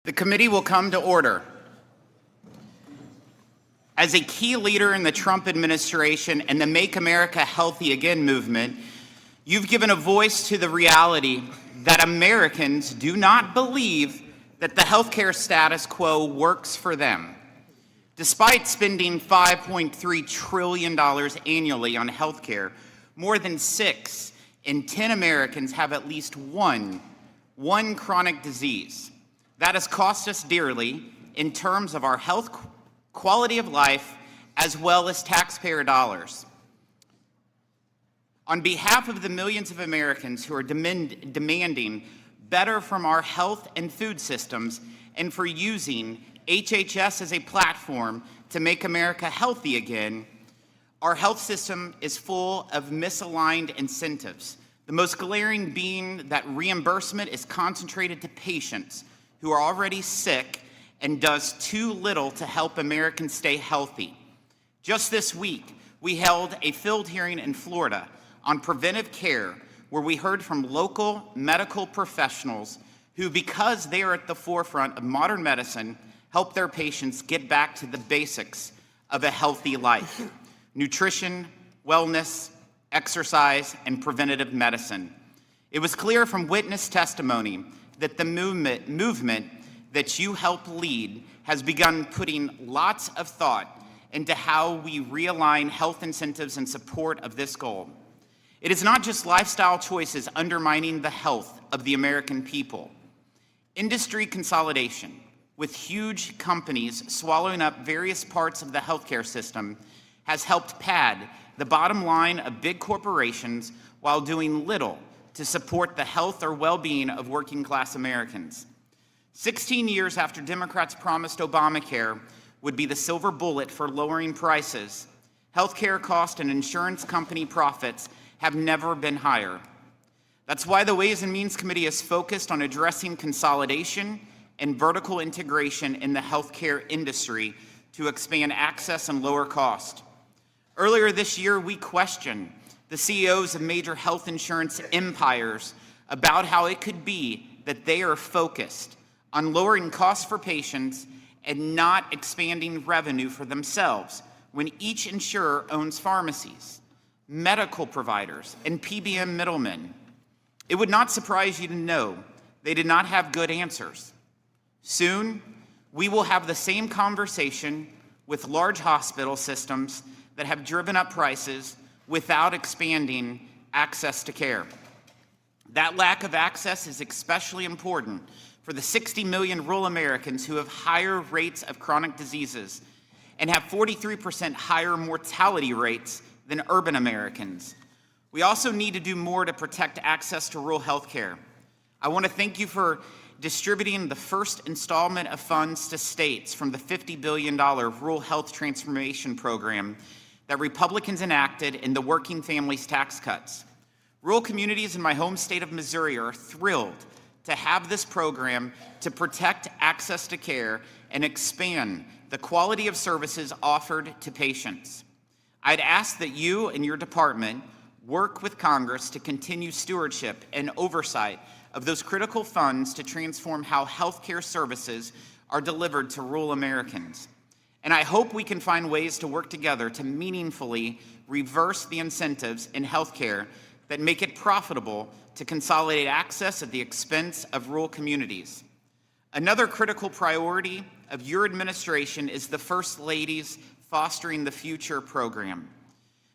The committee will come to order. As a key leader in the Trump administration and the Make America Healthy Again movement, you've given a voice to the reality that Americans do not believe that the healthcare status quo works for them. Despite spending $5.3 trillion annually on healthcare, more than 6 in 10 Americans have at least one chronic disease. That has cost us dearly in terms of our health, quality of life, as well as taxpayer dollars. On behalf of the millions of Americans who are demanding better from our health and food systems, and for using HHS as a platform to make America healthy again, our health system is full of misaligned incentives, the most glaring being that reimbursement is concentrated to patients who are already sick and does too little to help Americans stay healthy. Just this week, we held a field hearing in Florida on preventive care, where we heard from local medical professionals who, because they are at the forefront of modern medicine, help their patients get back to the basics of a healthy life: nutrition, wellness, exercise, and preventative medicine. It was clear from witness testimony that the movement that you help lead has begun putting lots of thought into how we realign health incentives in support of this goal. It is not just lifestyle choices undermining the health of the American people. Industry consolidation, with huge companies swallowing up various parts of the healthcare system, has helped pad the bottom line of big corporations while doing little to support the health or well-being of working-class Americans. 16 years after Democrats promised Obamacare would be the silver bullet for lowering prices, healthcare cost and insurance company profits have never been higher. That's why the Ways and Means Committee is focused on addressing consolidation and vertical integration in the healthcare industry to expand access and lower cost. Earlier this year, we questioned the CEOs of major health insurance empires about how it could be that they are focused on lowering costs for patients and not expanding revenue for themselves when each insurer owns pharmacies, medical providers, and PBM middlemen. It would not surprise you to know they did not have good answers. Soon, we will have the same conversation with large hospital systems that have driven up prices without expanding access to care. That lack of access is especially important for the 60 million rural Americans who have higher rates of chronic diseases and have 43% higher mortality rates than urban Americans. We also need to do more to protect access to rural health care. I want to thank you for distributing the first installment of funds to states from the $50 billion Rural Health Transformation Program that Republicans enacted in the Working Families Tax Cuts. Rural communities in my home state of Missouri are thrilled to have this program to protect access to care and expand the quality of services offered to patients. I'd ask that you and your department work with Congress to continue stewardship and oversight of those critical funds to transform how healthcare services are delivered to rural Americans. And I hope we can find ways to work together to meaningfully reverse the incentives in healthcare that make it profitable to consolidate access at the expense of rural communities. Another critical priority of your administration is the First Lady's Fostering the Future program.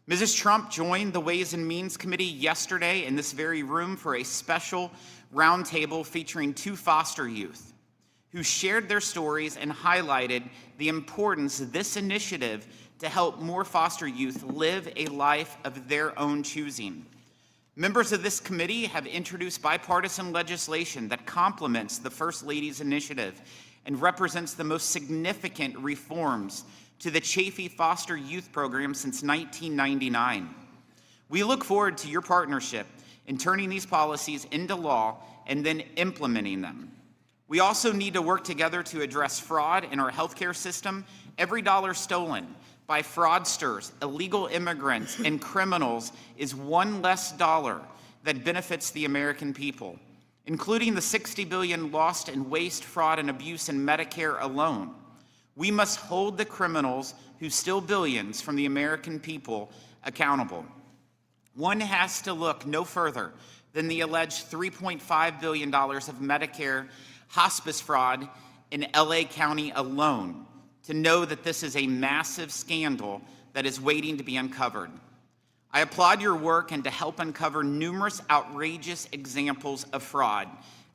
Mrs. Trump joined the Ways and Means Committee yesterday in this very room for a special roundtable featuring 2 foster youth who shared their stories and highlighted the importance of this initiative to help more foster youth live a life of their own choosing. Members of this committee have introduced bipartisan legislation that complements the First Lady's initiative and represents the most significant reforms to the Chafee Foster Youth Program since 1999. We look forward to your partnership in turning these policies into law and then implementing them. We also need to work together to address fraud in our healthcare system. Every dollar stolen by fraudsters, illegal immigrants, and criminals is one less dollar that benefits the American people. including the $60 billion lost in waste, fraud, and abuse in Medicare alone. We must hold the criminals who steal billions from the American people accountable. One has to look no further than the alleged $3.5 billion of Medicare hospice fraud in LA County alone to know that this is a massive scandal that is waiting to be uncovered. I applaud your work and to help uncover numerous outrageous examples of fraud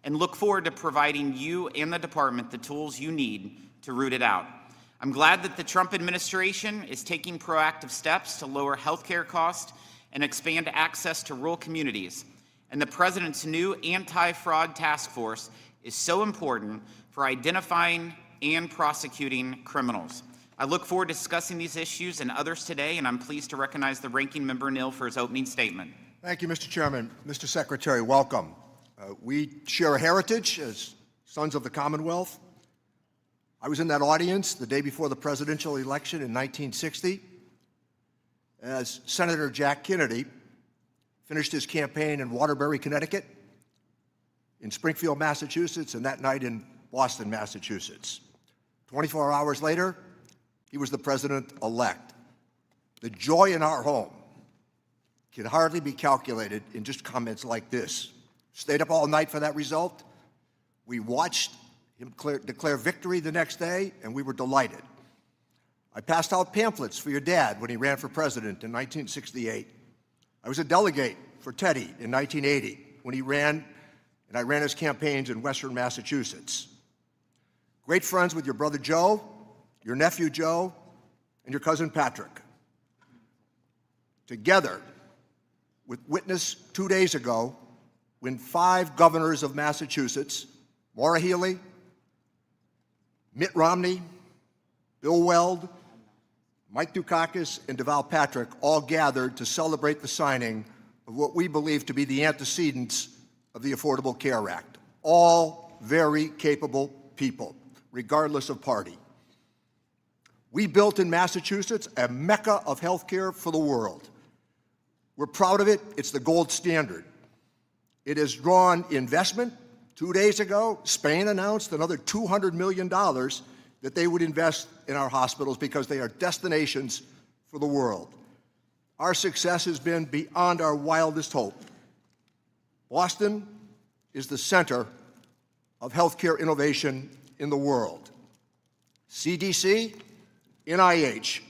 and look forward to providing you and the department the tools you need to root it out. I'm glad that the Trump administration is taking proactive steps to lower healthcare costs and expand access to rural communities. And the President's new anti-fraud task force is so important for identifying and prosecuting criminals. I look forward to discussing these issues and others today, and I'm pleased to recognize the Ranking Member Neal for his opening statement. Thank you, Mr. Chairman. Mr. Secretary, welcome. We share a heritage as sons of the Commonwealth. I was in that audience the day before the presidential election in 1960 as Senator Jack Kennedy finished his campaign in Waterbury, Connecticut, in Springfield, Massachusetts, and that night in Boston, Massachusetts. 24 hours later, he was the president-elect. The joy in our home can hardly be calculated in just comments like this. Stayed up all night for that result. We watched him declare victory the next day, and we were delighted. I passed out pamphlets for your dad when he ran for president in 1968. I was a delegate for Teddy in 1980 when he ran, and I ran his campaigns in Western Massachusetts. Great friends with your brother Joe, your nephew Joe, and your cousin Patrick. Together, with witness 2 days ago, when 5 governors of Massachusetts, Maura Healey, Mitt Romney, Bill Weld, Mike Dukakis, and Deval Patrick all gathered to celebrate the signing of what we believe to be the antecedents of the Affordable Care Act. All very capable people, regardless of party. We built in Massachusetts a mecca of healthcare for the world. We're proud of it. It's the gold standard. It has drawn investment. 2 days ago, Spain announced another $200 million that they would invest in our hospitals because they are destinations for the world. Our success has been beyond our wildest hope. Boston is the center of healthcare innovation in the world. CDC, NIH,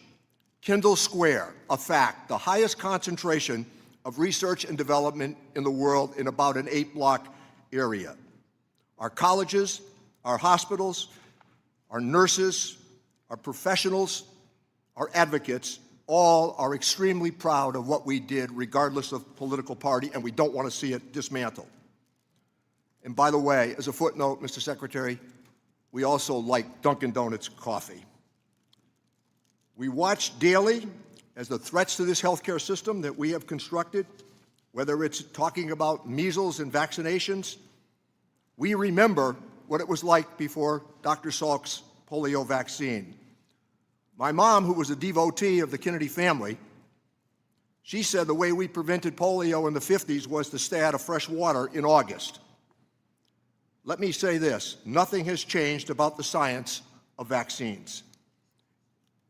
Kendall Square, a fact, the highest concentration of research and development in the world in about an 8-block area. Our colleges, our hospitals, our nurses, our professionals, our advocates, all are extremely proud of what we did regardless of political party, and we don't want to see it dismantled. And by the way, as a footnote, Mr. Secretary, we also like Dunkin' Donuts coffee. We watch daily as the threats to this healthcare system that we have constructed, whether it's talking about measles and vaccinations, we remember what it was like before Dr. Salk's polio vaccine. My mom, who was a devotee of the Kennedy family, she said the way we prevented polio in the 50s was to stay out of fresh water in August. Let me say this, nothing has changed about the science of vaccines.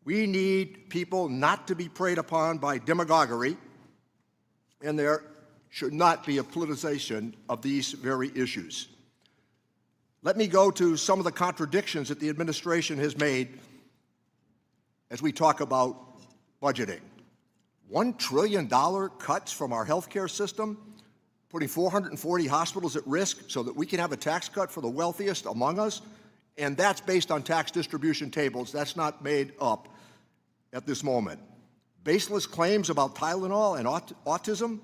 We need people not to be preyed upon by demagoguery, and there should not be a politicization of these very issues. Let me go to some of the contradictions that the administration has made as we talk about budgeting. $1 trillion cuts from our healthcare system, putting 440 hospitals at risk so that we can have a tax cut for the wealthiest among us, and that's based on tax distribution tables. That's not made up at this moment. Baseless claims about Tylenol and autism,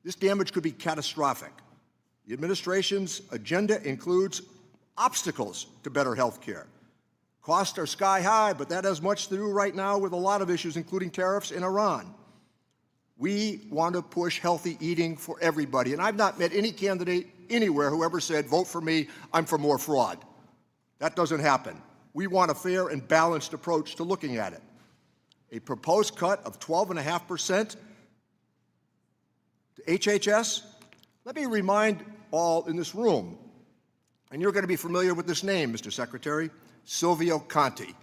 this damage could be catastrophic. The administration's agenda includes obstacles to better health care. Costs are sky high, but that has much to do right now with a lot of issues, including tariffs in Iran. We want to push healthy eating for everybody, and I've not met any candidate anywhere who ever said, vote for me, I'm for more fraud. That doesn't happen. We want a fair and balanced approach to looking at it. A proposed cut of 12.5% to HHS. Let me remind all in this room. And you're going to be familiar with this name, Mr. Secretary, Silvio Conti.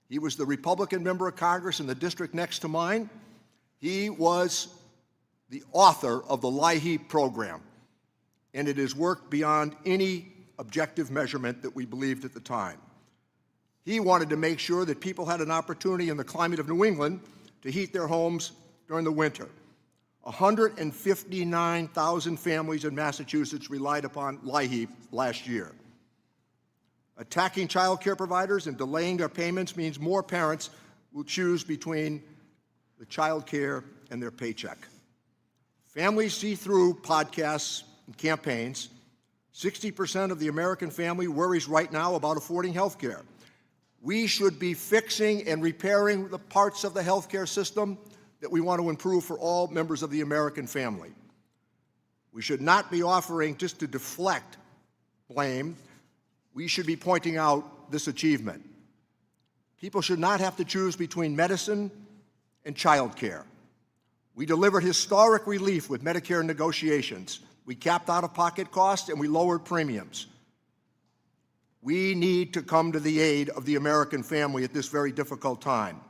He was the Republican member of Congress in the district next to mine. He was the author of the LIHEAP program, and it has worked beyond any objective measurement that we believed at the time. He wanted to make sure that people had an opportunity in the climate of New England to heat their homes during the winter. 159,000 families in Massachusetts relied upon LIHEAP last year. Attacking child care providers and delaying their payments means more parents will choose between the child care and their paycheck. Families see through podcasts and campaigns. 60% of the American family worries right now about affording health care. We should be fixing and repairing the parts of the health care system that we want to improve for all members of the American family. We should not be offering just to deflect blame. We should be pointing out this achievement. People should not have to choose between medicine and child care. We delivered historic relief with Medicare negotiations. We capped out-of-pocket costs and we lowered premiums. We need to come to the aid of the American family at this very difficult time.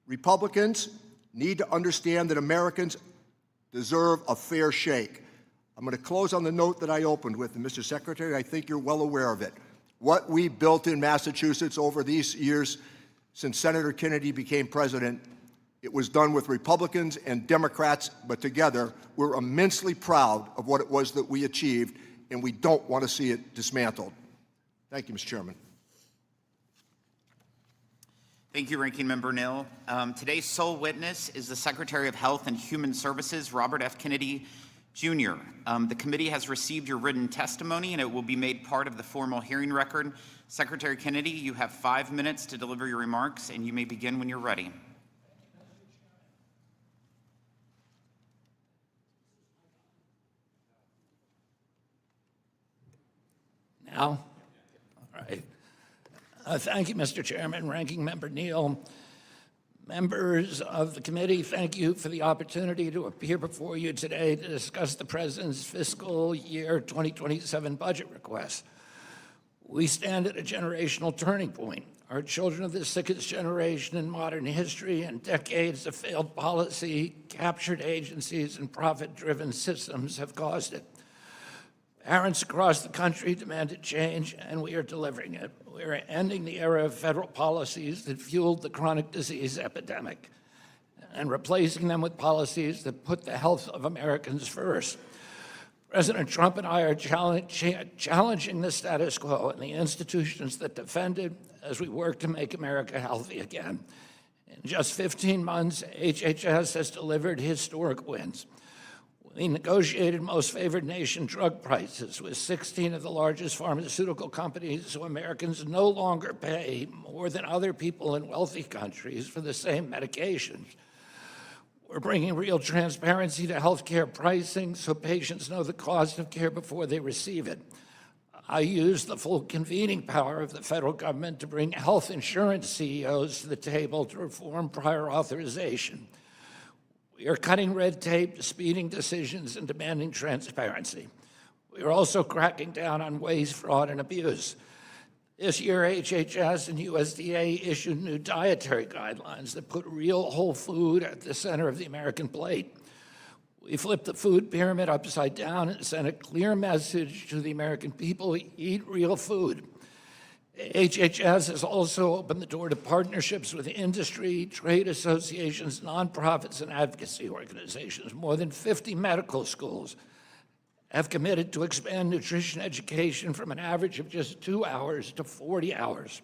Republicans need to understand that Americans deserve a fair shake. I'm going to close on the note that I opened with, and Mr. Secretary, I think you're well aware of it. What we built in Massachusetts over these years since Senator Kennedy became president, it was done with Republicans and Democrats, but together we're immensely proud of what it was that we achieved, and we don't want to see it dismantled. Thank you, Mr. Chairman. Thank you, Ranking Member Nill. Today's sole witness is the Secretary of Health and Human Services, Robert F. Kennedy, Jr. The committee has received your written testimony, and it will be made part of the formal hearing record. Secretary Kennedy, you have 5 minutes to deliver your remarks, and you may begin when you're ready. Now? All right. Thank you, Mr. Chairman, Ranking Member Neal. Members of the committee, thank you for the opportunity to appear before you today to discuss the President's fiscal year 2027 budget request. We stand at a generational turning point. Our children are the sickest generation in modern history, and decades of failed policy, captured agencies, and profit-driven systems have caused it. Parents across the country demanded change, and we are delivering it. We are ending the era of federal policies that fueled the chronic disease epidemic and replacing them with policies that put the health of Americans first. President Trump and I are challenging the status quo and the institutions that defend it as we work to make America healthy again. In just 15 months, HHS has delivered historic wins. We negotiated most favored nation drug prices with 16 of the largest pharmaceutical companies, so Americans no longer pay more than other people in wealthy countries for the same medications. We're bringing real transparency to healthcare pricing so patients know the cost of care before they receive it. I use the full convening power of the federal government to bring health insurance CEOs to the table to reform prior authorization. We are cutting red tape, speeding decisions, and demanding transparency. We are also cracking down on waste, fraud, and abuse. This year, HHS and USDA issued new dietary guidelines that put real whole food at the center of the American plate. We flipped the food pyramid upside down and sent a clear message to the American people: eat real food. HHS has also opened the door to partnerships with industry, trade associations, nonprofits, and advocacy organizations. More than 50 medical schools have committed to expand nutrition education from an average of just 2 hours to 40 hours.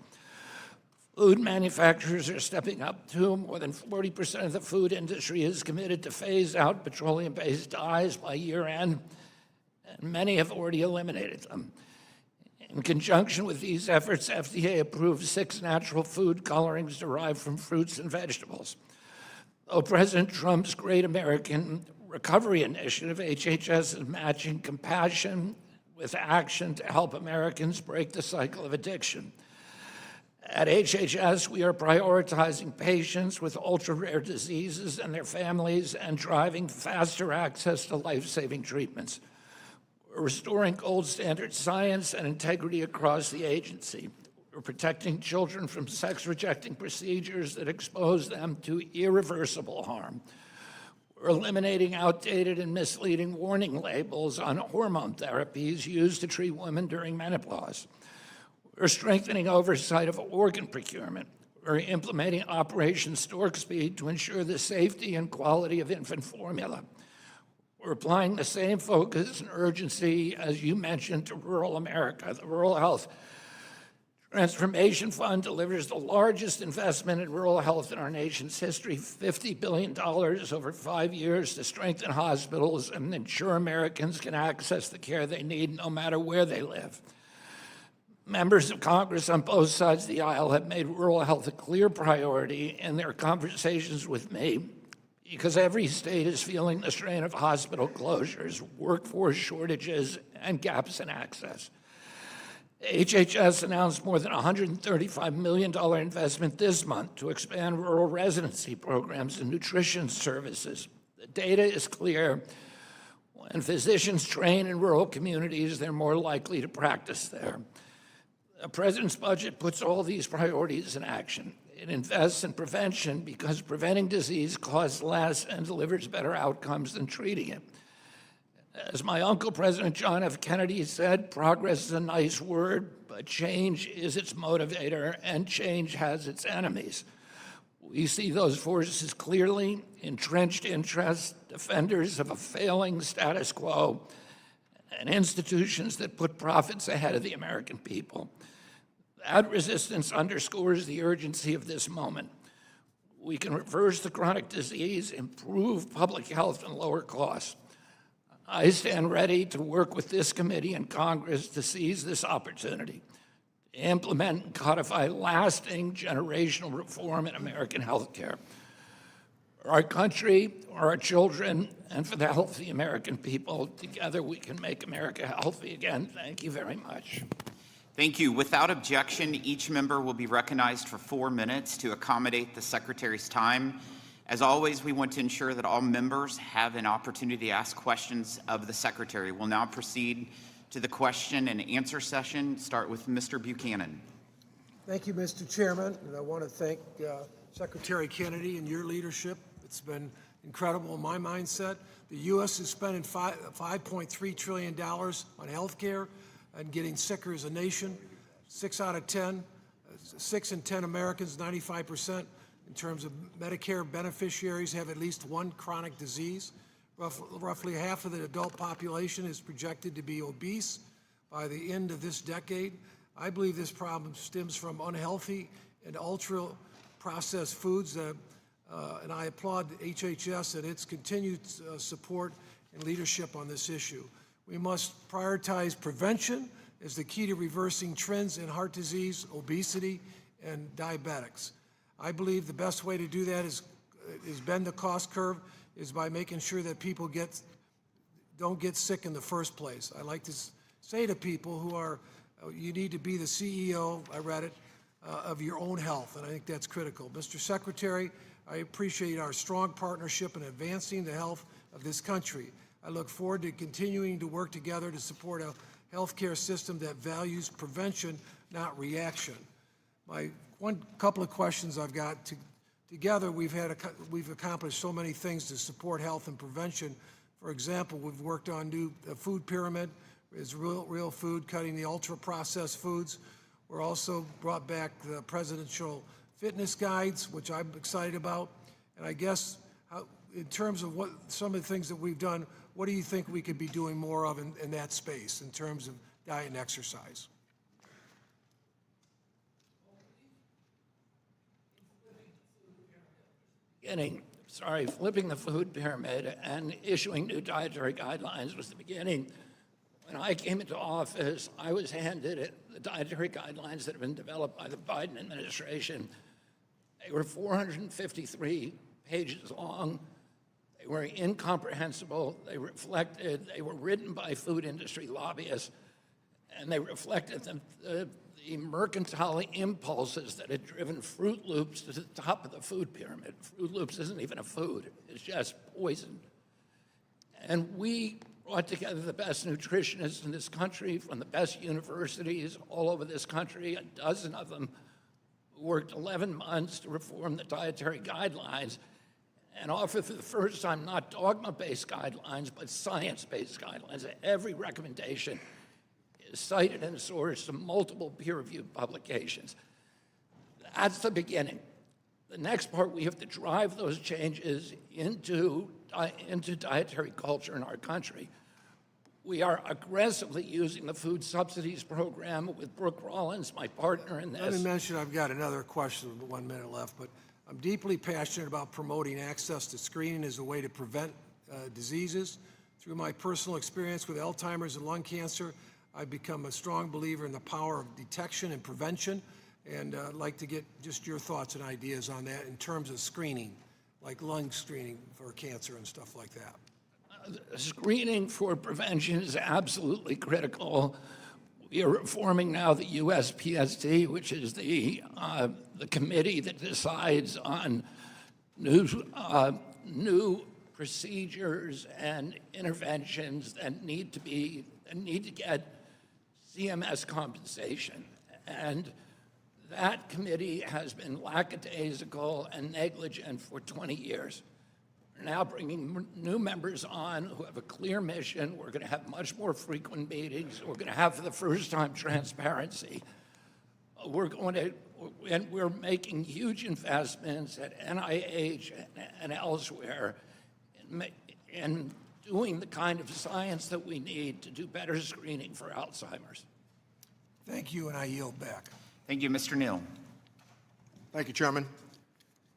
Food manufacturers are stepping up too. More than 40% of the food industry is committed to phase out petroleum-based dyes by year end, and many have already eliminated them. In conjunction with these efforts, FDA approved 6 natural food colorings derived from fruits and vegetables. Though President Trump's Great American Recovery Initiative, HHS is matching compassion with action to help Americans break the cycle of addiction. At HHS, we are prioritizing patients with ultra-rare diseases and their families and driving faster access to life-saving treatments. We're restoring gold standard science and integrity across the agency. We're protecting children from sex-rejecting procedures that expose them to irreversible harm. We're eliminating outdated and misleading warning labels on hormone therapies used to treat women during menopause. We're strengthening oversight of organ procurement. We're implementing Operation Stork Speed to ensure the safety and quality of infant formula. We're applying the same focus and urgency, as you mentioned, to rural America. The Rural Health Transformation Fund delivers the largest investment in rural health in our nation's history, $50 billion over 5 years to strengthen hospitals and ensure Americans can access the care they need no matter where they live. Members of Congress on both sides of the aisle have made rural health a clear priority in their conversations with me, because every state is feeling the strain of hospital closures, workforce shortages, and gaps in access. HHS announced more than $135 million investment this month to expand rural residency programs and nutrition services. The data is clear. When physicians train in rural communities, they're more likely to practice there. The president's budget puts all these priorities in action. It invests in prevention because preventing disease costs less and delivers better outcomes than treating it. As my uncle, President John F. Kennedy, said, progress is a nice word, but change is its motivator, and change has its enemies. We see those forces clearly: entrenched interests, defenders of a failing status quo, and institutions that put profits ahead of the American people. That resistance underscores the urgency of this moment. We can reverse the chronic disease, improve public health, and lower costs. I stand ready to work with this committee and Congress to seize this opportunity, to implement and codify lasting generational reform in American health care. For our country, for our children, and for the health of the American people, together we can make America healthy again. Thank you very much. Thank you. Without objection, each member will be recognized for 4 minutes to accommodate the Secretary's time. As always, we want to ensure that all members have an opportunity to ask questions of the Secretary. We'll now proceed to the question and answer session. Start with Mr. Buchanan. Thank you, Mr. Chairman, and I want to thank Secretary Kennedy and your leadership. It's been incredible in my mindset. The U.S. is spending $5.3 trillion on health care and getting sicker as a nation. 6 in 10 Americans, 95%, in terms of Medicare beneficiaries, have at least one chronic disease. Roughly half of the adult population is projected to be obese by the end of this decade. I believe this problem stems from unhealthy and ultra-processed foods, and I applaud HHS and its continued support and leadership on this issue. We must prioritize prevention as the key to reversing trends in heart disease, obesity, and diabetics. I believe the best way to do that is bend the cost curve, is by making sure that people don't get sick in the first place. I like to say to people who are, you need to be the CEO, I read it, of your own health, and I think that's critical. Mr. Secretary, I appreciate our strong partnership in advancing the health of this country. I look forward to continuing to work together to support a healthcare system that values prevention, not reaction. One couple of questions I've got. Together, we've accomplished so many things to support health and prevention. For example, we've worked on new food pyramid, is real food, cutting the ultra-processed foods. We're also brought back the presidential fitness guides, which I'm excited about. And I guess in terms of what some of the things that we've done, what do you think we could be doing more of in that space in terms of diet and exercise? Flipping the food pyramid and issuing new dietary guidelines was the beginning. When I came into office, I was handed the dietary guidelines that have been developed by the Biden administration. They were 453 pages long. They were incomprehensible. They were written by food industry lobbyists, and they reflected the mercantile impulses that had driven Fruit Loops to the top of the food pyramid. Fruit Loops isn't even a food, it's just poison. And we brought together the best nutritionists in this country from the best universities all over this country, a dozen of them, who worked 11 months to reform the dietary guidelines and offer for the first time not dogma-based guidelines, but science-based guidelines. Every recommendation is cited and sourced in multiple peer-reviewed publications. That's the beginning. The next part, we have to drive those changes into dietary culture in our country. We are aggressively using the food subsidies program with Brooke Rollins, my partner in this. Let me mention, I've got another question, 1 minute left, but I'm deeply passionate about promoting access to screening as a way to prevent diseases. Through my personal experience with Alzheimer's and lung cancer, I've become a strong believer in the power of detection and prevention, and I'd like to get just your thoughts and ideas on that in terms of screening, like lung screening for cancer and stuff like that. Screening for prevention is absolutely critical. We are reforming now the USPSTF, which is the committee that decides on new procedures and interventions that need to get CMS compensation. And that committee has been lackadaisical and negligent for 20 years. We're now bringing new members on who have a clear mission. We're going to have much more frequent meetings. We're going to have, for the first time, transparency. We're making huge investments at NIH and elsewhere in doing the kind of science that we need to do better screening for Alzheimer's. Thank you, and I yield back. Thank you, Mr. Neal. Thank you, Chairman.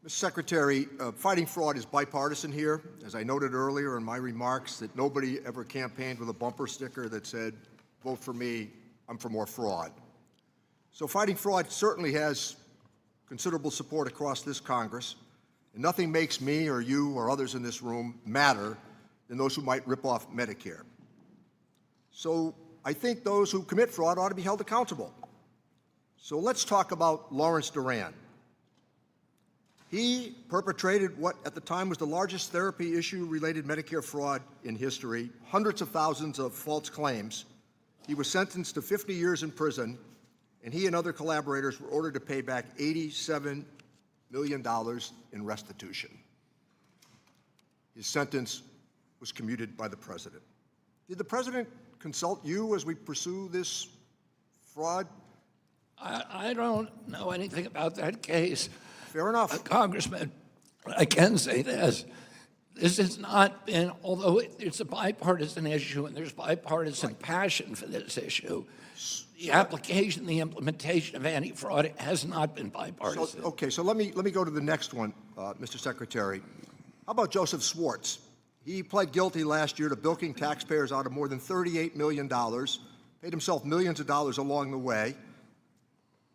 Mr. Secretary, fighting fraud is bipartisan here. As I noted earlier in my remarks, that nobody ever campaigned with a bumper sticker that said, vote for me, I'm for more fraud. So fighting fraud certainly has considerable support across this Congress, and nothing makes me or you or others in this room madder than those who might rip off Medicare. So I think those who commit fraud ought to be held accountable. So let's talk about Lawrence Duran. He perpetrated what at the time was the largest therapy issue-related Medicare fraud in history, hundreds of thousands of false claims. He was sentenced to 50 years in prison, and he and other collaborators were ordered to pay back $87 million in restitution. His sentence was commuted by the president. Did the president consult you as we pursue this fraud? I don't know anything about that case. Fair enough. Congressman, I can say this. This has not been, although it's a bipartisan issue and there's bipartisan passion for this issue, the application, the implementation of anti-fraud has not been bipartisan. So let me go to the next one, Mr. Secretary. How about Joseph Schwartz? He pled guilty last year to bilking taxpayers out of more than $38 million, paid himself millions of dollars along the way.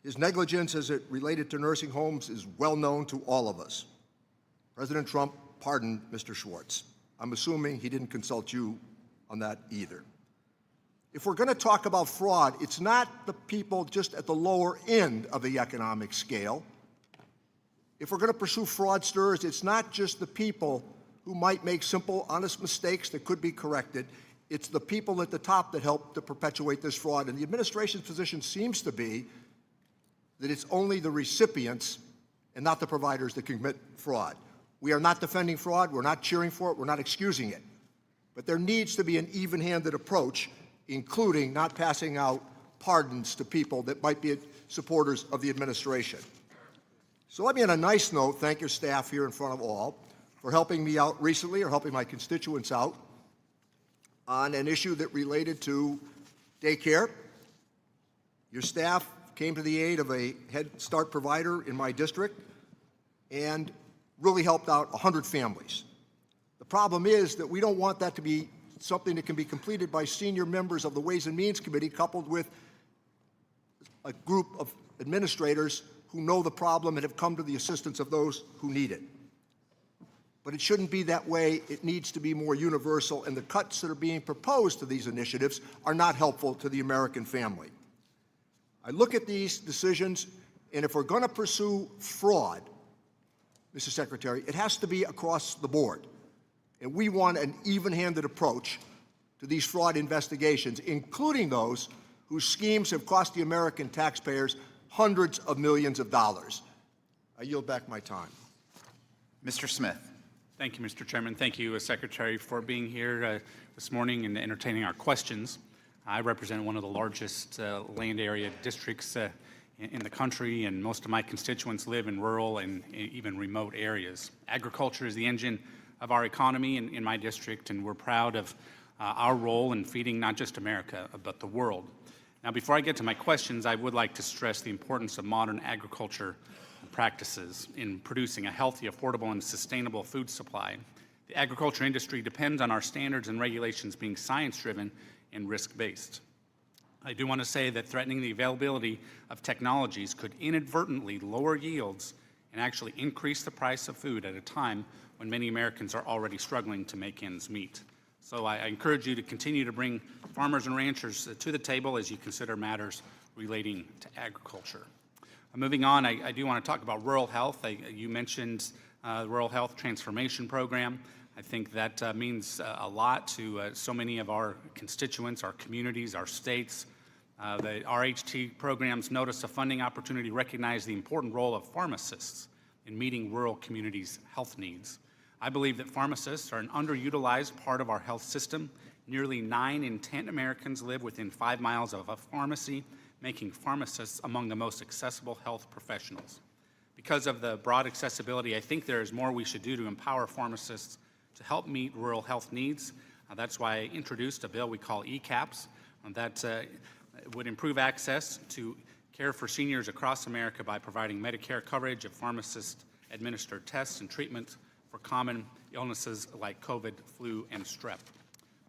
His negligence as it related to nursing homes is well known to all of us. President Trump pardoned Mr. Schwartz. I'm assuming he didn't consult you on that either. If we're going to talk about fraud, it's not the people just at the lower end of the economic scale. If we're going to pursue fraudsters, it's not just the people who might make simple, honest mistakes that could be corrected. It's the people at the top that help to perpetuate this fraud. And the administration's position seems to be that it's only the recipients and not the providers that can commit fraud. We are not defending fraud. We're not cheering for it. We're not excusing it. But there needs to be an even-handed approach, including not passing out pardons to people that might be supporters of the administration. So let me, on a nice note, thank your staff here in front of all for helping me out recently, or helping my constituents out, on an issue that related to daycare. Your staff came to the aid of a Head Start provider in my district and really helped out 100 families. The problem is that we don't want that to be something that can be completed by senior members of the Ways and Means Committee coupled with a group of administrators who know the problem and have come to the assistance of those who need it. But it shouldn't be that way. It needs to be more universal, and the cuts that are being proposed to these initiatives are not helpful to the American family. I look at these decisions, and if we're going to pursue fraud, Mr. Secretary, it has to be across the board. And we want an even-handed approach to these fraud investigations, including those whose schemes have cost the American taxpayers hundreds of millions of dollars. I yield back my time. Mr. Smith. Thank you, Mr. Chairman. Thank you, Secretary, for being here this morning and entertaining our questions. I represent one of the largest land area districts in the country, and most of my constituents live in rural and even remote areas. Agriculture is the engine of our economy in my district, and we're proud of our role in feeding not just America, but the world. Now, before I get to my questions, I would like to stress the importance of modern agriculture practices in producing a healthy, affordable, and sustainable food supply. The agriculture industry depends on our standards and regulations being science-driven and risk-based. I do want to say that threatening the availability of technologies could inadvertently lower yields and actually increase the price of food at a time when many Americans are already struggling to make ends meet. So I encourage you to continue to bring farmers and ranchers to the table as you consider matters relating to agriculture. Moving on, I do want to talk about rural health. You mentioned the Rural Health Transformation Program. I think that means a lot to so many of our constituents, our communities, our states. The RHT programs notice a funding opportunity to recognize the important role of pharmacists in meeting rural communities' health needs. I believe that pharmacists are an underutilized part of our health system. Nearly 9 in 10 Americans live within 5 miles of a pharmacy, making pharmacists among the most accessible health professionals. Because of the broad accessibility, I think there is more we should do to empower pharmacists to help meet rural health needs. That's why I introduced a bill we call ECAPS that would improve access to care for seniors across America by providing Medicare coverage of pharmacist-administered tests and treatment for common illnesses like COVID, flu, and strep.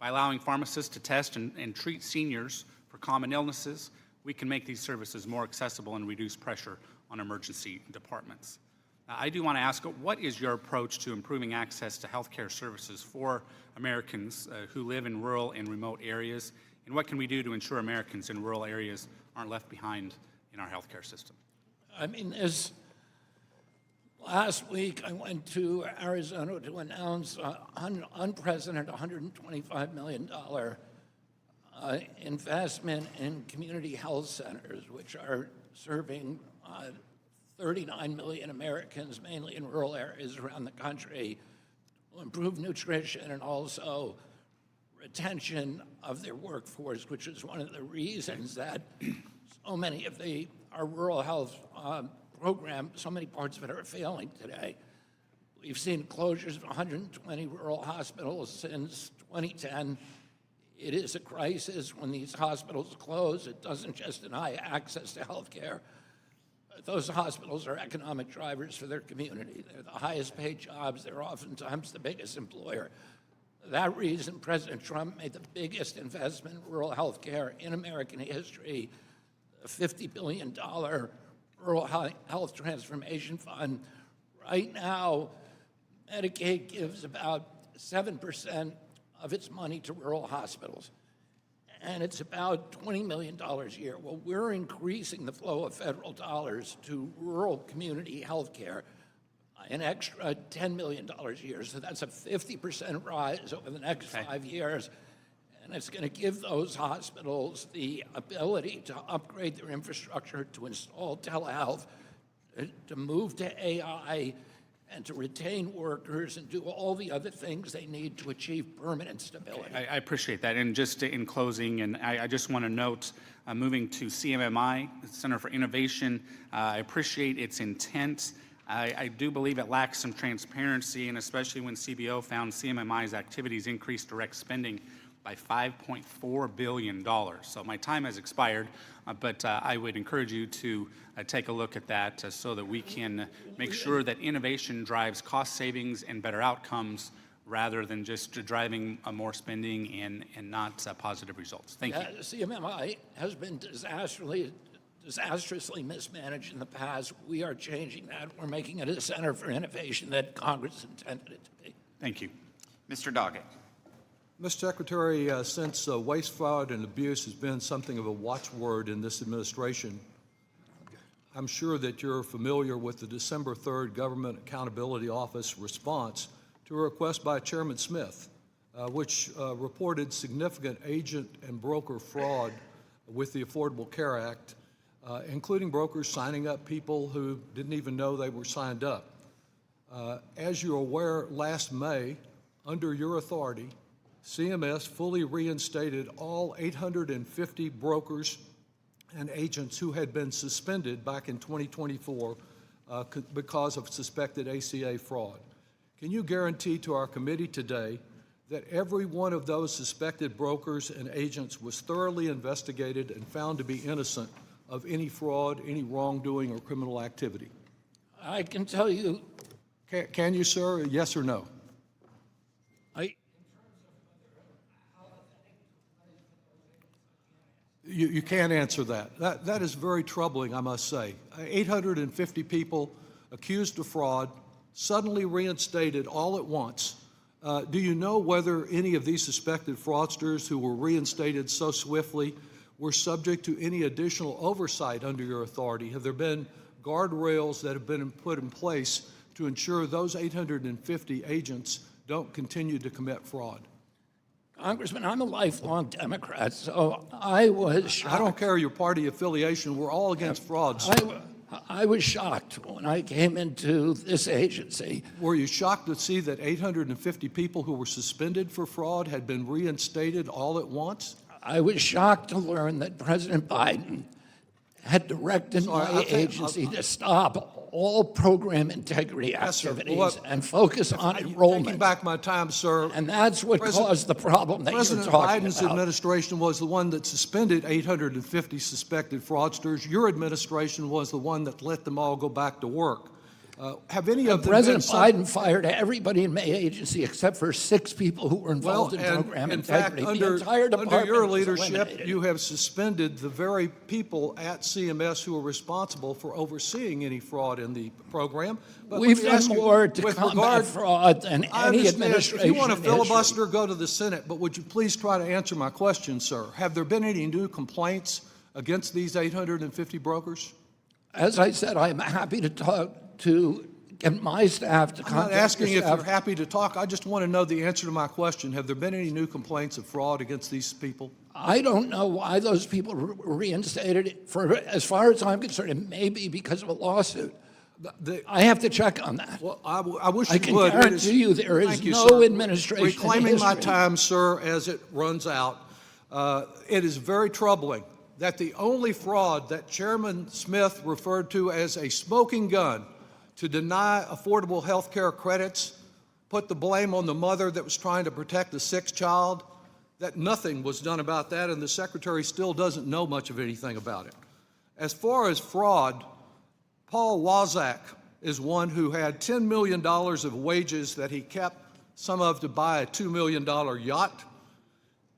By allowing pharmacists to test and treat seniors for common illnesses, we can make these services more accessible and reduce pressure on emergency departments. I do want to ask, what is your approach to improving access to healthcare services for Americans who live in rural and remote areas, and what can we do to ensure Americans in rural areas aren't left behind in our healthcare system? I mean, last week I went to Arizona to announce an unprecedented $125 million investment in community health centers, which are serving 39 million Americans, mainly in rural areas around the country, to improve nutrition and also retention of their workforce, which is one of the reasons that so many of our rural health programs, so many parts of it are failing today. We've seen closures of 120 rural hospitals since 2010. It is a crisis when these hospitals close. It doesn't just deny access to health care. Those hospitals are economic drivers for their community. They're the highest paid jobs. They're oftentimes the biggest employer. For that reason, President Trump made the biggest investment in rural health care in American history, a $50 billion Rural Health Transformation Fund. Right now, Medicaid gives about 7% of its money to rural hospitals, and it's about $20 million a year. Well, we're increasing the flow of federal dollars to rural community health care, an extra $10 million a year. So that's a 50% rise over the next 5 years, and it's going to give those hospitals the ability to upgrade their infrastructure, to install telehealth, to move to AI, and to retain workers and do all the other things they need to achieve permanent stability. I appreciate that. And just in closing, and I just want to note, moving to CMMI, the Center for Innovation, I appreciate its intent. I do believe it lacks some transparency, and especially when CBO found CMMI's activities increased direct spending by $5.4 billion. So my time has expired, but I would encourage you to take a look at that so that we can make sure that innovation drives cost savings and better outcomes rather than just driving more spending and not positive results. Thank you. CMMI has been disastrously mismanaged in the past. We are changing that. We're making it a center for innovation that Congress intended it to be. Thank you. Mr. Doggett. Mr. Secretary, since waste, fraud, and abuse has been something of a watchword in this administration, I'm sure that you're familiar with the December 3rd Government Accountability Office response to a request by Chairman Smith which reported significant agent and broker fraud with the Affordable Care Act, including brokers signing up people who didn't even know they were signed up. As you're aware, last May, under your authority, CMS fully reinstated all 850 brokers and agents who had been suspended back in 2024 because of suspected ACA fraud. Can you guarantee to our committee today that every one of those suspected brokers and agents was thoroughly investigated and found to be innocent of any fraud, any wrongdoing, or criminal activity? I can tell you, Can you, sir? Yes or no? You can't answer that. That is very troubling, I must say. 850 people accused of fraud, suddenly reinstated all at once. Do you know whether any of these suspected fraudsters who were reinstated so swiftly were subject to any additional oversight under your authority? Have there been guardrails that have been put in place to ensure those 850 agents don't continue to commit fraud? Congressman, I'm a lifelong Democrat, so I was shocked. I don't care your party affiliation. We're all against fraud. I was shocked when I came into this agency. Were you shocked to see that 850 people who were suspended for fraud had been reinstated all at once? I was shocked to learn that President Biden had directed my agency to stop all program integrity activities and focus on enrollment. Taking back my time, sir. And that's what caused the problem that you're talking about. President Biden's administration was the one that suspended 850 suspected fraudsters. Your administration was the one that let them all go back to work. Have any of them President Biden fired everybody in my agency except for 6 people who were involved in program integrity. In fact, The entire under department your was leadership, eliminated. you have suspended the very people at CMS who are responsible for overseeing any fraud in the program. But We've let me ask done you, more to with combat regard- fraud than I any understand. administration If you want to in history. filibuster, go to the Senate, but would you please try to answer my question, sir? Have there been any new complaints against these 850 brokers? As I said, I'm happy to talk to get my staff to I'm not contact asking your if staff. you're happy to talk. I just want to know the answer to my question. Have there been any new complaints of fraud against these people? I don't know why those people were reinstated. For as far as I'm concerned, it may be because of a lawsuit. I have to check on that. Well, I wish I you can would. guarantee you there is Thank you, no sir. administration in Reclaiming my history. time, sir, as it runs out, it is very troubling that the only fraud that Chairman Smith referred to as a smoking gun to deny affordable health care credits, put the blame on the mother that was trying to protect a sick child, that nothing was done about that, and the Secretary still doesn't know much of anything about it. As far as fraud, Paul Wazak is one who had $10 million of wages that he kept, some of to buy a $2 million yacht.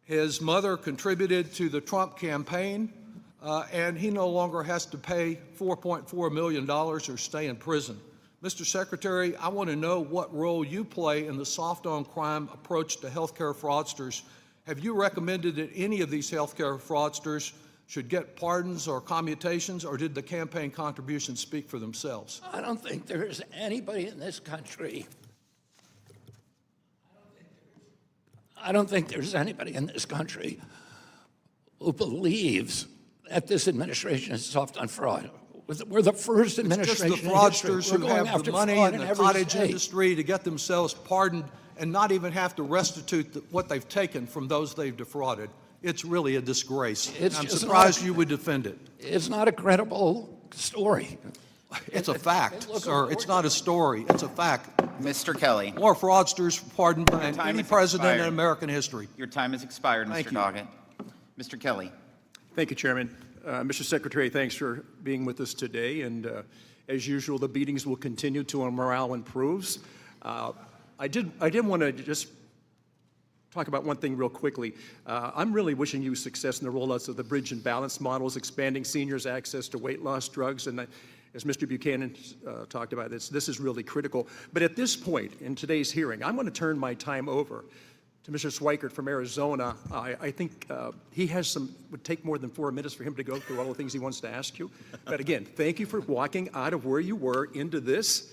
His mother contributed to the Trump campaign, and he no longer has to pay $4.4 million or stay in prison. Mr. Secretary, I want to know what role you play in the soft-on-crime approach to healthcare fraudsters. Have you recommended that any of these healthcare fraudsters should get pardons or commutations, or did the campaign contributions speak for themselves? I don't think there's anybody in this country. I don't think there's anybody in this country who believes that this administration is soft on fraud. We're the first administration Just the in history. fraudsters We're who going have after the money fraud in the every cottage state. industry to get themselves pardoned and not even have to restitute what they've taken from those they've defrauded. It's really a disgrace. It's I'm just surprised not- you would defend it. It's not a credible story. It's a fact, sir. It's not a story. It's a fact. Mr. Kelly, More fraudsters pardoned than time any has president in expired. American history. your time has expired, Thank Mr. you. Doggett. Mr. Kelly. Thank you, Chairman. Mr. Secretary, thanks for being with us today. And as usual, the meetings will continue till our morale improves. I did want to just talk about one thing real quickly. I'm really wishing you success in the rollouts of the bridge and balance models, expanding seniors' access to weight loss drugs. And as Mr. Buchanan talked about this is really critical. But at this point in today's hearing, I'm going to turn my time over to Mr. Schweikert from Arizona. I think he has would take more than 4 minutes for him to go through all the things he wants to ask you. But again, thank you for walking out of where you were into this.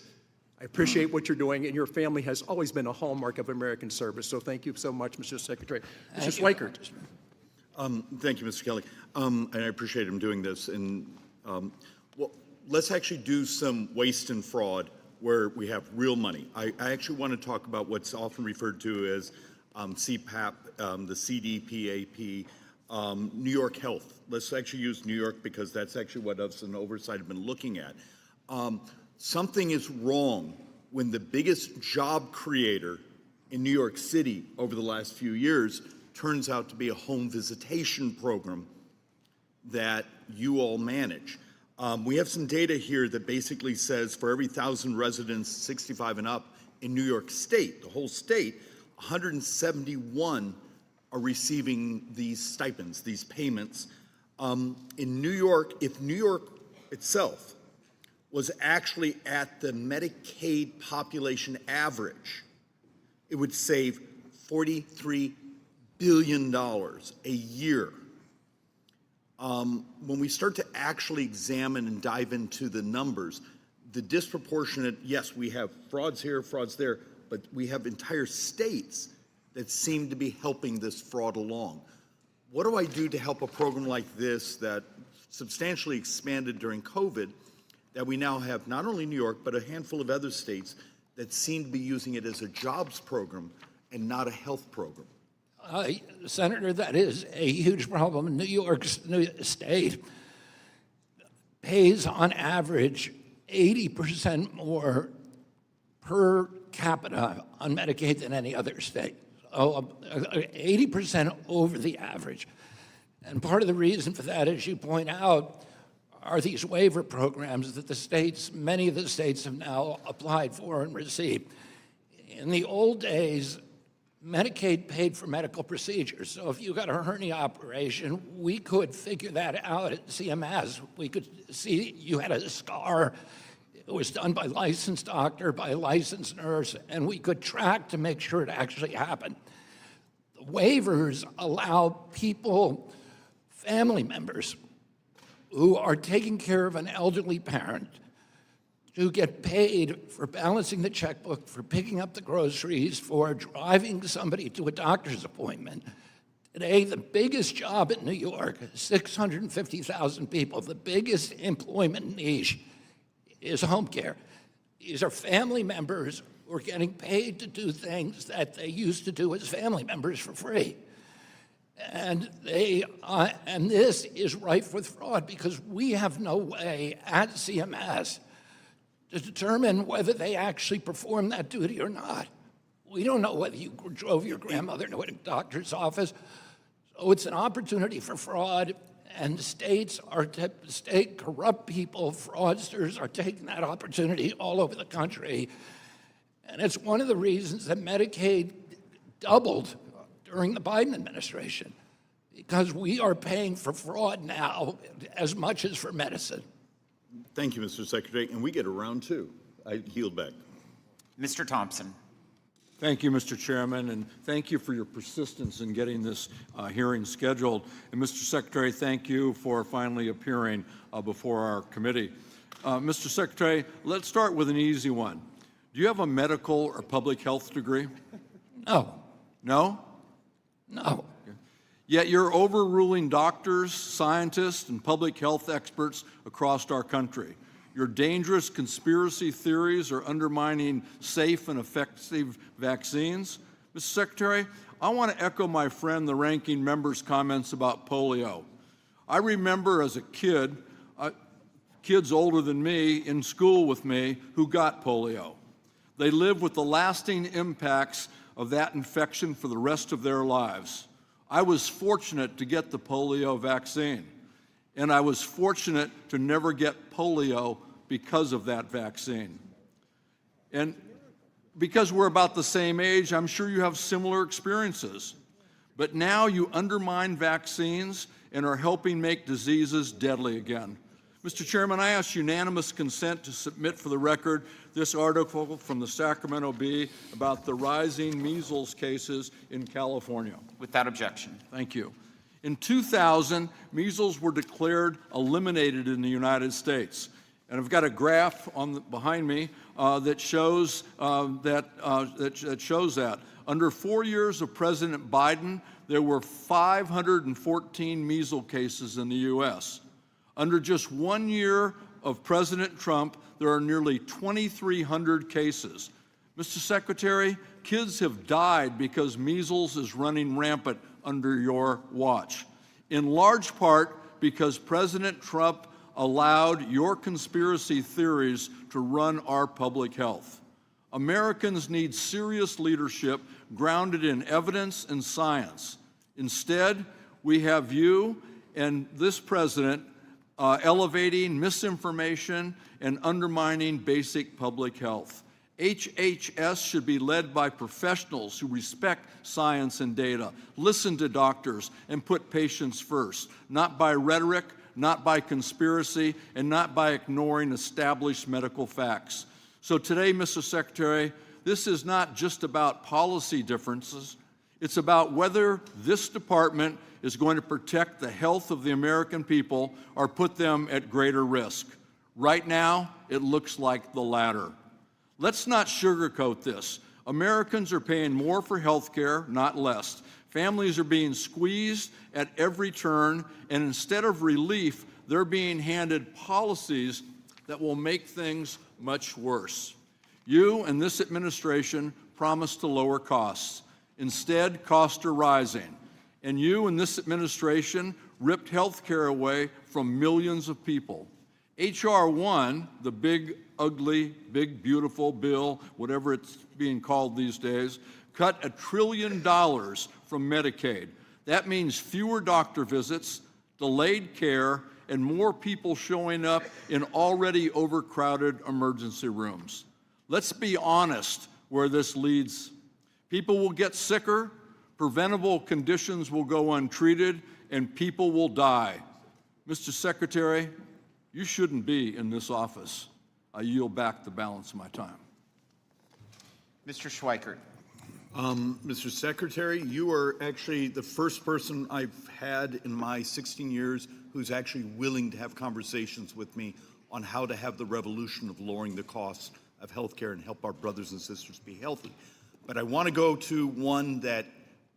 I appreciate what you're doing, and your family has always been a hallmark of American service. So thank you so much, Mr. Secretary. Mr. Schweikert. Thank you, Mr. Kelly. And I appreciate him doing this. And well, let's actually do some waste and fraud where we have real money. I actually want to talk about what's often referred to as CPAP, the CDPAP, New York Health. Let's actually use New York because that's actually what us and oversight have been looking at. Something is wrong when the biggest job creator in New York City over the last few years turns out to be a home visitation program that you all manage. We have some data here that basically says for every 1,000 residents 65 and up in New York State, the whole state, 171 are receiving these stipends, these payments. In New York, if New York itself was actually at the Medicaid population average, it would save $43 billion a year. When we start to actually examine and dive into the numbers, the disproportionate, yes, we have frauds here, frauds there, but we have entire states that seem to be helping this fraud along. What do I do to help a program like this that substantially expanded during COVID, that we now have not only New York, but a handful of other states that seem to be using it as a jobs program and not a health program? Senator, that is a huge problem. New York State pays on average 80% more per capita on Medicaid than any other state. 80% over the average. And part of the reason for that, as you point out, are these waiver programs that the states, many of the states have now applied for and received. In the old days, Medicaid paid for medical procedures. So if you got a hernia operation, we could figure that out at CMS. We could see you had a scar. It was done by a licensed doctor, by a licensed nurse, and we could track to make sure it actually happened. The waivers allow people, family members, who are taking care of an elderly parent to get paid for balancing the checkbook, for picking up the groceries, for driving somebody to a doctor's appointment. Today, the biggest job in New York, 650,000 people, the biggest employment niche is home care. These are family members who are getting paid to do things that they used to do as family members for free. And this is rife with fraud because we have no way at CMS to determine whether they actually perform that duty or not. We don't know whether you drove your grandmother to a doctor's office. So it's an opportunity for fraud, and states corrupt people, fraudsters are taking that opportunity all over the country. And it's one of the reasons that Medicaid doubled during the Biden administration, because we are paying for fraud now as much as for medicine. Thank you, Mr. Secretary. And we get a round two. I yield back. Mr. Thompson. Thank you, Mr. Chairman, and thank you for your persistence in getting this hearing scheduled. And Mr. Secretary, thank you for finally appearing before our committee. Mr. Secretary, let's start with an easy one. Do you have a medical or public health degree? No. No? No. Yet you're overruling doctors, scientists, and public health experts across our country. Your dangerous conspiracy theories are undermining safe and effective vaccines. Mr. Secretary, I want to echo my friend, the ranking member's comments about polio. I remember as a kid, kids older than me in school with me who got polio. They lived with the lasting impacts of that infection for the rest of their lives. I was fortunate to get the polio vaccine, and I was fortunate to never get polio because of that vaccine. And because we're about the same age, I'm sure you have similar experiences. But now you undermine vaccines and are helping make diseases deadly again. Mr. Chairman, I ask unanimous consent to submit for the record this article from the Sacramento Bee about the rising measles cases in California. Without objection. Thank you. In 2000, measles were declared eliminated in the United States. And I've got a graph behind me that shows that. Under 4 years of President Biden, there were 514 measles cases in the U.S. Under just 1 year of President Trump, there are nearly 2,300 cases. Mr. Secretary, kids have died because measles is running rampant under your watch, in large part because President Trump allowed your conspiracy theories to run our public health. Americans need serious leadership grounded in evidence and science. Instead, we have you and this president elevating misinformation and undermining basic public health. HHS should be led by professionals who respect science and data, listen to doctors, and put patients first, not by rhetoric, not by conspiracy, and not by ignoring established medical facts. So today, Mr. Secretary, this is not just about policy differences. It's about whether this department is going to protect the health of the American people or put them at greater risk. Right now, it looks like the latter. Let's not sugarcoat this. Americans are paying more for health care, not less. Families are being squeezed at every turn, and instead of relief, they're being handed policies that will make things much worse. You and this administration promised to lower costs. Instead, costs are rising. And you and this administration ripped health care away from millions of people. H.R. 1, the big, ugly, big, beautiful bill, whatever it's being called these days, cut $1 trillion from Medicaid. That means fewer doctor visits, delayed care, and more people showing up in already overcrowded emergency rooms. Let's be honest where this leads. People will get sicker, preventable conditions will go untreated, and people will die. Mr. Secretary, you shouldn't be in this office. I yield back the balance of my time. Mr. Schweikert. Mr. Secretary, you are actually the first person I've had in my 16 years who's actually willing to have conversations with me on how to have the revolution of lowering the costs of health care and help our brothers and sisters be healthy. But I want to go to one that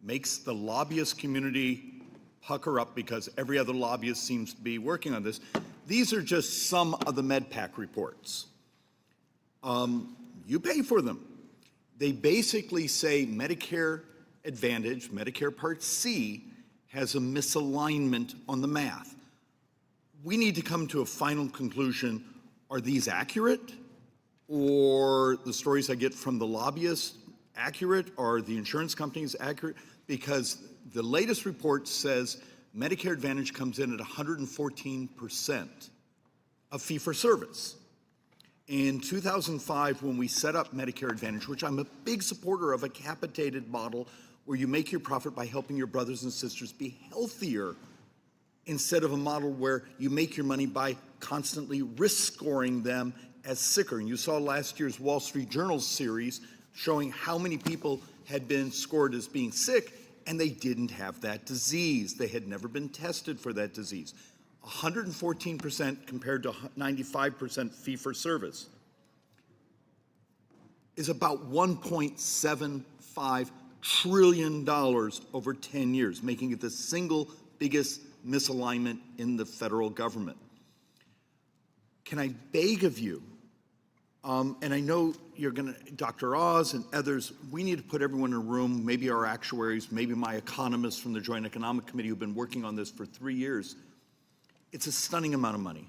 makes the lobbyist community pucker up because every other lobbyist seems to be working on this. These are just some of the MedPAC reports. You pay for them. They basically say Medicare Advantage, Medicare Part C, has a misalignment on the math. We need to come to a final conclusion. Are these accurate? Or the stories I get from the lobbyists accurate? Are the insurance companies accurate? Because the latest report says Medicare Advantage comes in at 114% of fee-for-service. In 2005, when we set up Medicare Advantage, which I'm a big supporter of, a capitated model where you make your profit by helping your brothers and sisters be healthier, instead of a model where you make your money by constantly risk scoring them as sicker. And you saw last year's Wall Street Journal series showing how many people had been scored as being sick and they didn't have that disease. They had never been tested for that disease. 114% compared to 95% fee-for-service is about $1.75 trillion over 10 years, making it the single biggest misalignment in the federal government. Can I beg of you, and I know you're going to, Dr. Oz and others, we need to put everyone in a room, maybe our actuaries, maybe my economists from the Joint Economic Committee who've been working on this for 3 years. It's a stunning amount of money.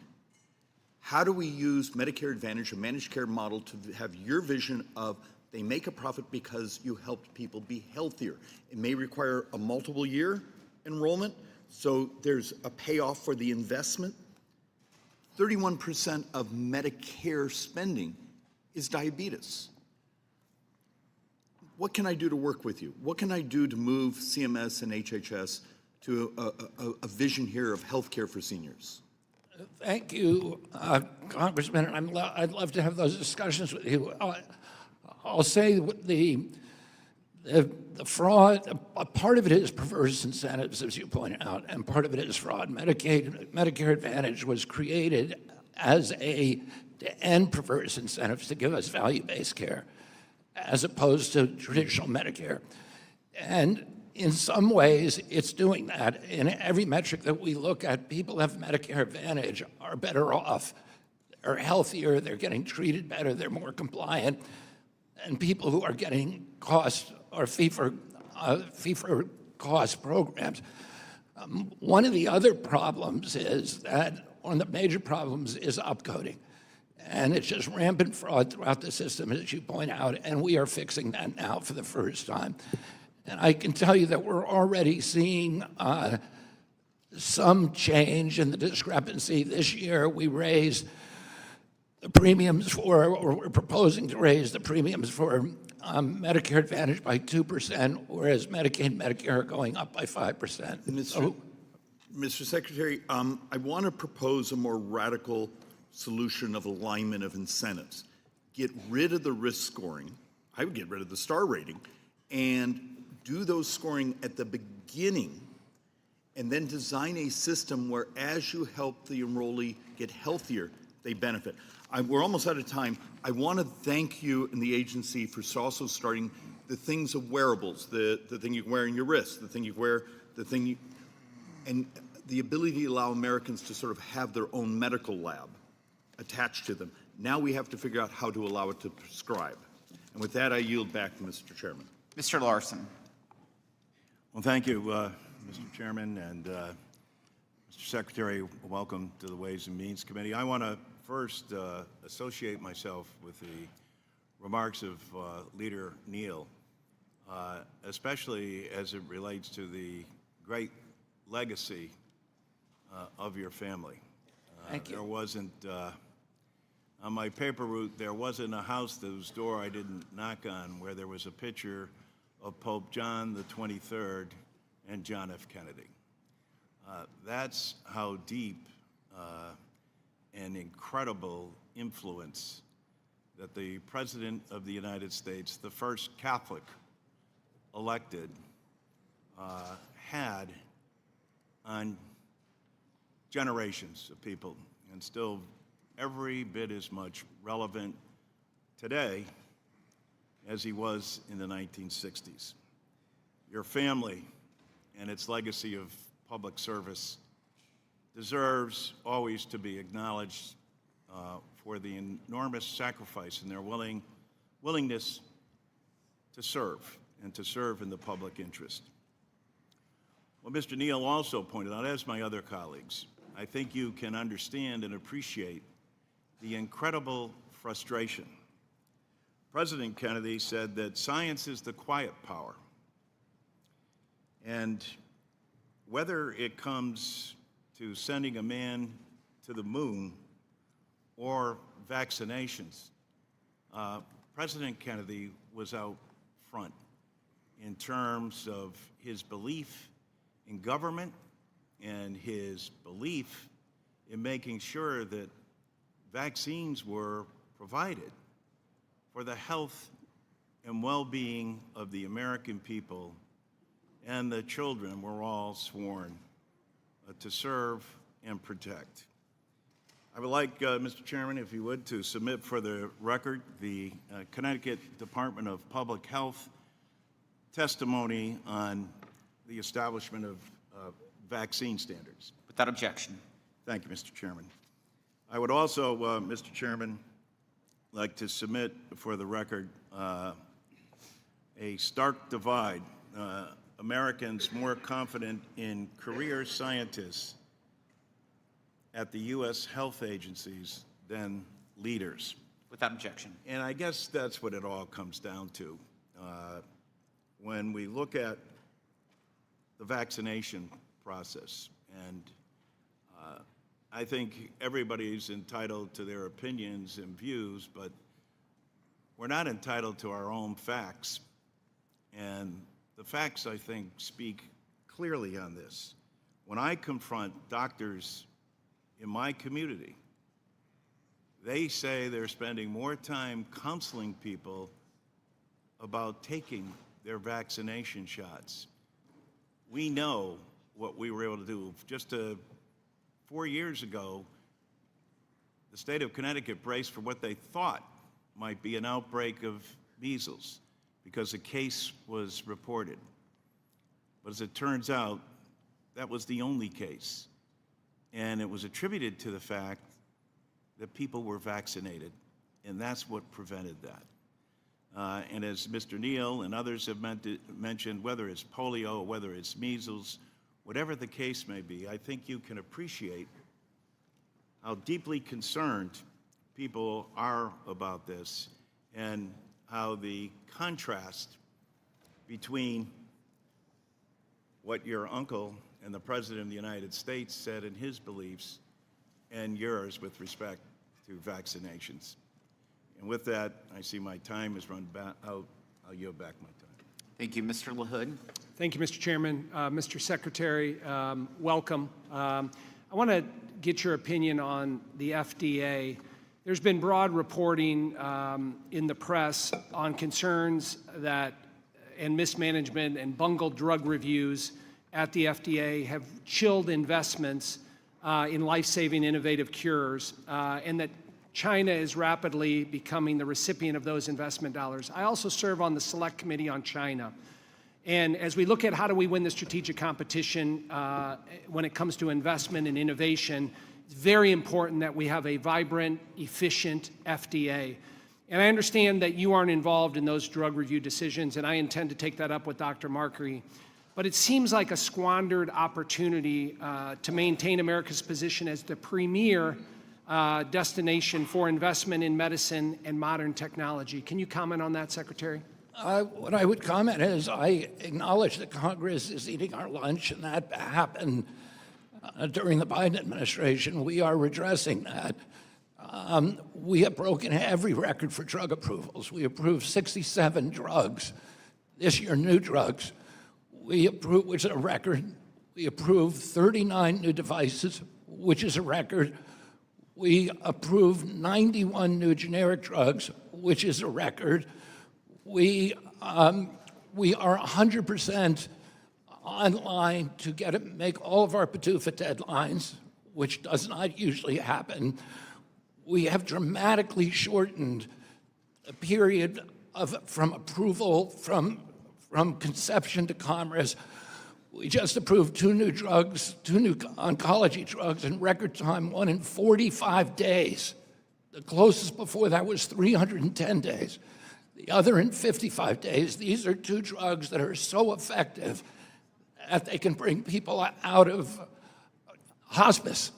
How do we use Medicare Advantage, a managed care model, to have your vision of they make a profit because you helped people be healthier? It may require a multiple year enrollment, so there's a payoff for the investment. 31% of Medicare spending is diabetes. What can I do to work with you? What can I do to move CMS and HHS to a vision here of health care for seniors? Thank you, Congressman. I'd love to have those discussions with you. I'll say the fraud, a part of it is perverse incentives, as you pointed out, and part of it is fraud. Medicare Advantage was created to end perverse incentives to give us value-based care, as opposed to traditional Medicare. And in some ways, it's doing that. In every metric that we look at, people who have Medicare Advantage are better off. They're healthier, they're getting treated better, they're more compliant. And people who are getting cost or fee-for-cost programs. One of the other problems is that one of the major problems is upcoding. And it's just rampant fraud throughout the system, as you point out, and we are fixing that now for the first time. And I can tell you that we're already seeing some change in the discrepancy. This year, we raised the premiums for, or we're proposing to raise the premiums for Medicare Advantage by 2%, whereas Medicaid and Medicare are going up by 5%. Mr. Secretary, I want to propose a more radical solution of alignment of incentives. Get rid of the risk scoring. I would get rid of the star rating and do those scoring at the beginning, and then design a system where as you help the enrollee get healthier, they benefit. We're almost out of time. I want to thank you and the agency for also starting the things of wearables, the thing you wear in your wrist, the thing you wear, and the ability to allow Americans to sort of have their own medical lab attached to them. Now we have to figure out how to allow it to prescribe. And with that, I yield back to Mr. Chairman. Mr. Larson. Well, thank you, Mr. Chairman, and Mr. Secretary, welcome to the Ways and Means Committee. I want to first associate myself with the remarks of Leader Neal, especially as it relates to the great legacy of your family. Thank you. There wasn't, on my paper route, there wasn't a house whose door I didn't knock on where there was a picture of Pope John the 23rd and John F. Kennedy. That's how deep and incredible influence that the President of the United States, the first Catholic elected, had on generations of people, and still every bit as much relevant today as he was in the 1960s. Your family and its legacy of public service deserves always to be acknowledged for the enormous sacrifice and their willingness to serve, and to serve in the public interest. Well, Mr. Neal also pointed out, as my other colleagues, I think you can understand and appreciate the incredible frustration. President Kennedy said that science is the quiet power. And whether it comes to sending a man to the moon or vaccinations, President Kennedy was out front in terms of his belief in government and his belief in making sure that vaccines were provided for the health and well-being of the American people, and the children were all sworn to serve and protect. I would like, Mr. Chairman, if you would, to submit for the record the Connecticut Department of Public Health testimony on the establishment of vaccine standards. Without objection. Thank you, Mr. Chairman. I would also, Mr. Chairman, like to submit for the record a stark divide. Americans more confident in career scientists at the U.S. health agencies than leaders. Without objection. And I guess that's what it all comes down to. When we look at the vaccination process, and I think everybody's entitled to their opinions and views, but we're not entitled to our own facts. And the facts, I think, speak clearly on this. When I confront doctors in my community, they say they're spending more time counseling people about taking their vaccination shots. We know what we were able to do. Just 4 years ago, the state of Connecticut braced for what they thought might be an outbreak of measles because a case was reported. But as it turns out, that was the only case. And it was attributed to the fact that people were vaccinated, and that's what prevented that. And as Mr. Neal and others have mentioned, whether it's polio, whether it's measles, whatever the case may be, I think you can appreciate how deeply concerned people are about this and how the contrast between what your uncle and the President of the United States said in his beliefs and yours with respect to vaccinations. And with that, I see my time has run out. I'll yield back my time. Thank you. Mr. LaHood. Thank you, Mr. Chairman. Mr. Secretary, welcome. I want to get your opinion on the FDA. There's been broad reporting in the press on concerns that and mismanagement and bungled drug reviews at the FDA have chilled investments in life-saving innovative cures, and that China is rapidly becoming the recipient of those investment dollars. I also serve on the Select Committee on China. And as we look at how do we win the strategic competition when it comes to investment and innovation, it's very important that we have a vibrant, efficient FDA. And I understand that you aren't involved in those drug review decisions, and I intend to take that up with Dr. Markey. But it seems like a squandered opportunity to maintain America's position as the premier destination for investment in medicine and modern technology. Can you comment on that, Secretary? What I would comment is I acknowledge that Congress is eating our lunch, and that happened during the Biden administration. We are redressing that. We have broken every record for drug approvals. We approved 67 drugs. This year, new drugs. We approved, which is a record. We approved 39 new devices, which is a record. We approved 91 new generic drugs, which is a record. We are 100% online to make all of our PDUFA deadlines, which does not usually happen. We have dramatically shortened the period from approval, from conception to commerce. We just approved 2 new drugs, 2 new oncology drugs in record time, one in 45 days. The closest before that was 310 days. The other in 55 days. These are 2 drugs that are so effective that they can bring people out of hospice.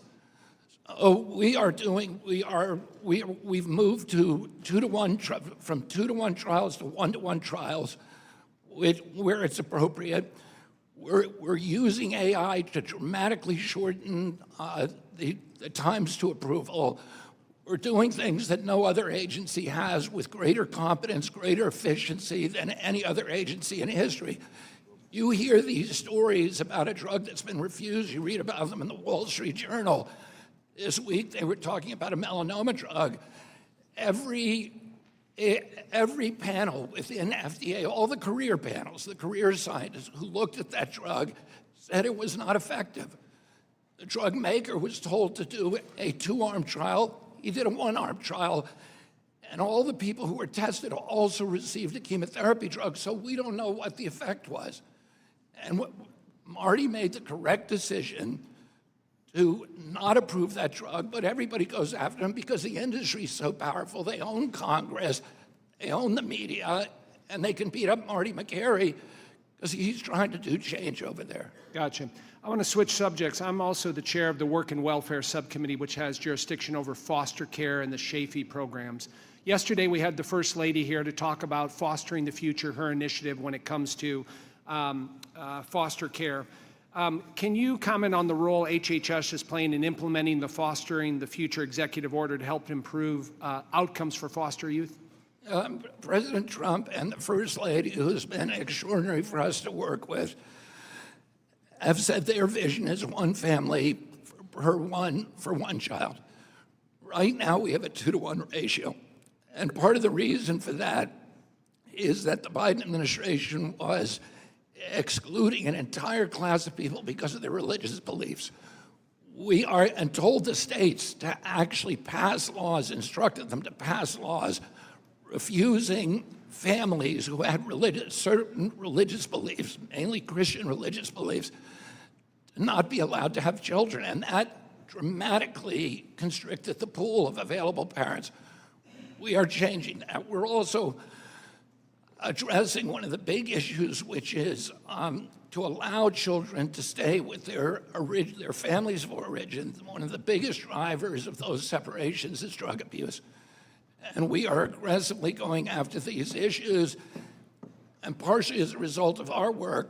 We've moved to 2-to-1, from 2-to-1 trials to 1-to-1 trials, where it's appropriate. We're using AI to dramatically shorten the times to approval. We're doing things that no other agency has with greater competence, greater efficiency than any other agency in history. You hear these stories about a drug that's been refused. You read about them in the Wall Street Journal. This week, they were talking about a melanoma drug. Every panel within FDA, all the career panels, the career scientists who looked at that drug said it was not effective. The drug maker was told to do a 2-arm trial. He did a 1-arm trial. And all the people who were tested also received a chemotherapy drug, so we don't know what the effect was. And Marty made the correct decision to not approve that drug, but everybody goes after him because the industry is so powerful. They own Congress, they own the media, and they can beat up Marty McCary because he's trying to do change over there. Gotcha. I want to switch subjects. I'm also the chair of the Work and Welfare Subcommittee, which has jurisdiction over foster care and the SHAFE programs. Yesterday, we had the First Lady here to talk about Fostering the Future, her initiative when it comes to foster care. Can you comment on the role HHS is playing in implementing the Fostering the Future executive order to help improve outcomes for foster youth? President Trump and the First Lady, who's been extraordinary for us to work with, have said their vision is 1 family for one child. Right now, we have a 2-to-1 ratio. And part of the reason for that is that the Biden administration was excluding an entire class of people because of their religious beliefs. We are, and told the states to actually pass laws, instructed them to pass laws refusing families who had certain religious beliefs, mainly Christian religious beliefs, to not be allowed to have children. And that dramatically constricted the pool of available parents. We are changing that. We're also addressing one of the big issues, which is to allow children to stay with their families of origin. One of the biggest drivers of those separations is drug abuse. And we are aggressively going after these issues. And partially as a result of our work,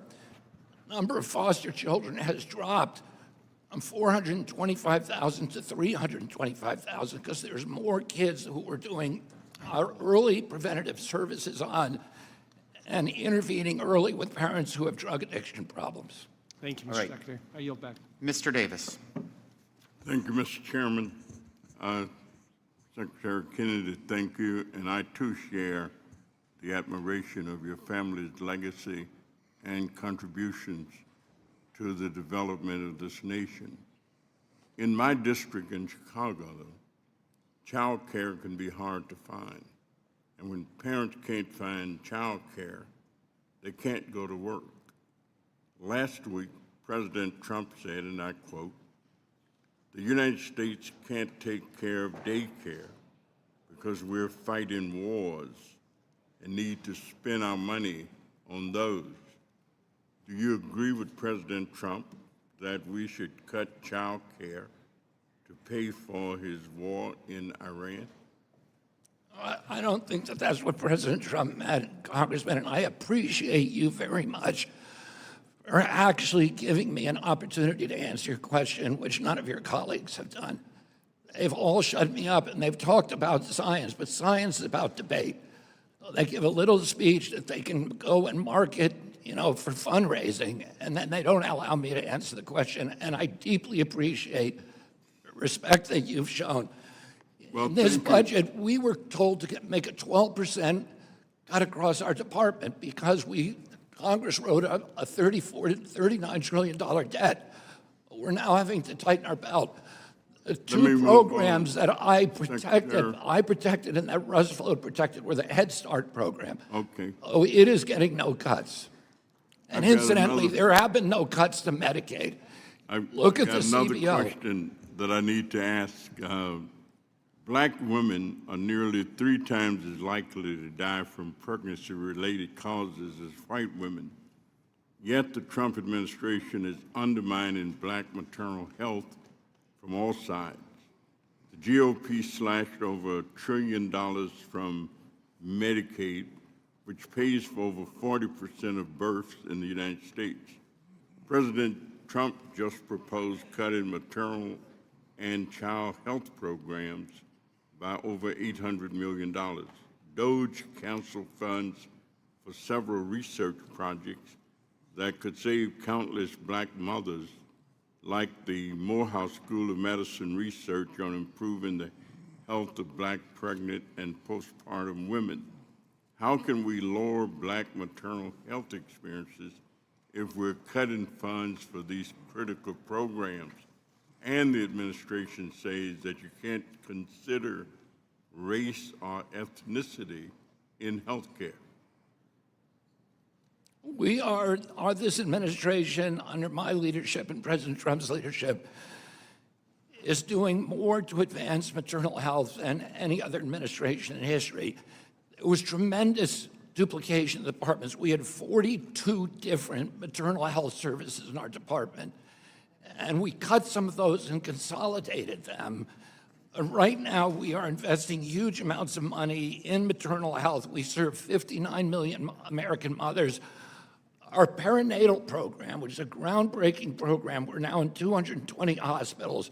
the number of foster children has dropped from 425,000 to 325,000 because there's more kids who we're doing our early preventative services on and intervening early with parents who have drug addiction problems. Thank you, Mr. All right. Secretary. I yield back. Mr. Davis. Thank you, Mr. Chairman. Secretary Kennedy, thank you, and I too share the admiration of your family's legacy and contributions to the development of this nation. In my district in Chicago, though, child care can be hard to find. And when parents can't find child care, they can't go to work. Last week, President Trump said, and I quote, "The United States can't take care of daycare because we're fighting wars and need to spend our money on those." Do you agree with President Trump that we should cut child care to pay for his war in Iran? I don't think that that's what President Trump meant, Congressman, and I appreciate you very much for actually giving me an opportunity to answer your question, which none of your colleagues have done. They've all shut me up, and they've talked about science, but science is about debate. They give a little speech that they can go and market, for fundraising, and then they don't allow me to answer the question, and I deeply appreciate the respect that you've shown. Well, In this thank you. budget, we were told to make a 12% cut across our department because Congress wrote a $39 trillion debt. We're now having to tighten our belt. The me two move programs on. that I protected, Secretary. and that Roosevelt protected were the Head Start program. Okay. Oh, it is getting no cuts. And I've got incidentally, another- there have been no cuts to Medicaid. Look at got the another CBO. question that I need to ask. Black women are nearly 3 times as likely to die from pregnancy-related causes as white women. Yet the Trump administration is undermining black maternal health from all sides. The GOP slashed over $1 trillion from Medicaid, which pays for over 40% of births in the United States. President Trump just proposed cutting maternal and child health programs by over $800 million. DOGE canceled funds for several research projects that could save countless black mothers, like the Morehouse School of Medicine research on improving the health of black pregnant and postpartum women. How can we lower black maternal health experiences if we're cutting funds for these critical programs? And the administration says that you can't consider race or ethnicity in healthcare. We are this administration, under my leadership and President Trump's leadership, is doing more to advance maternal health than any other administration in history. There was tremendous duplication of departments. We had 42 different maternal health services in our department, and we cut some of those and consolidated them. Right now, we are investing huge amounts of money in maternal health. We serve 59 million American mothers. Our perinatal program, which is a groundbreaking program, we're now in 220 hospitals,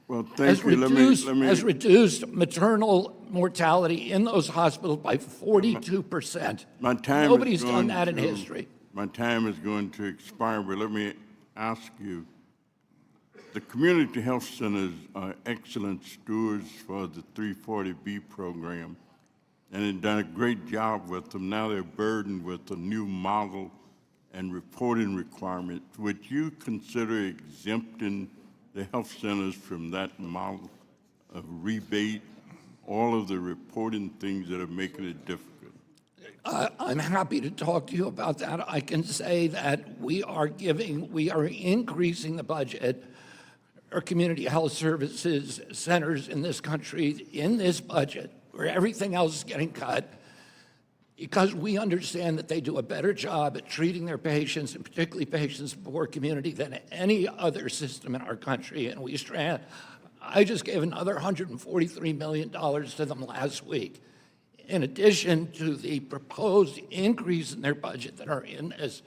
Well, thank you. Let me has reduced maternal mortality in those hospitals by 42%. My time Nobody's is done going that in to- history. My time is going to expire, but let me ask you, the community health centers are excellent stewards for the 340B program, and they've done a great job with them. Now they're burdened with a new model and reporting requirements. Would you consider exempting the health centers from that model of rebate, all of the reporting things that are making it difficult? I'm happy to talk to you about that. I can say that we are increasing the budget for community health services centers in this country in this budget, where everything else is getting cut, because we understand that they do a better job at treating their patients, and particularly patients in poor community, than any other system in our country. And I just gave another $143 million to them last week, in addition to the proposed increase in their budget that are in this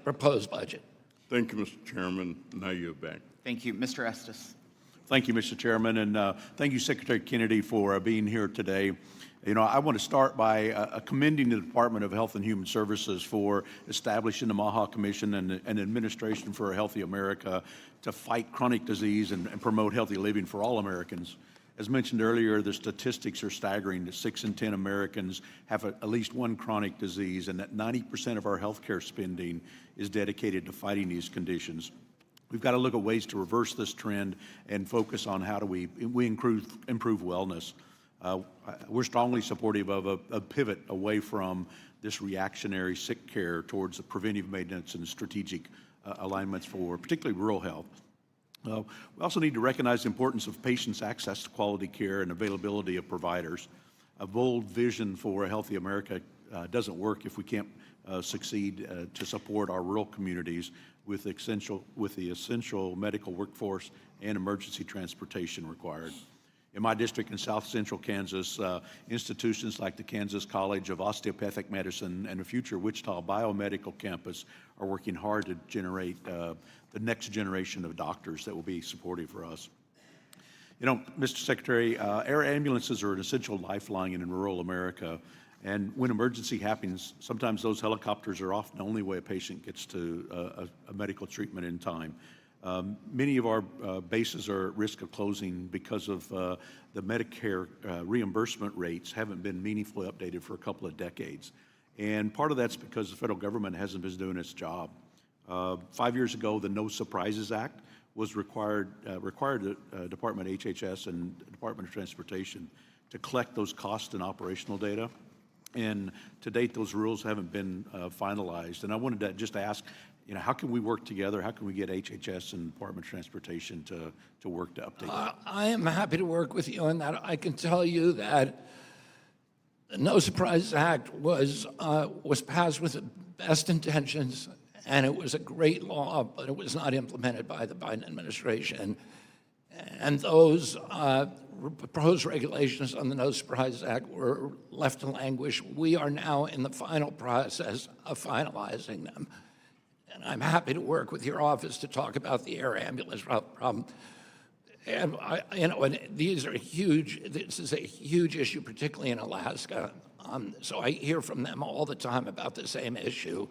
proposed budget. Thank you, Mr. Chairman. Now you're back. Thank you. Mr. Estes. Thank you, Mr. Chairman, and thank you, Secretary Kennedy, for being here today. You know, I want to start by commending the Department of Health and Human Services for establishing the MAHA Commission and Administration for a Healthy America to fight chronic disease and promote healthy living for all Americans. As mentioned earlier, the statistics are staggering that 6 in 10 Americans have at least one chronic disease, and that 90% of our healthcare spending is dedicated to fighting these conditions. We've got to look at ways to reverse this trend and focus on how do we improve wellness. We're strongly supportive of a pivot away from this reactionary sick care towards the preventive maintenance and strategic alignments for particularly rural health. We also need to recognize the importance of patients' access to quality care and availability of providers. A bold vision for a healthy America doesn't work if we can't succeed to support our rural communities with the essential medical workforce and emergency transportation required. In my district in South Central Kansas, institutions like the Kansas College of Osteopathic Medicine and the future Wichita Biomedical Campus are working hard to generate the next generation of doctors that will be supportive for us. You know, Mr. Secretary, air ambulances are an essential lifeline in rural America. And when emergency happens, sometimes those helicopters are often the only way a patient gets to a medical treatment in time. Many of our bases are at risk of closing because of the Medicare reimbursement rates haven't been meaningfully updated for a couple of decades. And part of that's because the federal government hasn't been doing its job. 5 years ago, the No Surprises Act was required the Department of HHS and Department of Transportation to collect those cost and operational data. And to date, those rules haven't been finalized. And I wanted to just ask, you know, how can we work together? How can we get HHS and Department of Transportation to work to update? I am happy to work with you on that. I can tell you that the No Surprises Act was passed with the best intentions, and it was a great law, but it was not implemented by the Biden administration. And those proposed regulations on the No Surprises Act were left to languish. We are now in the final process of finalizing them. And I'm happy to work with your office to talk about the air ambulance problem. And these are huge. This is a huge issue, particularly in Alaska. So I hear from them all the time about the same issue.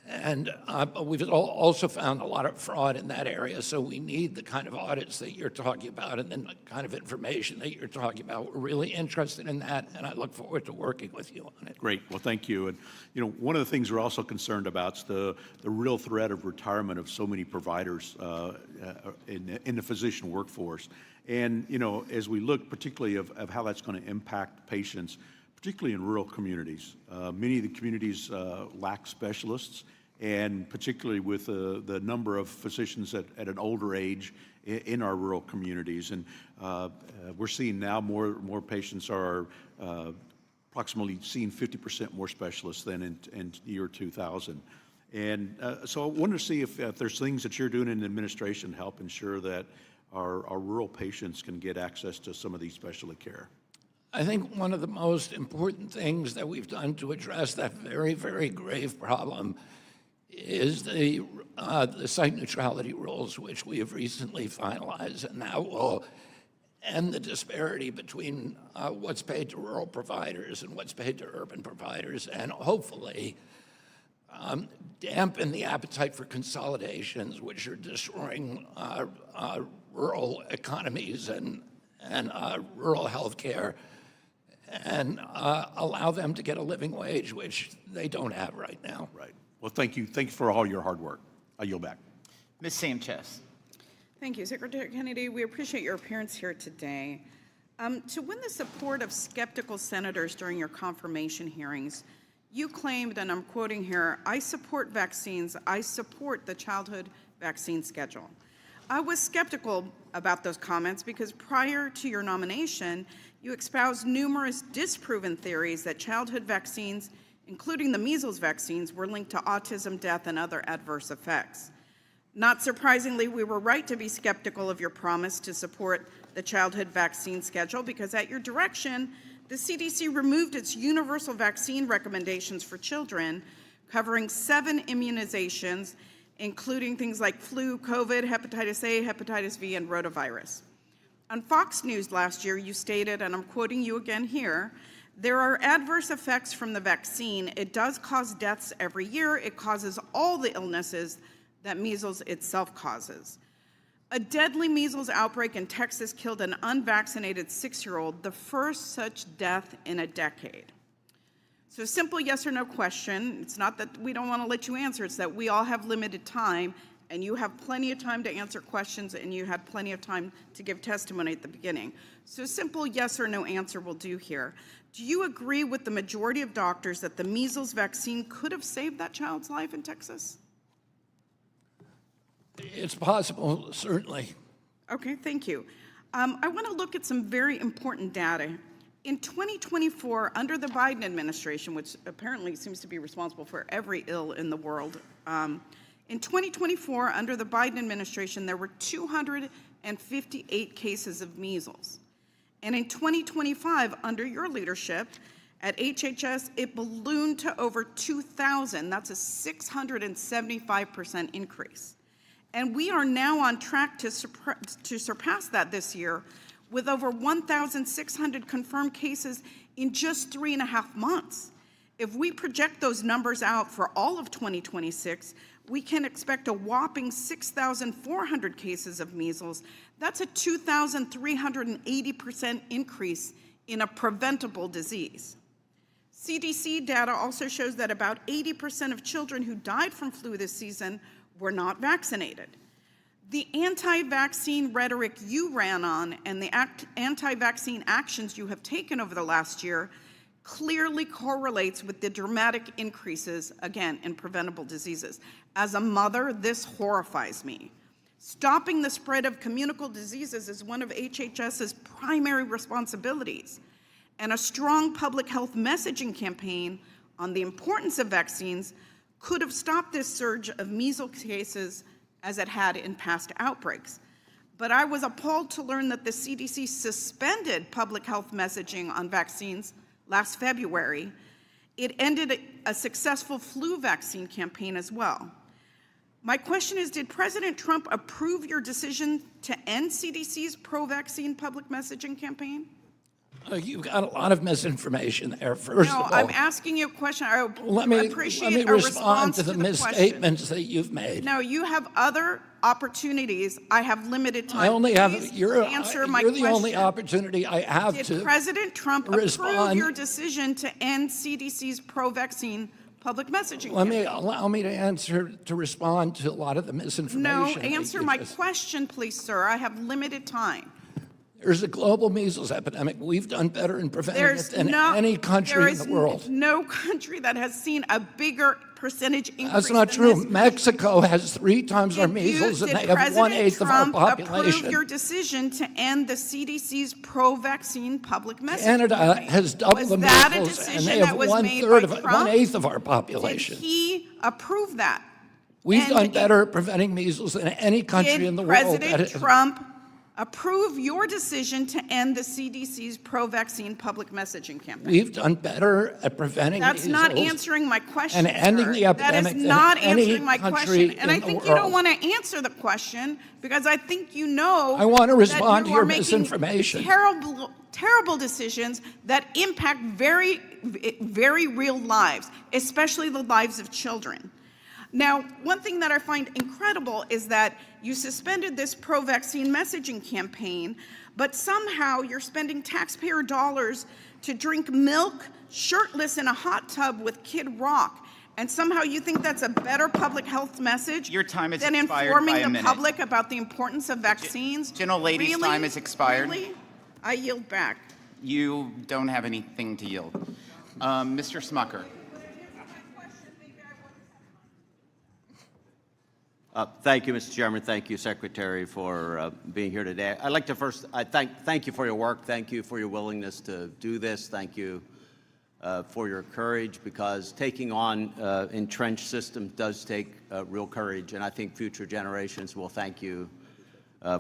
And we've also found a lot of fraud in that area, so we need the kind of audits that you're talking about and then the kind of information that you're talking about. We're really interested in that, and I look forward to working with you on it. Great. Well, thank you. And, you know, one of the things we're also concerned about is the real threat of retirement of so many providers in the physician workforce. And, you know, as we look particularly of how that's going to impact patients, particularly in rural communities. Many of the communities lack specialists, and particularly with the number of physicians at an older age in our rural communities. And we're seeing now more patients are approximately seeing 50% more specialists than in the year 2000. And so I wanted to see if there's things that you're doing in the administration to help ensure that our rural patients can get access to some of these specialty care. I think one of the most important things that we've done to address that very, very grave problem is the site neutrality rules, which we have recently finalized, and that will end the disparity between what's paid to rural providers and what's paid to urban providers, and hopefully dampen the appetite for consolidations, which are destroying rural economies and rural health care, and allow them to get a living wage, which they don't have right now. Right. Well, thank you. Thank you for all your hard work. I yield back. Ms. Sanchez. Thank you, Secretary Kennedy. We appreciate your appearance here today. To win the support of skeptical senators during your confirmation hearings, you claimed, and I'm quoting here, "I support vaccines. I support the childhood vaccine schedule." I was skeptical about those comments because prior to your nomination, you espoused numerous disproven theories that childhood vaccines, including the measles vaccines, were linked to autism, death, and other adverse effects. Not surprisingly, we were right to be skeptical of your promise to support the childhood vaccine schedule because at your direction, the CDC removed its universal vaccine recommendations for children, covering 7 immunizations, including things like flu, COVID, hepatitis A, hepatitis V, and rotavirus. On Fox News last year, you stated, and I'm quoting you again here, "There are adverse effects from the vaccine. It does cause deaths every year. It causes all the illnesses that measles itself causes." A deadly measles outbreak in Texas killed an unvaccinated 6-year-old, the first such death in a decade. So simple yes or no question. It's not that we don't want to let you answer, it's that we all have limited time, and you have plenty of time to answer questions, and you had plenty of time to give testimony at the beginning. So simple yes or no answer will do here. Do you agree with the majority of doctors that the measles vaccine could have saved that child's life in Texas? It's possible, certainly. Okay, thank you. I want to look at some very important data. In 2024, under the Biden administration, which apparently seems to be responsible for every ill in the world, in 2024, under the Biden administration, there were 258 cases of measles. And in 2025, under your leadership at HHS, it ballooned to over 2,000. That's a 675% increase. And we are now on track to surpass that this year with over 1,600 confirmed cases in just 3.5 months. If we project those numbers out for all of 2026, we can expect a whopping 6,400 cases of measles. That's a 2,380% increase in a preventable disease. CDC data also shows that about 80% of children who died from flu this season were not vaccinated. The anti-vaccine rhetoric you ran on and the anti-vaccine actions you have taken over the last year clearly correlates with the dramatic increases, again, in preventable diseases. As a mother, this horrifies me. Stopping the spread of communicable diseases is one of HHS's primary responsibilities, and a strong public health messaging campaign on the importance of vaccines could have stopped this surge of measles cases as it had in past outbreaks. But I was appalled to learn that the CDC suspended public health messaging on vaccines last February. It ended a successful flu vaccine campaign as well. My question is, did President Trump approve your decision to end CDC's pro-vaccine public messaging campaign? You've got a lot of misinformation there, first of all. No, I'm asking you a question. I Let me appreciate a respond response to the misstatements that you've made. No, you have other opportunities. I have limited time. I only have, Please you're answer my the question. only opportunity I have to Did President Trump respond. approve your decision to end CDC's pro-vaccine public messaging campaign? Allow me to respond to a lot of the misinformation. No, that answer you my just- question, please, sir. I have limited time. There's a global measles epidemic. We've done better in preventing There's it than no, any country there in is the world. no country that has seen a bigger percentage increase. That's not than true. this. Mexico has 3 times our measles, and they have 1/8 of our Did President Trump approve population. your decision to end the CDC's pro-vaccine public messaging Canada campaign? has double Was the that a measles, and decision they that have was made 1/3 by of Trump? 1/8 of our Did population. he approve that? We've And done better at preventing measles than any country in the world. Did that President has- Trump approve your decision to end the CDC's pro-vaccine public messaging campaign? We've done better at preventing That's measles. not answering my question, and ending sir. the epidemic That is than not any answering my country question. And I in the think you don't world. want to answer the question because I think you know I want to respond that to you your are making misinformation. terrible decisions that impact very, very real lives, especially the lives of children. Now, one thing that I find incredible is that you suspended this pro-vaccine messaging campaign, but somehow you're spending taxpayer dollars to drink milk shirtless in a hot tub with Kid Rock And somehow you think that's a better public health message Your time is than expired informing by a the minute. public about the importance of vaccines? Gentlelady's Really? time is expired. Really? I yield back. You don't have anything to yield. Mr. Smucker. Thank you, Mr. Chairman. Thank you, Secretary, for being here today. I'd like to first thank you for your work. Thank you for your willingness to do this. Thank you for your courage, because taking on entrenched systems does take real courage, and I think future generations will thank you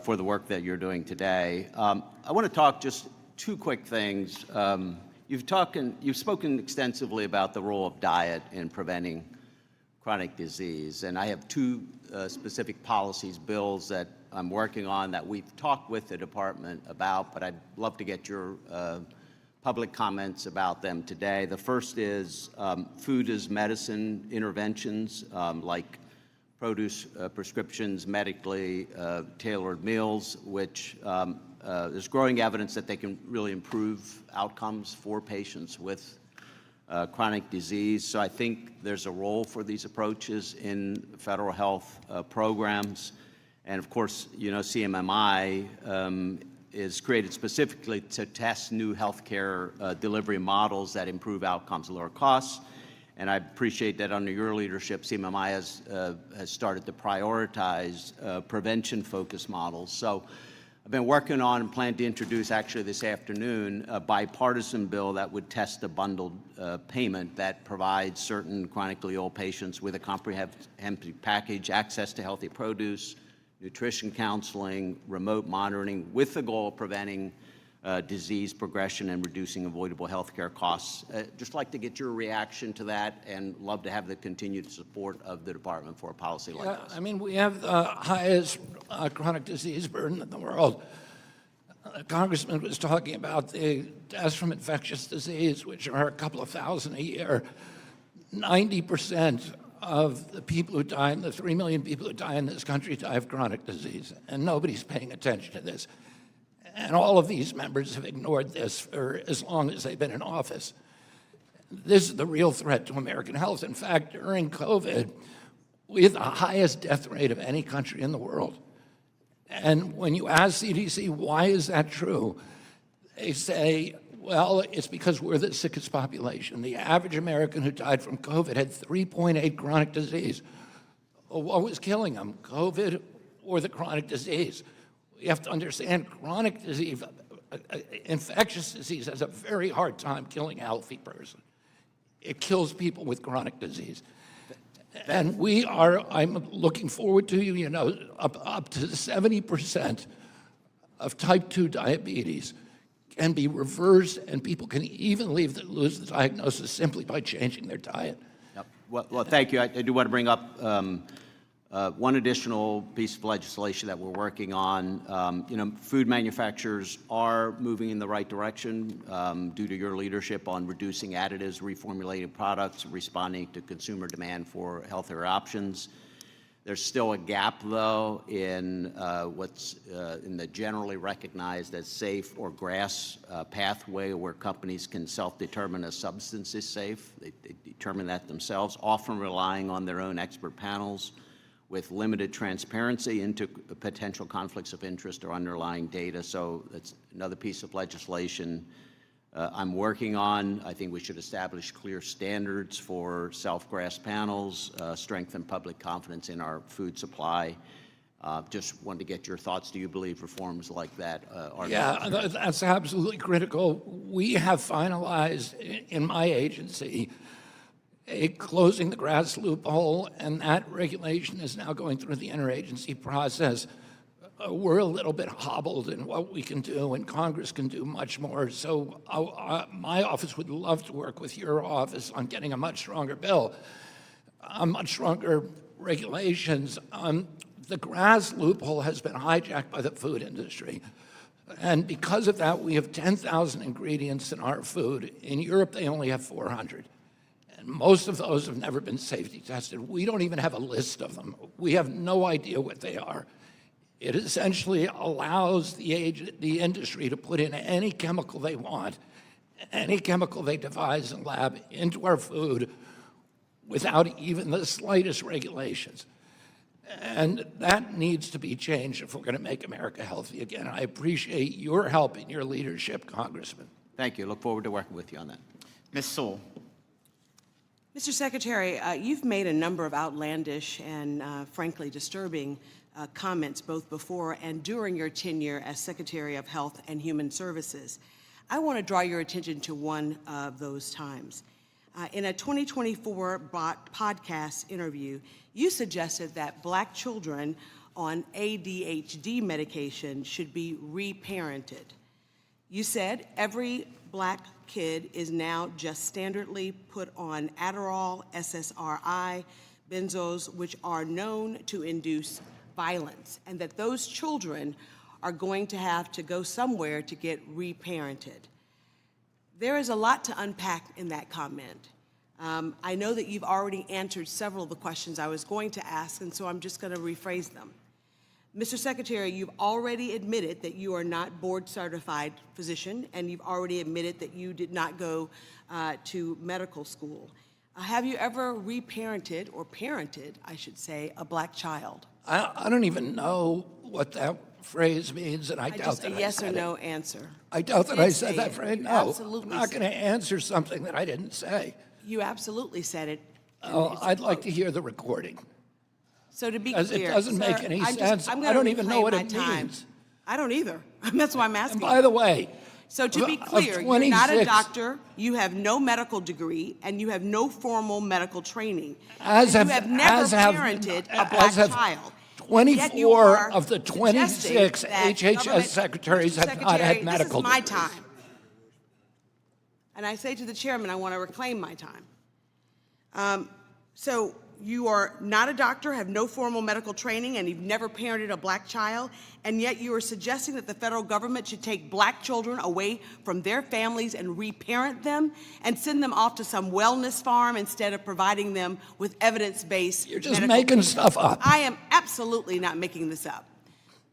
for the work that you're doing today. I want to talk just two quick things. You've spoken extensively about the role of diet in preventing chronic disease, and I have two specific policies, bills that I'm working on that we've talked with the department about, but I'd love to get your public comments about them today. The first is food as medicine interventions, like produce prescriptions, medically tailored meals, which there's growing evidence that they can really improve outcomes for patients with chronic disease. So I think there's a role for these approaches in federal health programs. And of course, you know, CMMI is created specifically to test new healthcare delivery models that improve outcomes, lower costs. And I appreciate that under your leadership, CMMI has started to prioritize prevention-focused models. So I've been working on and plan to introduce actually this afternoon a bipartisan bill that would test a bundled payment that provides certain chronically ill patients with a comprehensive package, access to healthy produce, nutrition counseling, remote monitoring, with the goal of preventing disease progression and reducing avoidable healthcare costs. Just like to get your reaction to that, and love to have the continued support of the department for a policy like this. I mean, we have the highest chronic disease burden in the world. The Congressman was talking about the deaths from infectious disease, which are a couple of thousand a year. 90% of the people who die, the 3 million people who die in this country, die of chronic disease, and nobody's paying attention to this. And all of these members have ignored this for as long as they've been in office. This is the real threat to American health. In fact, during COVID, we had the highest death rate of any country in the world. And when you ask CDC, why is that true? They say, well, it's because we're the sickest population. The average American who died from COVID had 3.8 chronic disease. Well, what was killing them, COVID or the chronic disease? You have to understand chronic disease, infectious disease has a very hard time killing a healthy person. It kills people with chronic disease. And I'm looking forward to, you know, up to 70% of type 2 diabetes can be reversed, and people can even lose the diagnosis simply by changing their diet. Yep. Well, thank you. I do want to bring up one additional piece of legislation that we're working on. You know, food manufacturers are moving in the right direction due to your leadership on reducing additives, reformulated products, responding to consumer demand for healthier options. There's still a gap, though, in what's in the generally recognized as safe or GRAS pathway, where companies can self-determine a substance is safe. They determine that themselves, often relying on their own expert panels, with limited transparency into potential conflicts of interest or underlying data. So that's another piece of legislation I'm working on. I think we should establish clear standards for self-GRAS panels, strengthen public confidence in our food supply. Just wanted to get your thoughts. Do you believe reforms like that are necessary? That's absolutely critical. We have finalized in my agency closing the GRAS loophole, and that regulation is now going through the interagency process. We're a little bit hobbled in what we can do, and Congress can do much more. So my office would love to work with your office on getting a much stronger bill, much stronger regulations. The GRAS loophole has been hijacked by the food industry. And because of that, we have 10,000 ingredients in our food. In Europe, they only have 400. Most of those have never been safety tested. We don't even have a list of them. We have no idea what they are. It essentially allows the industry to put in any chemical they want, any chemical they devise in lab into our food without even the slightest regulations. And that needs to be changed if we're going to make America healthy again. I appreciate your help and your leadership, Congressman. Thank you. Look forward to working with you on that. Ms. Sewell. Mr. Secretary, you've made a number of outlandish and frankly disturbing comments both before and during your tenure as Secretary of Health and Human Services. I want to draw your attention to one of those times. In a 2024 podcast interview, you suggested that Black children on ADHD medication should be reparented. You said every Black kid is now just standardly put on Adderall, SSRI, benzos, which are known to induce violence, and that those children are going to have to go somewhere to get reparented. There is a lot to unpack in that comment. I know that you've already answered several of the questions I was going to ask, and so I'm just going to rephrase them. Mr. Secretary, you've already admitted that you are not board-certified physician, and you've already admitted that you did not go to medical school. Have you ever reparented, or parented, I should say, a Black child? I don't even know what that phrase means, and I doubt that I said it. Just a yes or no answer. I doubt that I said that phrase. You No, absolutely I'm not said going to answer something that I didn't say. You absolutely said it. Oh, I'd like to hear the recording. So to be Because clear, it doesn't sir, make any sense. I'm I gonna don't even know what reclaim it my time. means. I don't either. That's why I'm asking. And by the way, so to be of clear, you're not a 26 doctor, you have no medical degree, and you have no formal medical training. As and have- you have never as have- parented a as Black have child. 24 Yet you of the are 26 suggesting that HHS government- secretaries Mr. have not had Secretary, medical This is my degrees. time. And I say to the chairman, I want to reclaim my time. So you are not a doctor, have no formal medical training, and you've never parented a Black child, and yet you are suggesting that the federal government should take Black children away from their families and reparent them and send them off to some wellness farm instead of providing them with evidence-based You're just medical making care. stuff up. I am absolutely not making this up.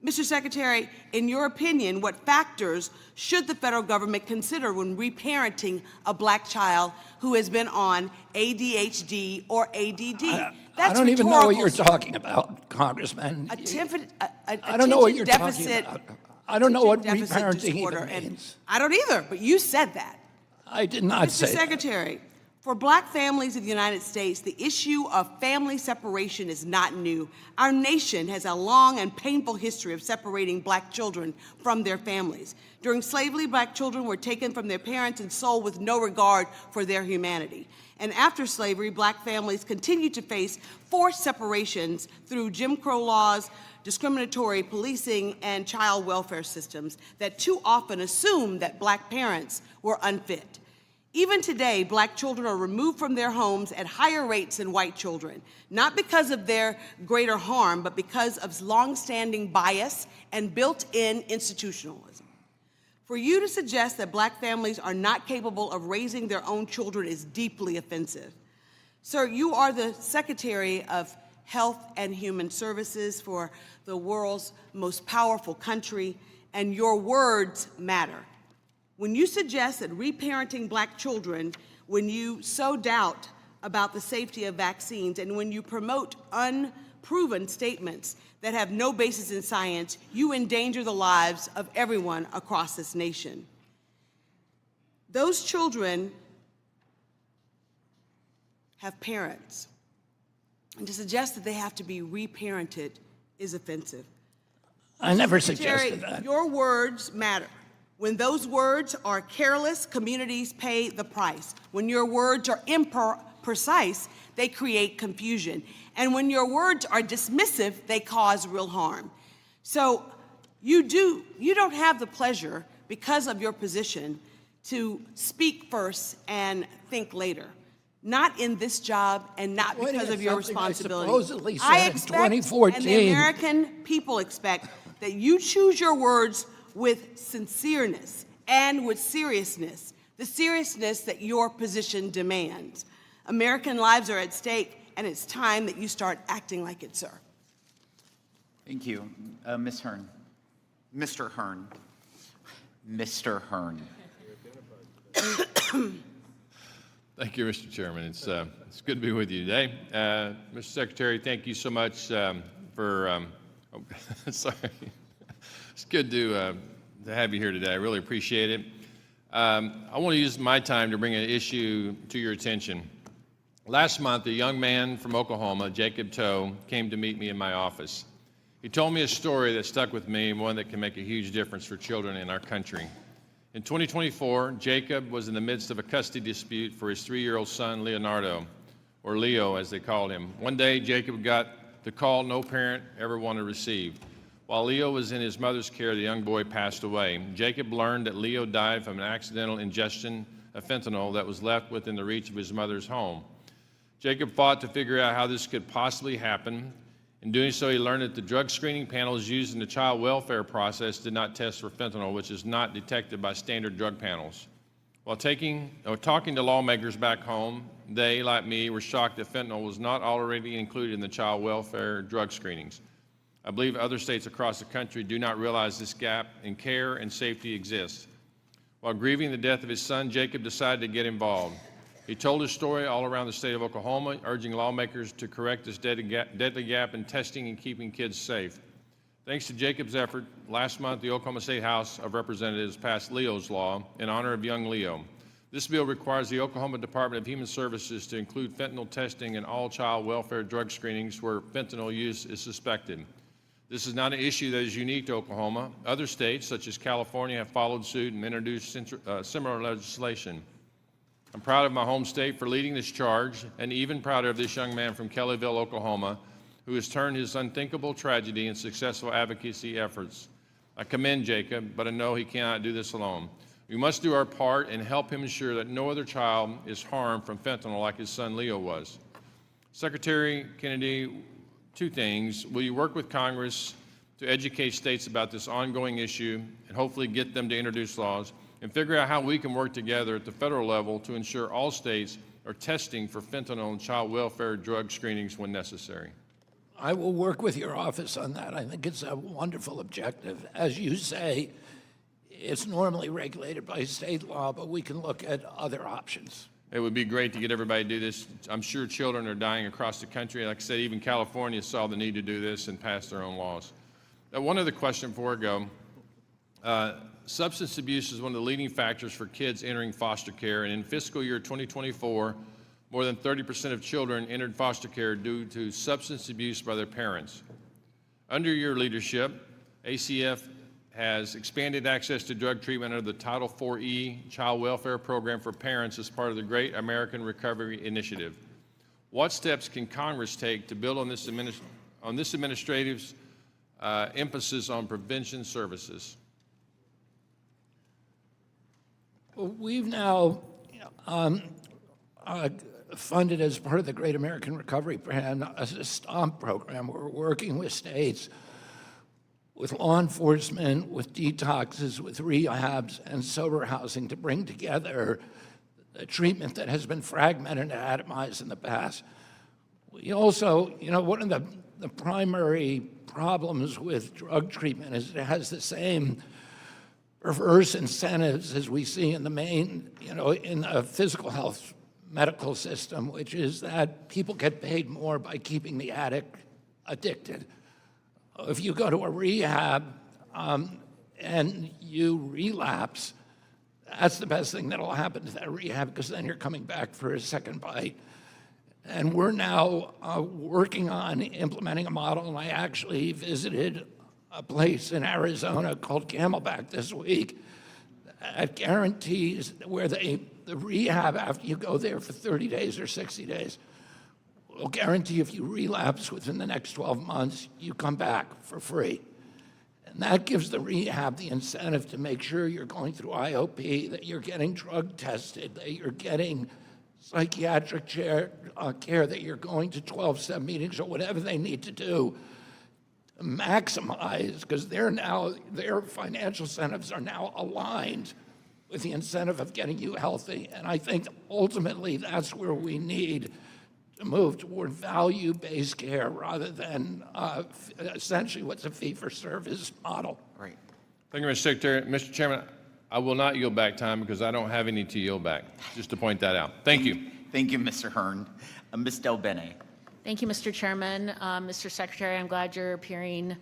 Mr. Secretary, in your opinion, what factors should the federal government consider when reparenting a Black child who has been on ADHD or ADD? I don't even know what you're talking about, Congressman. I don't know what you're talking about. I don't know what reparenting even means. I don't either, but you said that. I did not say Mr. that. Secretary, for Black families in the United States, the issue of family separation is not new. Our nation has a long and painful history of separating Black children from their families. During slavery, Black children were taken from their parents and sold with no regard for their humanity. And after slavery, Black families continued to face forced separations through Jim Crow laws, discriminatory policing, and child welfare systems that too often assumed that Black parents were unfit. Even today, Black children are removed from their homes at higher rates than white children, not because of their greater harm, but because of longstanding bias and built-in institutionalism. For you to suggest that Black families are not capable of raising their own children is deeply offensive. Sir, you are the Secretary of Health and Human Services for the world's most powerful country, and your words matter. When you suggest that reparenting Black children, when you sow doubt about the safety of vaccines, and when you promote unproven statements that have no basis in science, you endanger the lives of everyone across this nation. Those children have parents, and to suggest that they have to be reparented is offensive. I never Secretary, suggested that. Your words matter. When those words are careless, communities pay the price. When your words are imprecise, they create confusion. And when your words are dismissive, they cause real harm. So you don't have the pleasure, because of your position, to speak first and think later. Not in this job and not because of your responsibility. I expect, and the American people expect, that you choose your words with sincereness and with seriousness, the seriousness that your position demands. American lives are at stake, and it's time that you start acting like it, sir. Thank you. Ms. Hearn. Mr. Hearn. Mr. Hearn. Thank you, Mr. Chairman. It's good to be with you today. Mr. Secretary, thank you so much for, sorry. It's good to have you here today. I really appreciate it. I want to use my time to bring an issue to your attention. Last month, a young man from Oklahoma, Jacob Toe, came to meet me in my office. He told me a story that stuck with me and one that can make a huge difference for children in our country. In 2024, Jacob was in the midst of a custody dispute for his 3-year-old son, Leonardo, or Leo as they called him. One day, Jacob got the call no parent ever wanted to receive. While Leo was in his mother's care, the young boy passed away. Jacob learned that Leo died from an accidental ingestion of fentanyl that was left within the reach of his mother's home. Jacob fought to figure out how this could possibly happen. In doing so, he learned that the drug screening panels used in the child welfare process did not test for fentanyl, which is not detected by standard drug panels. While talking to lawmakers back home, they, like me, were shocked that fentanyl was not already included in the child welfare drug screenings. I believe other states across the country do not realize this gap in care and safety exists. While grieving the death of his son, Jacob decided to get involved. He told his story all around the state of Oklahoma, urging lawmakers to correct this deadly gap in testing and keeping kids safe. Thanks to Jacob's effort, last month the Oklahoma State House of Representatives passed Leo's Law in honor of young Leo. This bill requires the Oklahoma Department of Human Services to include fentanyl testing in all child welfare drug screenings where fentanyl use is suspected. This is not an issue that is unique to Oklahoma. Other states, such as California, have followed suit and introduced similar legislation. I'm proud of my home state for leading this charge, and even prouder of this young man from Kellyville, Oklahoma, who has turned his unthinkable tragedy into successful advocacy efforts. I commend Jacob, but I know he cannot do this alone. We must do our part and help him ensure that no other child is harmed from fentanyl like his son Leo was. Secretary Kennedy, 2 things. Will you work with Congress to educate states about this ongoing issue and hopefully get them to introduce laws, and figure out how we can work together at the federal level to ensure all states are testing for fentanyl and child welfare drug screenings when necessary? I will work with your office on that. I think it's a wonderful objective. As you say, it's normally regulated by state law, but we can look at other options. It would be great to get everybody to do this. I'm sure children are dying across the country. Like I said, even California saw the need to do this and pass their own laws. Now, one other question before I go. Substance abuse is one of the leading factors for kids entering foster care, and in fiscal year 2024, more than 30% of children entered foster care due to substance abuse by their parents. Under your leadership, ACF has expanded access to drug treatment under the Title IV-E Child Welfare Program for parents as part of the Great American Recovery Initiative. What steps can Congress take to build on this administrative's emphasis on prevention services? Well, we've now funded as part of the Great American Recovery Plan a STOMP program. We're working with states, with law enforcement, with detoxes, with rehabs, and sober housing to bring together the treatment that has been fragmented and atomized in the past. We also, one of the primary problems with drug treatment is it has the same reverse incentives as we see in the main, in the physical health medical system, which is that people get paid more by keeping the addict addicted. If you go to a rehab and you relapse, that's the best thing that'll happen to that rehab, because then you're coming back for a second bite. And we're now working on implementing a model, and I actually visited a place in Arizona called Camelback this week that guarantees where the rehab, after you go there for 30 days or 60 days, will guarantee if you relapse within the next 12 months, you come back for free. And that gives the rehab the incentive to make sure you're going through IOP, that you're getting drug tested, that you're getting psychiatric care, that you're going to 12-step meetings or whatever they need to do to maximize, because their financial incentives are now aligned with the incentive of getting you healthy. And I think ultimately that's where we need to move toward value-based care rather than essentially what's a fee-for-service model. Right. Thank you, Mr. Secretary. Mr. Chairman, I will not yield back time because I don't have any to yield back, just to point that out. Thank you. Thank you, Mr. Hearn. Ms. Del Bene. Thank you, Mr. Chairman. Mr. Secretary, I'm glad you're appearing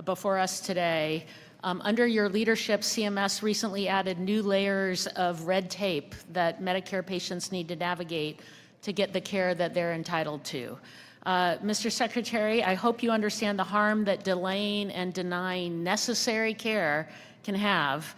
before us today. Under your leadership, CMS recently added new layers of red tape that Medicare patients need to navigate to get the care that they're entitled to. Mr. Secretary, I hope you understand the harm that delaying and denying necessary care can have.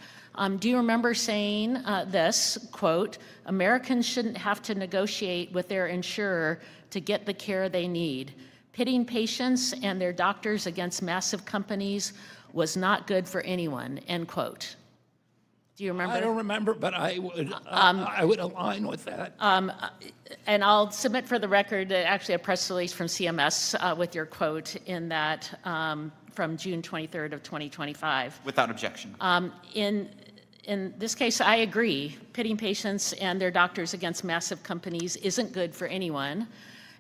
Do you remember saying this, quote, "Americans shouldn't have to negotiate with their insurer to get the care they need. Pitting patients and their doctors against massive companies was not good for anyone," end quote. Do you remember? I don't remember, but I would align with that. And I'll submit for the record actually a press release from CMS with your quote in that from June 23rd of 2025. Without objection. In this case, I agree. Pitting patients and their doctors against massive companies isn't good for anyone.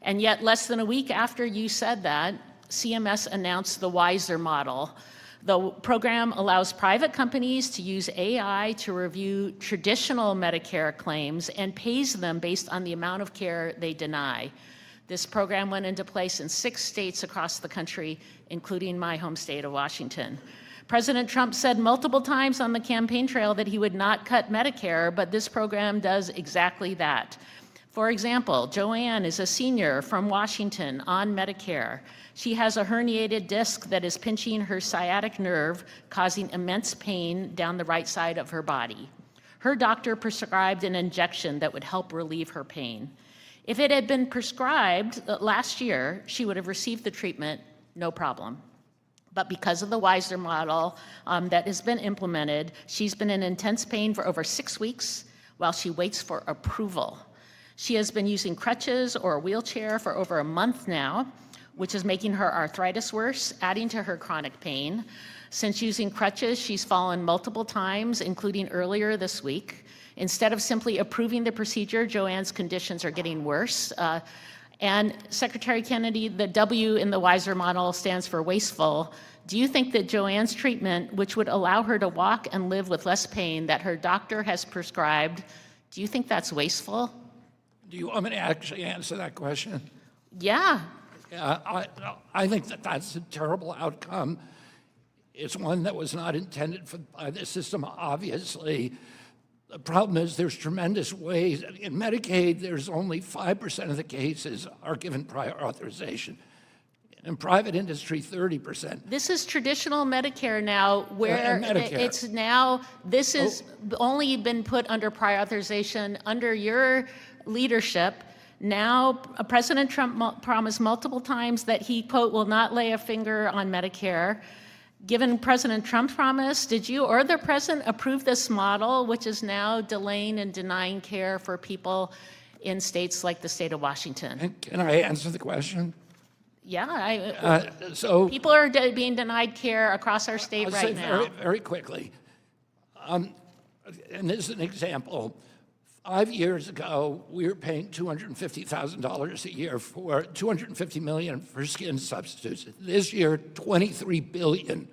And yet, less than a week after you said that, CMS announced the WISER model. The program allows private companies to use AI to review traditional Medicare claims and pays them based on the amount of care they deny. This program went into place in 6 states across the country, including my home state of Washington. President Trump said multiple times on the campaign trail that he would not cut Medicare, but this program does exactly that. For example, Joanne is a senior from Washington on Medicare. She has a herniated disc that is pinching her sciatic nerve, causing immense pain down the right side of her body. Her doctor prescribed an injection that would help relieve her pain. If it had been prescribed last year, she would have received the treatment, no problem. But because of the WISER model that has been implemented, she's been in intense pain for over 6 weeks while she waits for approval. She has been using crutches or a wheelchair for over a month now, which is making her arthritis worse, adding to her chronic pain. Since using crutches, she's fallen multiple times, including earlier this week. Instead of simply approving the procedure, Joanne's conditions are getting worse. And Secretary Kennedy, the W in the WISER model stands for wasteful. Do you think that Joanne's treatment, which would allow her to walk and live with less pain that her doctor has prescribed, do you think that's wasteful? Do you want me to actually answer that question? Yeah. I think that that's a terrible outcome. It's one that was not intended by the system, obviously. The problem is there's tremendous ways. In Medicaid, there's only 5% of the cases are given prior authorization. In private industry, 30%. This is traditional Medicare now, where Medicare. it's now, this has only been put under prior authorization under your leadership. Now, President Trump promised multiple times that he, quote, will not lay a finger on Medicare. Given President Trump's promise, did you or the president approve this model, which is now delaying and denying care for people in states like the state of Washington? Can I answer the question? Yeah, So people are being denied care across our state I'll right say now. very quickly. And this is an example. 5 years ago, we were paying $250,000 a year for $250 million for skin substitutes. This year, $23 billion.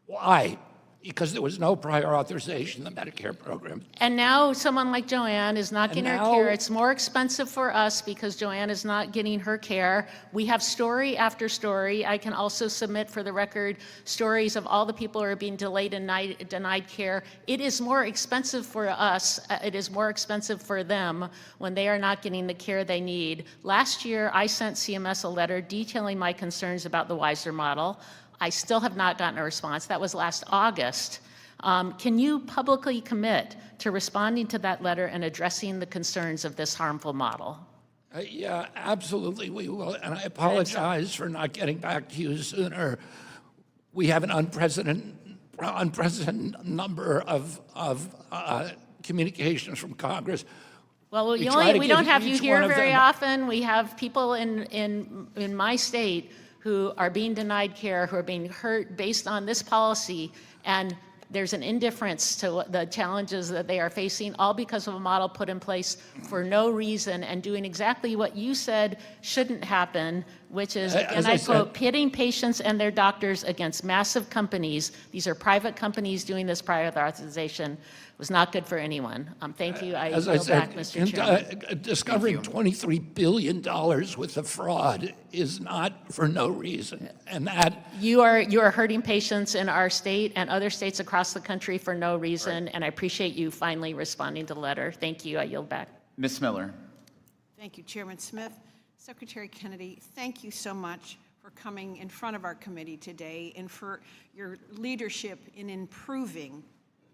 Why? Because there was no prior authorization in the Medicare program. And now someone like Joanne is not getting her care. It's more expensive for us because Joanne is not getting her care. We have story after story. I can also submit for the record stories of all the people who are being delayed and denied care. It is more expensive for us. It is more expensive for them when they are not getting the care they need. Last year, I sent CMS a letter detailing my concerns about the WISER model. I still have not gotten a response. That was last August. Can you publicly commit to responding to that letter and addressing the concerns of this harmful model? Yeah, absolutely we will. And I apologize for not getting back to you sooner. We have an unprecedented number of communications from Congress. Well, we don't have you here very often. We have people in my state who are being denied care, who are being hurt based on this policy, and there's an indifference to the challenges that they are facing, all because of a model put in place for no reason and doing exactly what you said shouldn't happen, which is, As and I I said- quote, pitting patients and their doctors against massive companies. These are private companies doing this prior authorization. Was not good for anyone. Thank you. I As I yield said, back, Mr. Chairman. discovering $23 billion worth of fraud is not for no reason, and that You are hurting patients in our state and other states across the country for no reason, and I appreciate you finally responding to the letter. Thank you. I yield back. Ms. Miller. Thank you, Chairman Smith. Secretary Kennedy, thank you so much for coming in front of our committee today and for your leadership in improving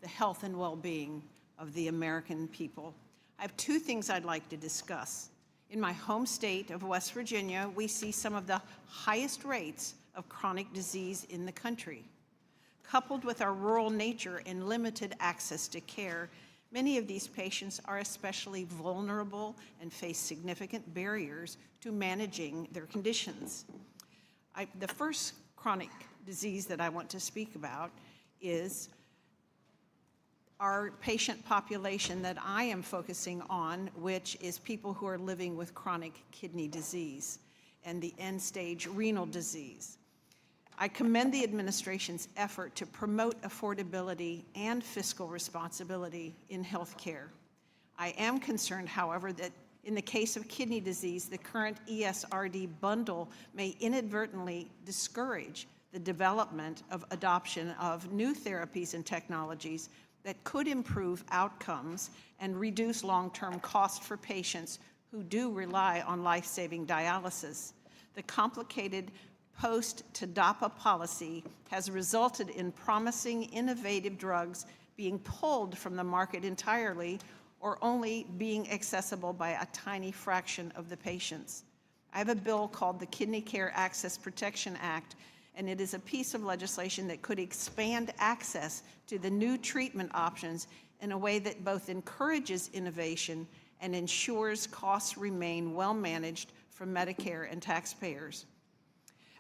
the health and well-being of the American people. I have two things I'd like to discuss. In my home state of West Virginia, we see some of the highest rates of chronic disease in the country. Coupled with our rural nature and limited access to care, many of these patients are especially vulnerable and face significant barriers to managing their conditions. The first chronic disease that I want to speak about is our patient population that I am focusing on, which is people who are living with chronic kidney disease and the end-stage renal disease. I commend the administration's effort to promote affordability and fiscal responsibility in health care. I am concerned, however, that in the case of kidney disease, the current ESRD bundle may inadvertently discourage the development of adoption of new therapies and technologies that could improve outcomes and reduce long-term costs for patients who do rely on life-saving dialysis. The complicated post-TDAPA policy has resulted in promising innovative drugs being pulled from the market entirely or only being accessible by a tiny fraction of the patients. I have a bill called the Kidney Care Access Protection Act, and it is a piece of legislation that could expand access to the new treatment options in a way that both encourages innovation and ensures costs remain well managed for Medicare and taxpayers.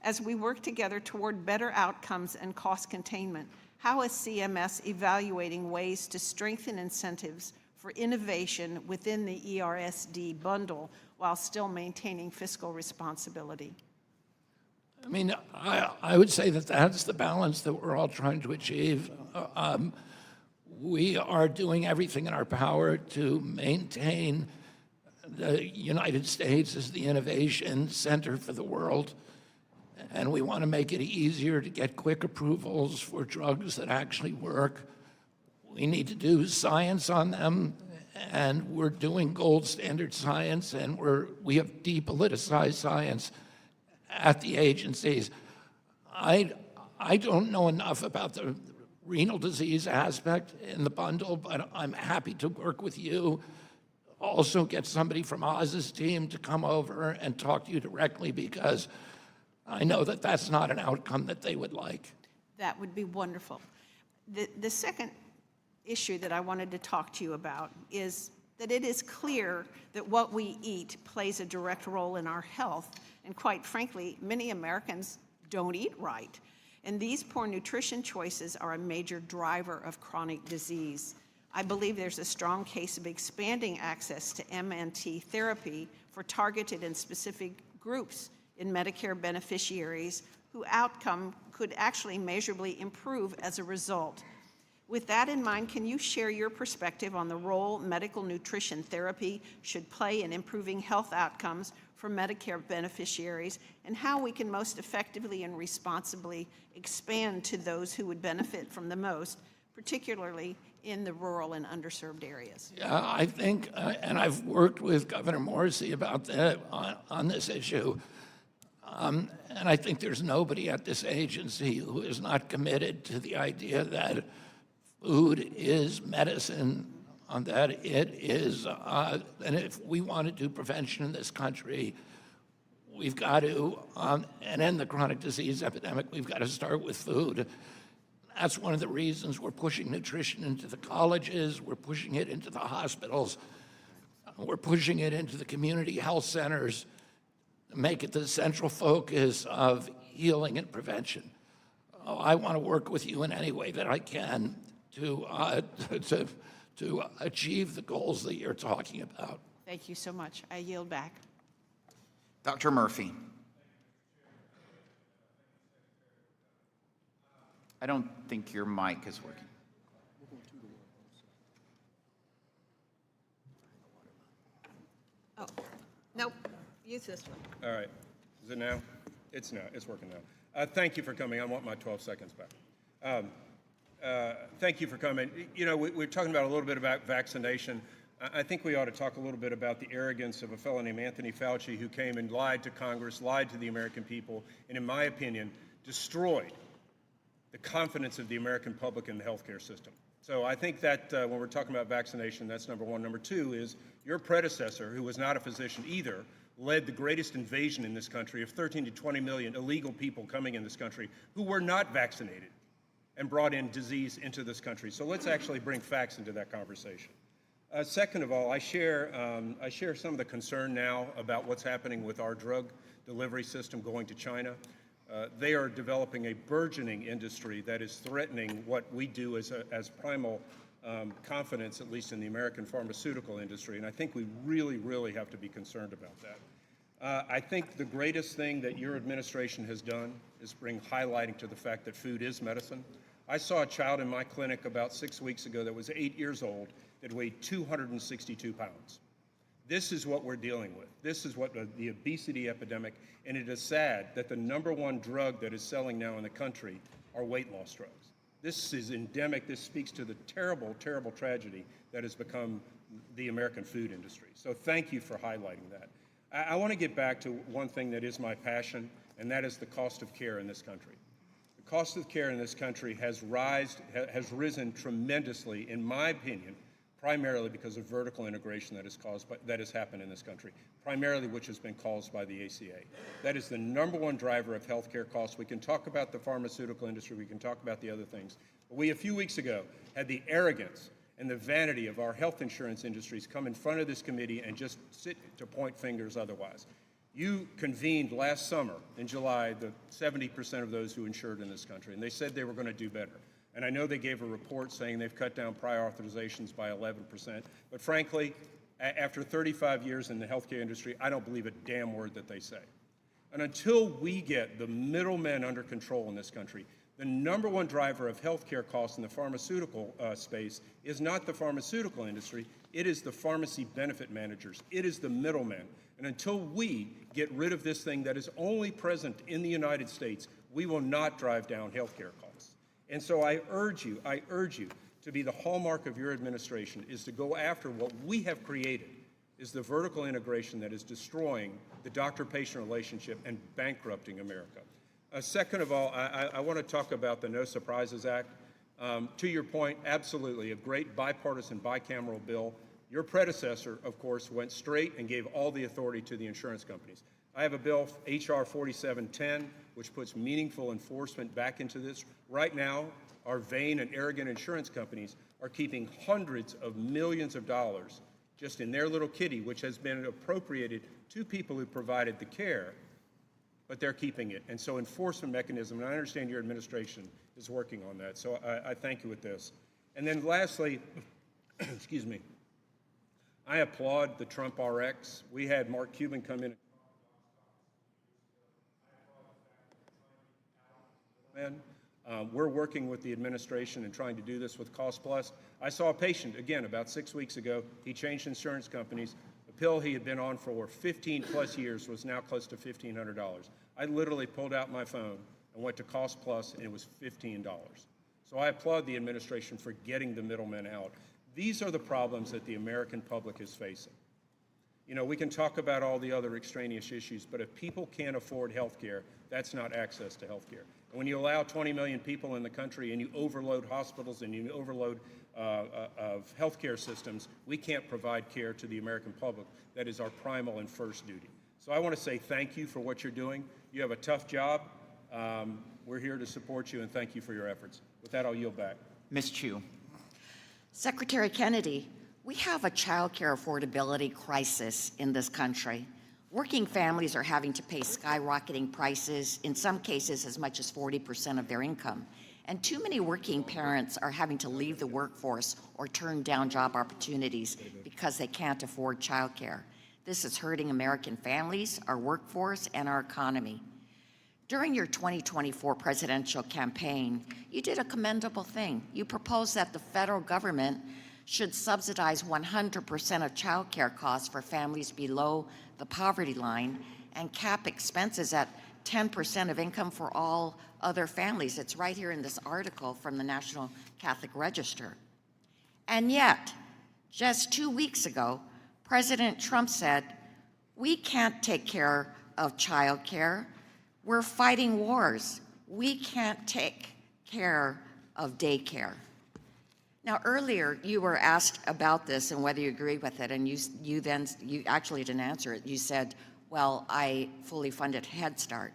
As we work together toward better outcomes and cost containment, how is CMS evaluating ways to strengthen incentives for innovation within the ERSD bundle while still maintaining fiscal responsibility? I mean, I would say that that's the balance that we're all trying to achieve. We are doing everything in our power to maintain the United States as the innovation center for the world, and we want to make it easier to get quick approvals for drugs that actually work. We need to do science on them, and we're doing gold standard science, and we have depoliticized science at the agencies. I don't know enough about the renal disease aspect in the bundle, but I'm happy to work with you. Also get somebody from Oz's team to come over and talk to you directly, because I know that that's not an outcome that they would like. That would be wonderful. The second issue that I wanted to talk to you about is that it is clear that what we eat plays a direct role in our health, and quite frankly, many Americans don't eat right. And these poor nutrition choices are a major driver of chronic disease. I believe there's a strong case of expanding access to MNT therapy for targeted and specific groups in Medicare beneficiaries whose outcome could actually measurably improve as a result. With that in mind, can you share your perspective on the role medical nutrition therapy should play in improving health outcomes for Medicare beneficiaries, and how we can most effectively and responsibly expand to those who would benefit from the most, particularly in the rural and underserved areas? Yeah, I think, and I've worked with Governor Morrissey about that on this issue, and I think there's nobody at this agency who is not committed to the idea that food is medicine, on that it is, and if we want to do prevention in this country, we've got to, and end the chronic disease epidemic, we've got to start with food. That's one of the reasons we're pushing nutrition into the colleges, we're pushing it into the hospitals, we're pushing it into the community health centers, to make it the central focus of healing and prevention. I want to work with you in any way that I can to achieve the goals that you're talking about. Thank you so much. I yield back. Dr. Murphy. I don't think your mic is working. Oh, nope, use this one. All right. Is it now? It's now. It's working now. Thank you for coming. I want my 12 seconds back. Thank you for coming. You know, we're talking about a little bit about vaccination. I think we ought to talk a little bit about the arrogance of a fellow named Anthony Fauci, who came and lied to Congress, lied to the American people, and in my opinion, destroyed the confidence of the American public in the healthcare system. So I think that when we're talking about vaccination, that's number one. Number two is your predecessor, who was not a physician either, led the greatest invasion in this country of 13 to 20 million illegal people coming in this country who were not vaccinated and brought in disease into this country. So let's actually bring facts into that conversation. Second of all, I share some of the concern now about what's happening with our drug delivery system going to China. They are developing a burgeoning industry that is threatening what we do as primal confidence, at least in the American pharmaceutical industry, and I think we really, really have to be concerned about that. I think the greatest thing that your administration has done is bring highlighting to the fact that food is medicine. I saw a child in my clinic about 6 weeks ago that was 8 years old that weighed 262 pounds. This is what we're dealing with. This is what the obesity epidemic, and it is sad that the #1 drug that is selling now in the country are weight loss drugs. This is endemic. This speaks to the terrible, terrible tragedy that has become the American food industry. So thank you for highlighting that. I want to get back to one thing that is my passion, and that is the cost of care in this country. The cost of care in this country has risen tremendously, in my opinion, primarily because of vertical integration that has happened in this country, primarily which has been caused by the ACA. That is the #1 driver of healthcare costs. We can talk about the pharmaceutical industry, we can talk about the other things. But we, a few weeks ago, had the arrogance and the vanity of our health insurance industries come in front of this committee and just sit to point fingers otherwise. You convened last summer, in July, the 70% of those who insured in this country, and they said they were going to do better. And I know they gave a report saying they've cut down prior authorizations by 11%. But frankly, after 35 years in the healthcare industry, I don't believe a damn word that they say. And until we get the middlemen under control in this country, the #1 driver of healthcare costs in the pharmaceutical space is not the pharmaceutical industry, it is the pharmacy benefit managers, it is the middlemen. And until we get rid of this thing that is only present in the United States, we will not drive down healthcare costs. And so I urge you to be the hallmark of your administration is to go after what we have created, is the vertical integration that is destroying the doctor-patient relationship and bankrupting America. Second of all, I want to talk about the No Surprises Act. To your point, absolutely, a great bipartisan, bicameral bill. Your predecessor, of course, went straight and gave all the authority to the insurance companies. I have a bill, H.R. 4710, which puts meaningful enforcement back into this. Right now, our vain and arrogant insurance companies are keeping hundreds of millions of dollars just in their little kitty, which has been appropriated to people who provided the care, but they're keeping it. And so enforcement mechanism, and I understand your administration is working on that, so I thank you with this. And then lastly, excuse me, I applaud the Trump RX. We had Mark Cuban come in. We're working with the administration and trying to do this with Cost Plus. I saw a patient, again, about 6 weeks ago. He changed insurance companies. A pill he had been on for 15 plus years was now close to $1,500. I literally pulled out my phone and went to Cost Plus, and it was $15. So I applaud the administration for getting the middlemen out. These are the problems that the American public is facing. You know, we can talk about all the other extraneous issues, but if people can't afford health care, that's not access to health care. And when you allow 20 million people in the country and you overload hospitals and you overload of health care systems, we can't provide care to the American public. That is our primal and first duty. So I want to say thank you for what you're doing. You have a tough job. We're here to support you, and thank you for your efforts. With that, I'll yield back. Ms. Chu. Secretary Kennedy, we have a child care affordability crisis in this country. Working families are having to pay skyrocketing prices, in some cases as much as 40% of their income. And too many working parents are having to leave the workforce or turn down job opportunities because they can't afford child care. This is hurting American families, our workforce, and our economy. During your 2024 presidential campaign, you did a commendable thing. You proposed that the federal government should subsidize 100% of child care costs for families below the poverty line and cap expenses at 10% of income for all other families. It's right here in this article from the National Catholic Register. And yet, just 2 weeks ago, President Trump said, "We can't take care of child care. We're fighting wars. We can't take care of daycare." Now, earlier, you were asked about this and whether you agree with it, and you actually didn't answer it. You said, well, I fully funded Head Start.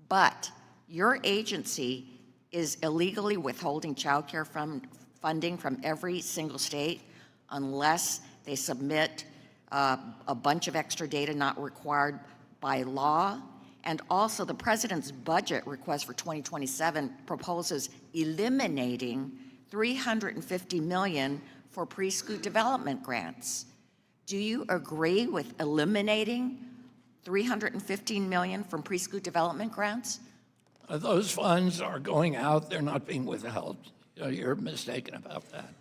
But your agency is illegally withholding child care funding from every single state unless they submit a bunch of extra data not required by law. And also, the president's budget request for 2027 proposes eliminating $350 million for preschool development grants. Do you agree with eliminating $315 million from preschool development grants? Those funds are going out, they're not being withheld. You're mistaken about that.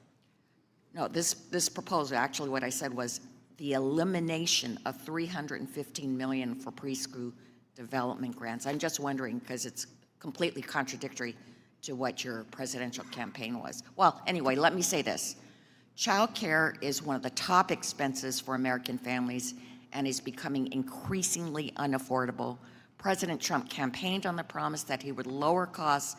No, this proposal, actually what I said was the elimination of $315 million for preschool development grants. I'm just wondering, because it's completely contradictory to what your presidential campaign was. Well, anyway, let me say this. Child care is one of the top expenses for American families and is becoming increasingly unaffordable. President Trump campaigned on the promise that he would lower costs,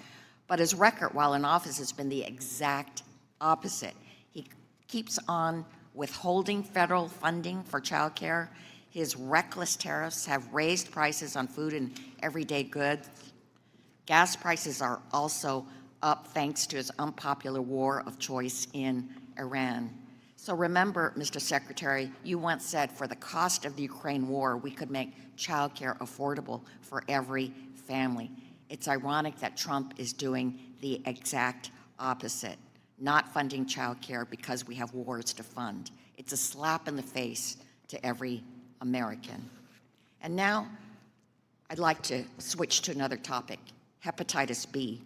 but his record while in office has been the exact opposite. He keeps on withholding federal funding for child care. His reckless tariffs have raised prices on food and everyday goods. Gas prices are also up thanks to his unpopular war of choice in Iran. So remember, Mr. Secretary, you once said for the cost of the Ukraine war, we could make child care affordable for every family. It's ironic that Trump is doing the exact opposite, not funding child care because we have wars to fund. It's a slap in the face to every American. And now, I'd like to switch to another topic, hepatitis B.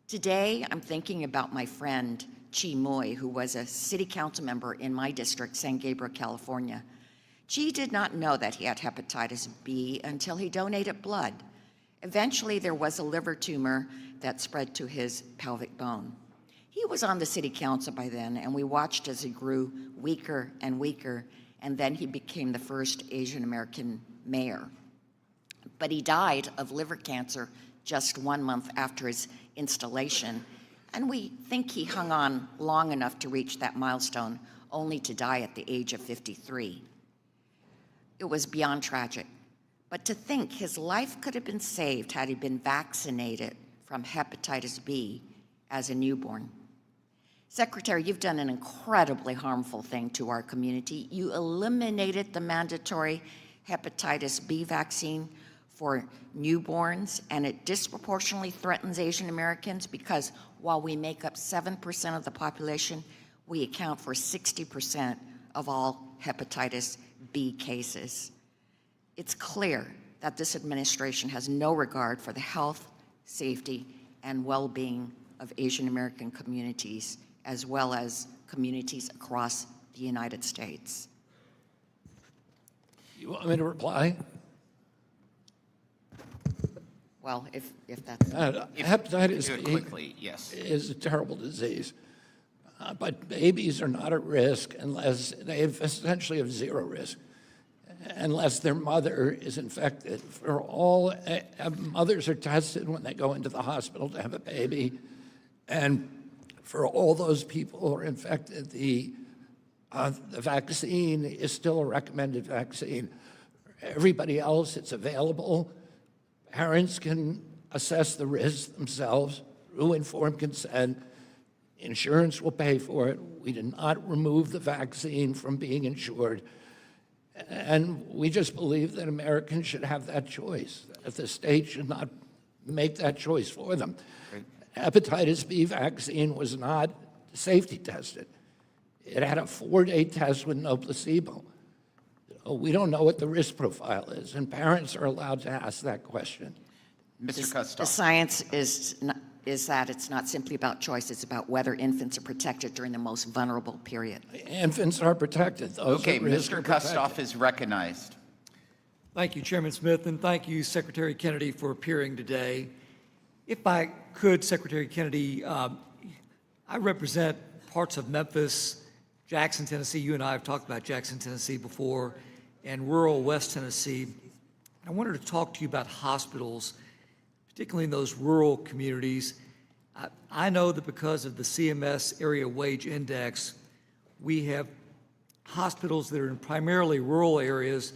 Today, I'm thinking about my friend, Chi Moy, who was a city council member in my district, San Gabriel, California. Chi did not know that he had hepatitis B until he donated blood. Eventually, there was a liver tumor that spread to his pelvic bone. He was on the city council by then, and we watched as he grew weaker and weaker, and then he became the first Asian American mayor. But he died of liver cancer just 1 month after his installation, and we think he hung on long enough to reach that milestone, only to die at the age of 53. It was beyond tragic, but to think his life could have been saved had he been vaccinated from hepatitis B as a newborn. Secretary, you've done an incredibly harmful thing to our community. You eliminated the mandatory hepatitis B vaccine for newborns, and it disproportionately threatens Asian Americans because while we make up 7% of the population, we account for 60% of all hepatitis B cases. It's clear that this administration has no regard for the health, safety, and well-being of Asian American communities, as well as communities across the United States. You want me to reply? Well, if that's... hepatitis B quickly, yes. is a terrible disease, but babies are not at risk unless they essentially have zero risk, unless their mother is infected. For all mothers are tested when they go into the hospital to have a baby, and for all those people who are infected, the vaccine is still a recommended vaccine. For everybody else, it's available. Parents can assess the risk themselves through informed consent. Insurance will pay for it. We did not remove the vaccine from being insured. And we just believe that Americans should have that choice, that the state should not make that choice for them. Great. Hepatitis B vaccine was not safety tested. It had a 4-day test with no placebo. We don't know what the risk profile is, and parents are allowed to ask that question. Mr. The Kustoff. science is that it's not simply about choice, it's about whether infants are protected during the most vulnerable period. Infants are protected. Those Okay, at risk Mr. are Kustoff protected. is recognized. Thank you, Chairman Smith, and thank you, Secretary Kennedy, for appearing today. If I could, Secretary Kennedy, I represent parts of Memphis, Jackson, Tennessee. You and I have talked about Jackson, Tennessee before, and rural West Tennessee. I wanted to talk to you about hospitals, particularly in those rural communities. I know that because of the CMS Area Wage Index, we have hospitals that are in primarily rural areas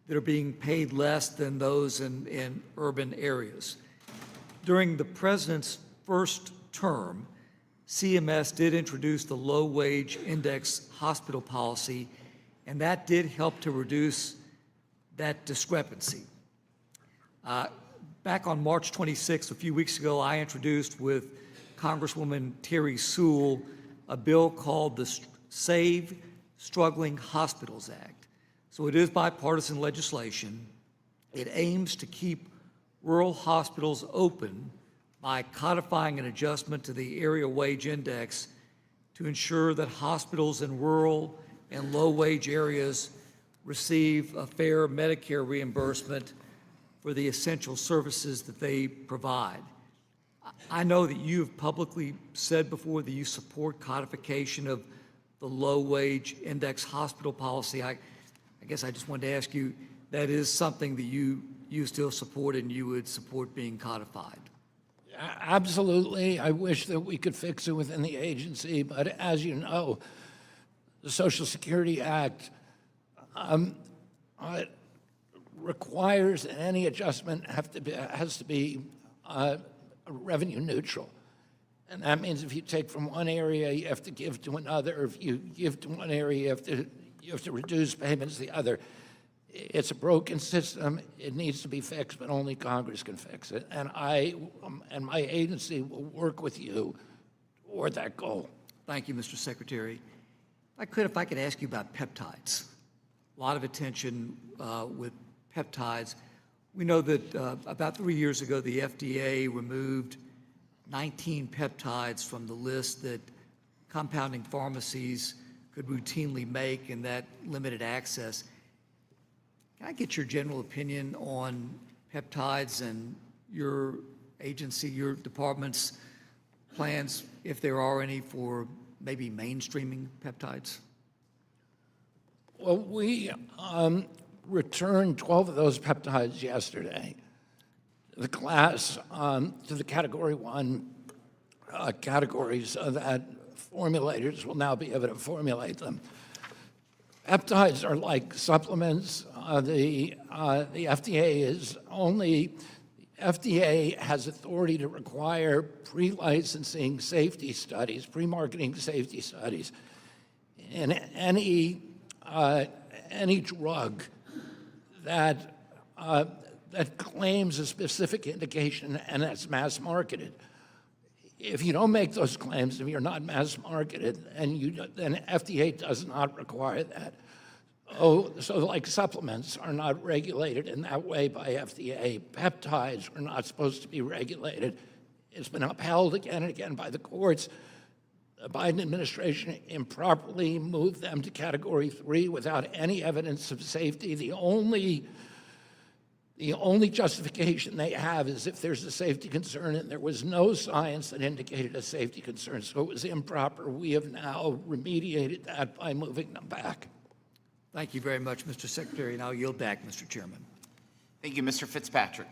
that are being paid less than those in urban areas. During the president's first term, CMS did introduce the low wage index hospital policy, and that did help to reduce that discrepancy. Back on March 26th, a few weeks ago, I introduced with Congresswoman Terry Sewell a bill called the Save Struggling Hospitals Act. So it is bipartisan legislation. It aims to keep rural hospitals open by codifying an adjustment to the area wage index to ensure that hospitals in rural and low-wage areas receive a fair Medicare reimbursement for the essential services that they provide. I know that you have publicly said before that you support codification of the low-wage index hospital policy. I guess I just wanted to ask you, that is something that you still support and you would support being codified? Absolutely. I wish that we could fix it within the agency, but as you know, the Social Security Act requires that any adjustment has to be revenue neutral. And that means if you take from one area, you have to give to another. If you give to one area, you have to reduce payments to the other. It's a broken system. It needs to be fixed, but only Congress can fix it. And I and my agency will work with you toward that goal. Thank you, Mr. Secretary. If I could ask you about peptides. A lot of attention with peptides. We know that about 3 years ago, the FDA removed 19 peptides from the list that compounding pharmacies could routinely make, and that limited access. Can I get your general opinion on peptides and your agency, your department's plans, if there are any, for maybe mainstreaming peptides? Well, we returned 12 of those peptides yesterday. The class to the Category 1 categories so that formulators will now be able to formulate them. Peptides are like supplements. The FDA has authority to require pre-licensing safety studies, pre-marketing safety studies. And any drug that claims a specific indication and that's mass marketed. If you don't make those claims, if you're not mass marketed, then FDA does not require that. So like supplements are not regulated in that way by FDA. Peptides are not supposed to be regulated. It's been upheld again and again by the courts. The Biden administration improperly moved them to Category 3 without any evidence of safety. The only justification they have is if there's a safety concern, and there was no science that indicated a safety concern, so it was improper. We have now remediated that by moving them back. Thank you very much, Mr. Secretary, and I'll yield back, Mr. Chairman. Thank you, Mr. Fitzpatrick.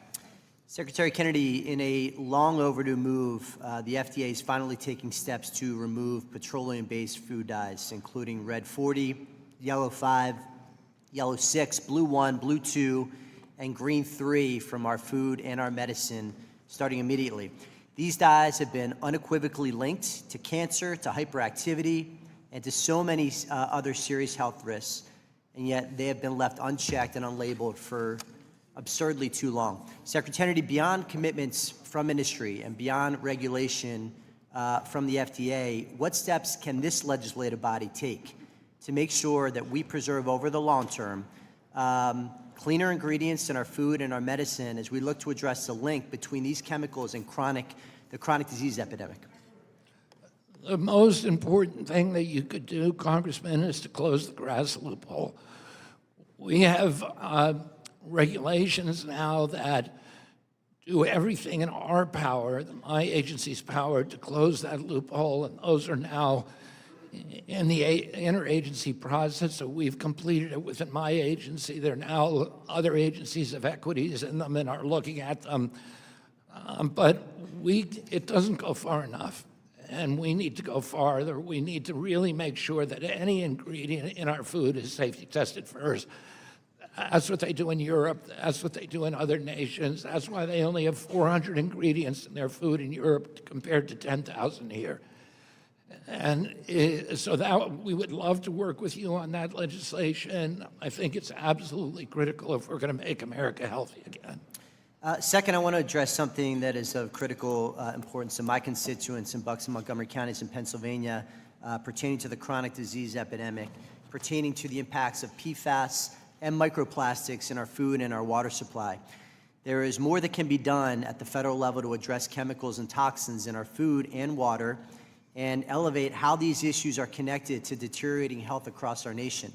Secretary Kennedy, in a long overdue move, the FDA is finally taking steps to remove petroleum-based food dyes, including red 40, yellow 5, yellow 6, blue 1, blue 2, and green 3 from our food and our medicine starting immediately. These dyes have been unequivocally linked to cancer, to hyperactivity, and to so many other serious health risks, and yet they have been left unchecked and unlabeled for absurdly too long. Secretary Kennedy, beyond commitments from industry and beyond regulation from the FDA, what steps can this legislative body take to make sure that we preserve over the long term cleaner ingredients in our food and our medicine as we look to address the link between these chemicals and the chronic disease epidemic? The most important thing that you could do, Congressman, is to close the grass loophole. We have regulations now that do everything in our power, my agency's power, to close that loophole, and those are now in the interagency process, so we've completed it within my agency. There are now other agencies of equities in them and are looking at them. But it doesn't go far enough, and we need to go farther. We need to really make sure that any ingredient in our food is safety tested first. That's what they do in Europe. That's what they do in other nations. That's why they only have 400 ingredients in their food in Europe compared to 10,000 here. And so that we would love to work with you on that legislation. I think it's absolutely critical if we're going to make America healthy again. Second, I want to address something that is of critical importance to my constituents in Bucks and Montgomery counties in Pennsylvania pertaining to the chronic disease epidemic, pertaining to the impacts of PFAS and microplastics in our food and our water supply. There is more that can be done at the federal level to address chemicals and toxins in our food and water and elevate how these issues are connected to deteriorating health across our nation.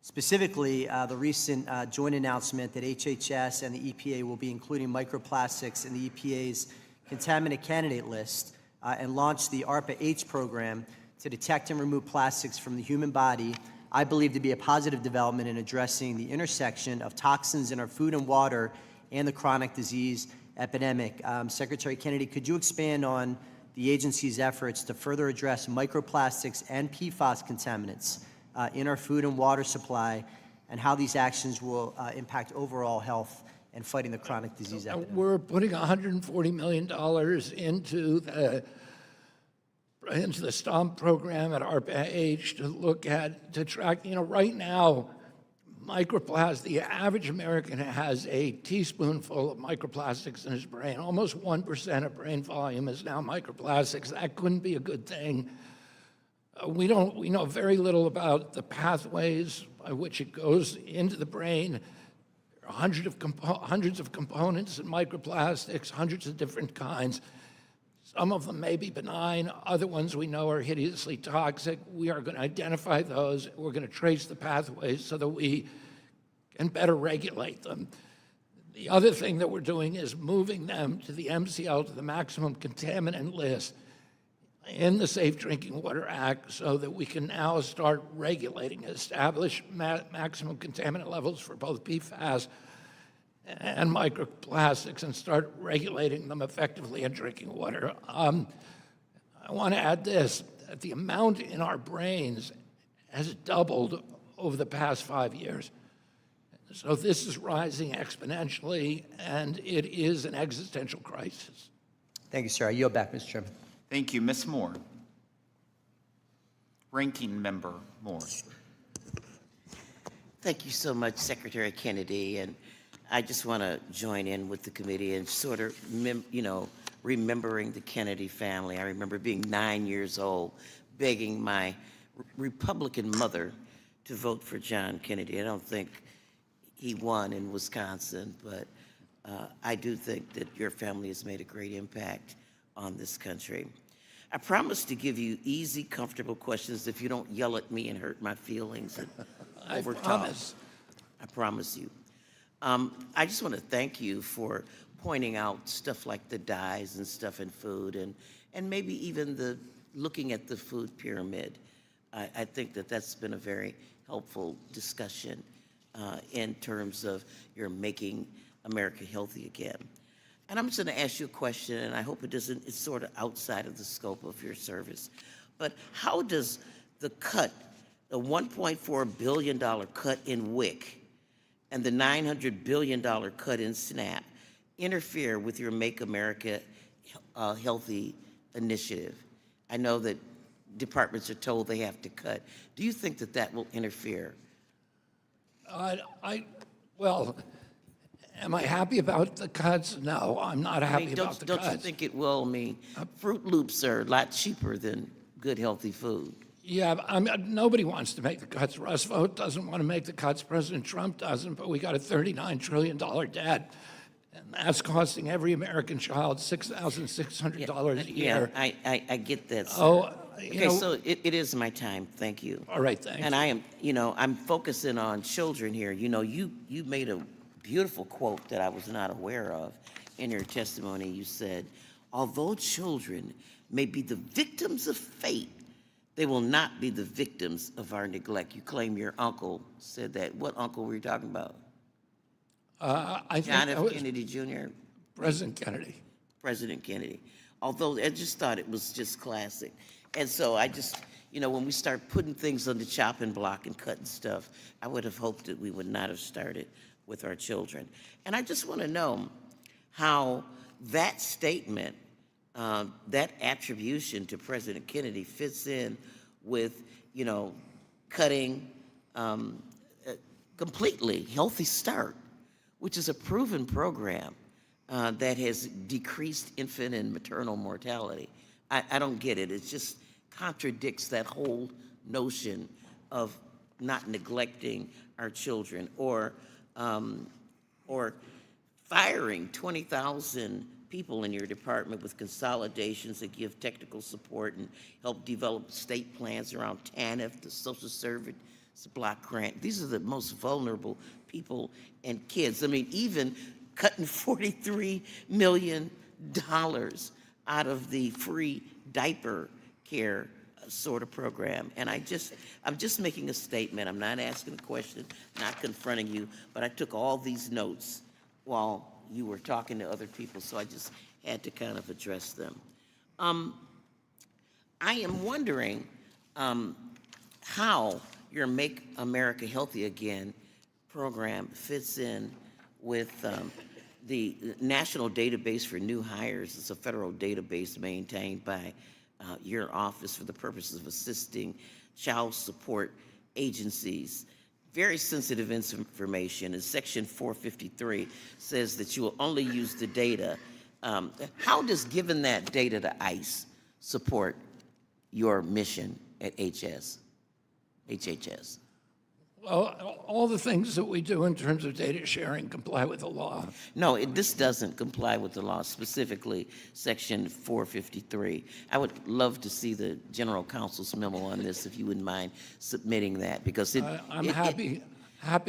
Specifically, the recent joint announcement that HHS and the EPA will be including microplastics in the EPA's contaminant candidate list and launch the ARPA-H program to detect and remove plastics from the human body, I believe to be a positive development in addressing the intersection of toxins in our food and water and the chronic disease epidemic. Secretary Kennedy, could you expand on the agency's efforts to further address microplastics and PFAS contaminants in our food and water supply, and how these actions will impact overall health and fighting the chronic disease epidemic? We're putting $140 million into the STOMP program at ARPA-H to track, right now, the average American has a teaspoonful of microplastics in his brain. Almost 1% of brain volume is now microplastics. That couldn't be a good thing. We know very little about the pathways by which it goes into the brain. There are hundreds of components in microplastics, hundreds of different kinds. Some of them may be benign, other ones we know are hideously toxic. We are going to identify those. We're going to trace the pathways so that we can better regulate them. The other thing that we're doing is moving them to the MCL, to the maximum contaminant list in the Safe Drinking Water Act, so that we can now start regulating, establish maximum contaminant levels for both PFAS and microplastics, and start regulating them effectively in drinking water. I want to add this, that the amount in our brains has doubled over the past 5 years. So this is rising exponentially, and it is an existential crisis. Thank you, sir. I yield back, Mr. Chairman. Thank you. Ms. Moore. Ranking Member Moore. Thank you so much, Secretary Kennedy. And I just want to join in with the committee and sort of, remembering the Kennedy family. I remember being 9 years old, begging my Republican mother to vote for John Kennedy. I don't think he won in Wisconsin, but I do think that your family has made a great impact on this country. I promise to give you easy, comfortable questions if you don't yell at me and hurt my feelings and overtalk. Promise. I promise you. I just want to thank you for pointing out stuff like the dyes and stuff in food, and maybe even looking at the food pyramid. I think that that's been a very helpful discussion in terms of your making America healthy again. And I'm just going to ask you a question, and I hope it's sort of outside of the scope of your service. But how does the $1.4 billion cut in WIC and the $900 billion cut in SNAP interfere with your Make America Healthy initiative? I know that departments are told they have to cut. Do you think that that will interfere? Well, am I happy about the cuts? No, I'm not happy about the cuts. Don't you think it will? Fruit Loops are a lot cheaper than good, healthy food. Yeah, nobody wants to make the cuts. Russ Vought doesn't want to make the cuts. President Trump doesn't, but we got a $39 trillion debt. And that's costing every American child $6,600 a year. I get that, sir. Oh, Okay, so it is my time. Thank you. All right, thank you. And I am, I'm focusing on children here. You made a beautiful quote that I was not aware of in your testimony. You said, although children may be the victims of fate, they will not be the victims of our neglect. You claim your uncle said that. What uncle were you talking about? I think John that F. was Kennedy Jr.? President Kennedy. President Kennedy. Although I just thought it was just classic. And so I just, when we start putting things on the chopping block and cutting stuff, I would have hoped that we would not have started with our children. And I just want to know how that statement, that attribution to President Kennedy fits in with, cutting completely Healthy Start, which is a proven program that has decreased infant and maternal mortality. I don't get it. It just contradicts that whole notion of not neglecting our children or firing 20,000 people in your department with consolidations that give technical support and help develop state plans around TANF, the Social Service Block Grant. These are the most vulnerable people and kids. I mean, even cutting $43 million out of the free diaper care sort of program. And I'm just making a statement. I'm not asking a question, not confronting you, but I took all these notes while you were talking to other people, so I just had to kind of address them. I am wondering how your Make America Healthy Again program fits in with the National Database for New Hires. It's a federal database maintained by your office for the purposes of assisting child support agencies. Very sensitive information, and Section 453 says that you will only use the data. How does giving that data to ICE support your mission at HHS? Well, all the things that we do in terms of data sharing comply with the law. No, this doesn't comply with the law, specifically Section 453. I would love to see the General Counsel's memo on this, if you wouldn't mind submitting that, because I'm happy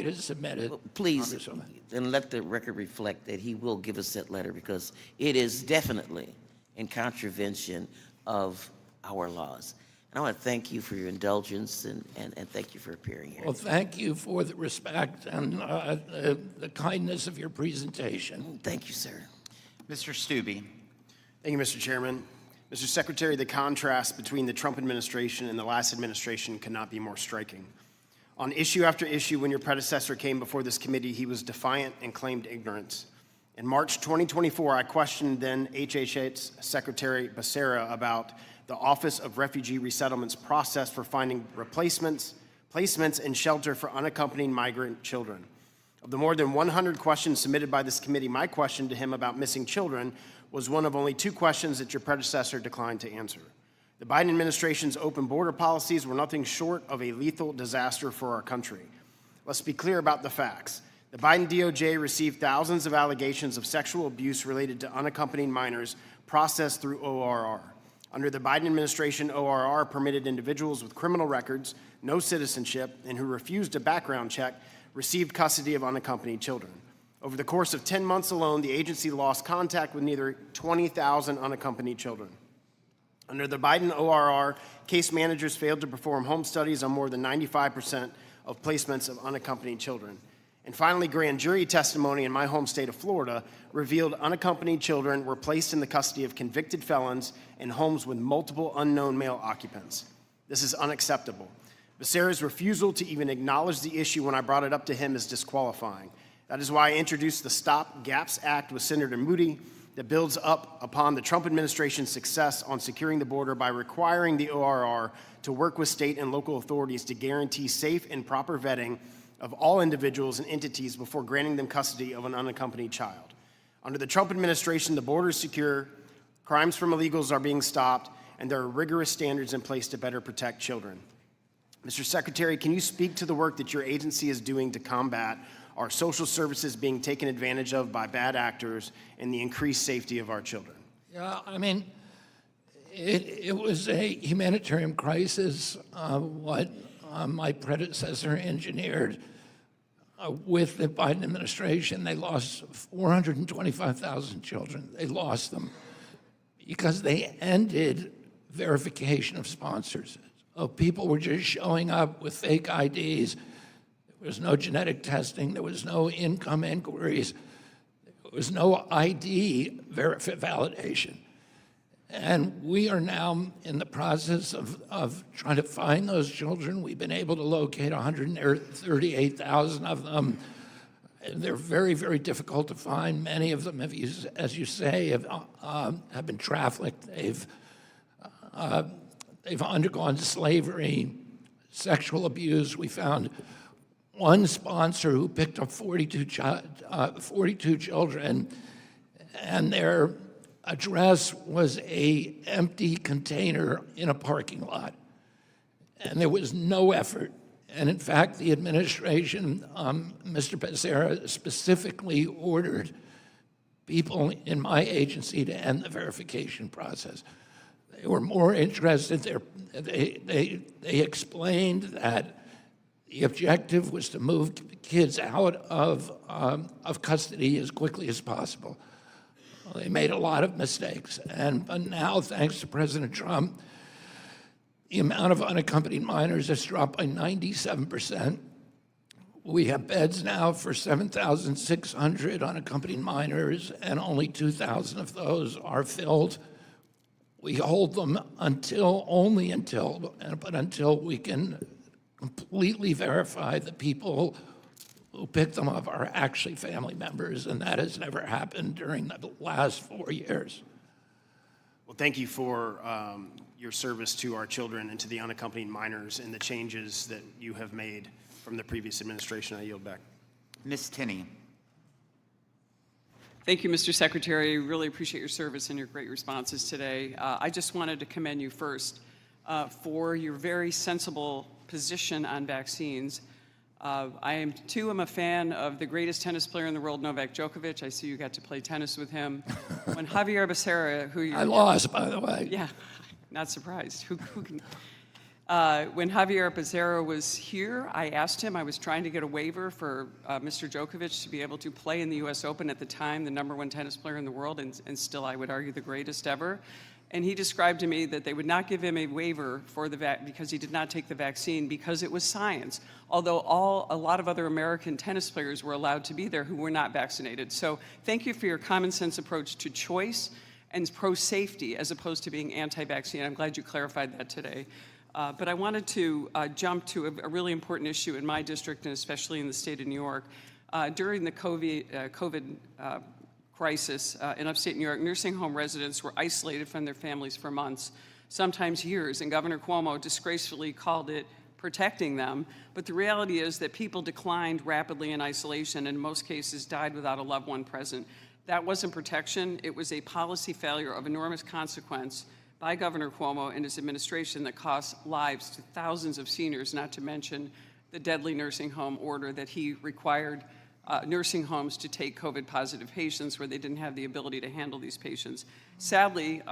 to submit it. Please, and let the record reflect that he will give us that letter, because it is definitely in contravention of our laws. I want to thank you for your indulgence and thank you for appearing here. Well, thank you for the respect and the kindness of your presentation. Thank you, sir. Mr. Stubbe. Thank you, Mr. Chairman. Mr. Secretary, the contrast between the Trump administration and the last administration cannot be more striking. On issue after issue, when your predecessor came before this committee, he was defiant and claimed ignorance. In March 2024, I questioned then HHS Secretary Becerra about the Office of Refugee Resettlement's process for finding placements, and shelter for unaccompanied migrant children. Of the more than 100 questions submitted by this committee, my question to him about missing children was one of only 2 questions that your predecessor declined to answer. The Biden administration's open border policies were nothing short of a lethal disaster for our country. Let's be clear about the facts. The Biden DOJ received thousands of allegations of sexual abuse related to unaccompanied minors processed through ORR. Under the Biden administration, ORR permitted individuals with criminal records, no citizenship, and who refused a background check received custody of unaccompanied children. Over the course of 10 months alone, the agency lost contact with nearly 20,000 unaccompanied children. Under the Biden ORR, case managers failed to perform home studies on more than 95% of placements of unaccompanied children. And finally, grand jury testimony in my home state of Florida revealed unaccompanied children were placed in the custody of convicted felons in homes with multiple unknown male occupants. This is unacceptable. Becerra's refusal to even acknowledge the issue when I brought it up to him is disqualifying. That is why I introduced the Stop Gaps Act with Senator Moody that builds up upon the Trump administration's success on securing the border by requiring the ORR to work with state and local authorities to guarantee safe and proper vetting of all individuals and entities before granting them custody of an unaccompanied child. Under the Trump administration, the border is secure, crimes from illegals are being stopped, and there are rigorous standards in place to better protect children. Mr. Secretary, can you speak to the work that your agency is doing to combat our social services being taken advantage of by bad actors and the increased safety of our children? Yeah, I mean, it was a humanitarian crisis, what my predecessor engineered. With the Biden administration, they lost 425,000 children. They lost them because they ended verification of sponsors. People were just showing up with fake IDs. There was no genetic testing. There was no income inquiries. There was no ID validation. And we are now in the process of trying to find those children. We've been able to locate 138,000 of them. They're very, very difficult to find. Many of them, as you say, have been trafficked. They've undergone slavery, sexual abuse. We found one sponsor who picked up 42 children, and their address was an empty container in a parking lot. And there was no effort. And in fact, the administration, Mr. Becerra, specifically ordered people in my agency to end the verification process. They were more interested, they explained that the objective was to move kids out of custody as quickly as possible. Well, they made a lot of mistakes, but now, thanks to President Trump, the amount of unaccompanied minors has dropped by 97%. We have beds now for 7,600 unaccompanied minors, and only 2,000 of those are filled. We hold them until we can completely verify the people who pick them up are actually family members, and that has never happened during the last 4 years. Well, thank you for your service to our children and to the unaccompanied minors and the changes that you have made from the previous administration. I yield back. Ms. Tinney. Thank you, Mr. Secretary. Really appreciate your service and your great responses today. I just wanted to commend you first for your very sensible position on vaccines. I too am a fan of the greatest tennis player in the world, Novak Djokovic. I see you got to play tennis with him. When Javier Becerra, who you... I lost, by the way. Yeah, not surprised. Who can... When Javier Becerra was here, I asked him, I was trying to get a waiver for Mr. Djokovic to be able to play in the U.S. Open at the time, the #1 tennis player in the world, and still I would argue the greatest ever. And he described to me that they would not give him a waiver for because he did not take the vaccine because it was science, although a lot of other American tennis players were allowed to be there who were not vaccinated. So thank you for your common sense approach to choice and pro-safety as opposed to being anti-vaccine. I'm glad you clarified that today. But I wanted to jump to a really important issue in my district and especially in the state of New York. During the COVID crisis in upstate New York, nursing home residents were isolated from their families for months, sometimes years, and Governor Cuomo disgracefully called it protecting them. But the reality is that people declined rapidly in isolation and in most cases died without a loved one present. That wasn't protection. It was a policy failure of enormous consequence by Governor Cuomo and his administration that cost lives to thousands of seniors, not to mention the deadly nursing home order that he required nursing homes to take COVID-positive patients where they didn't have the ability to handle these patients. Sadly,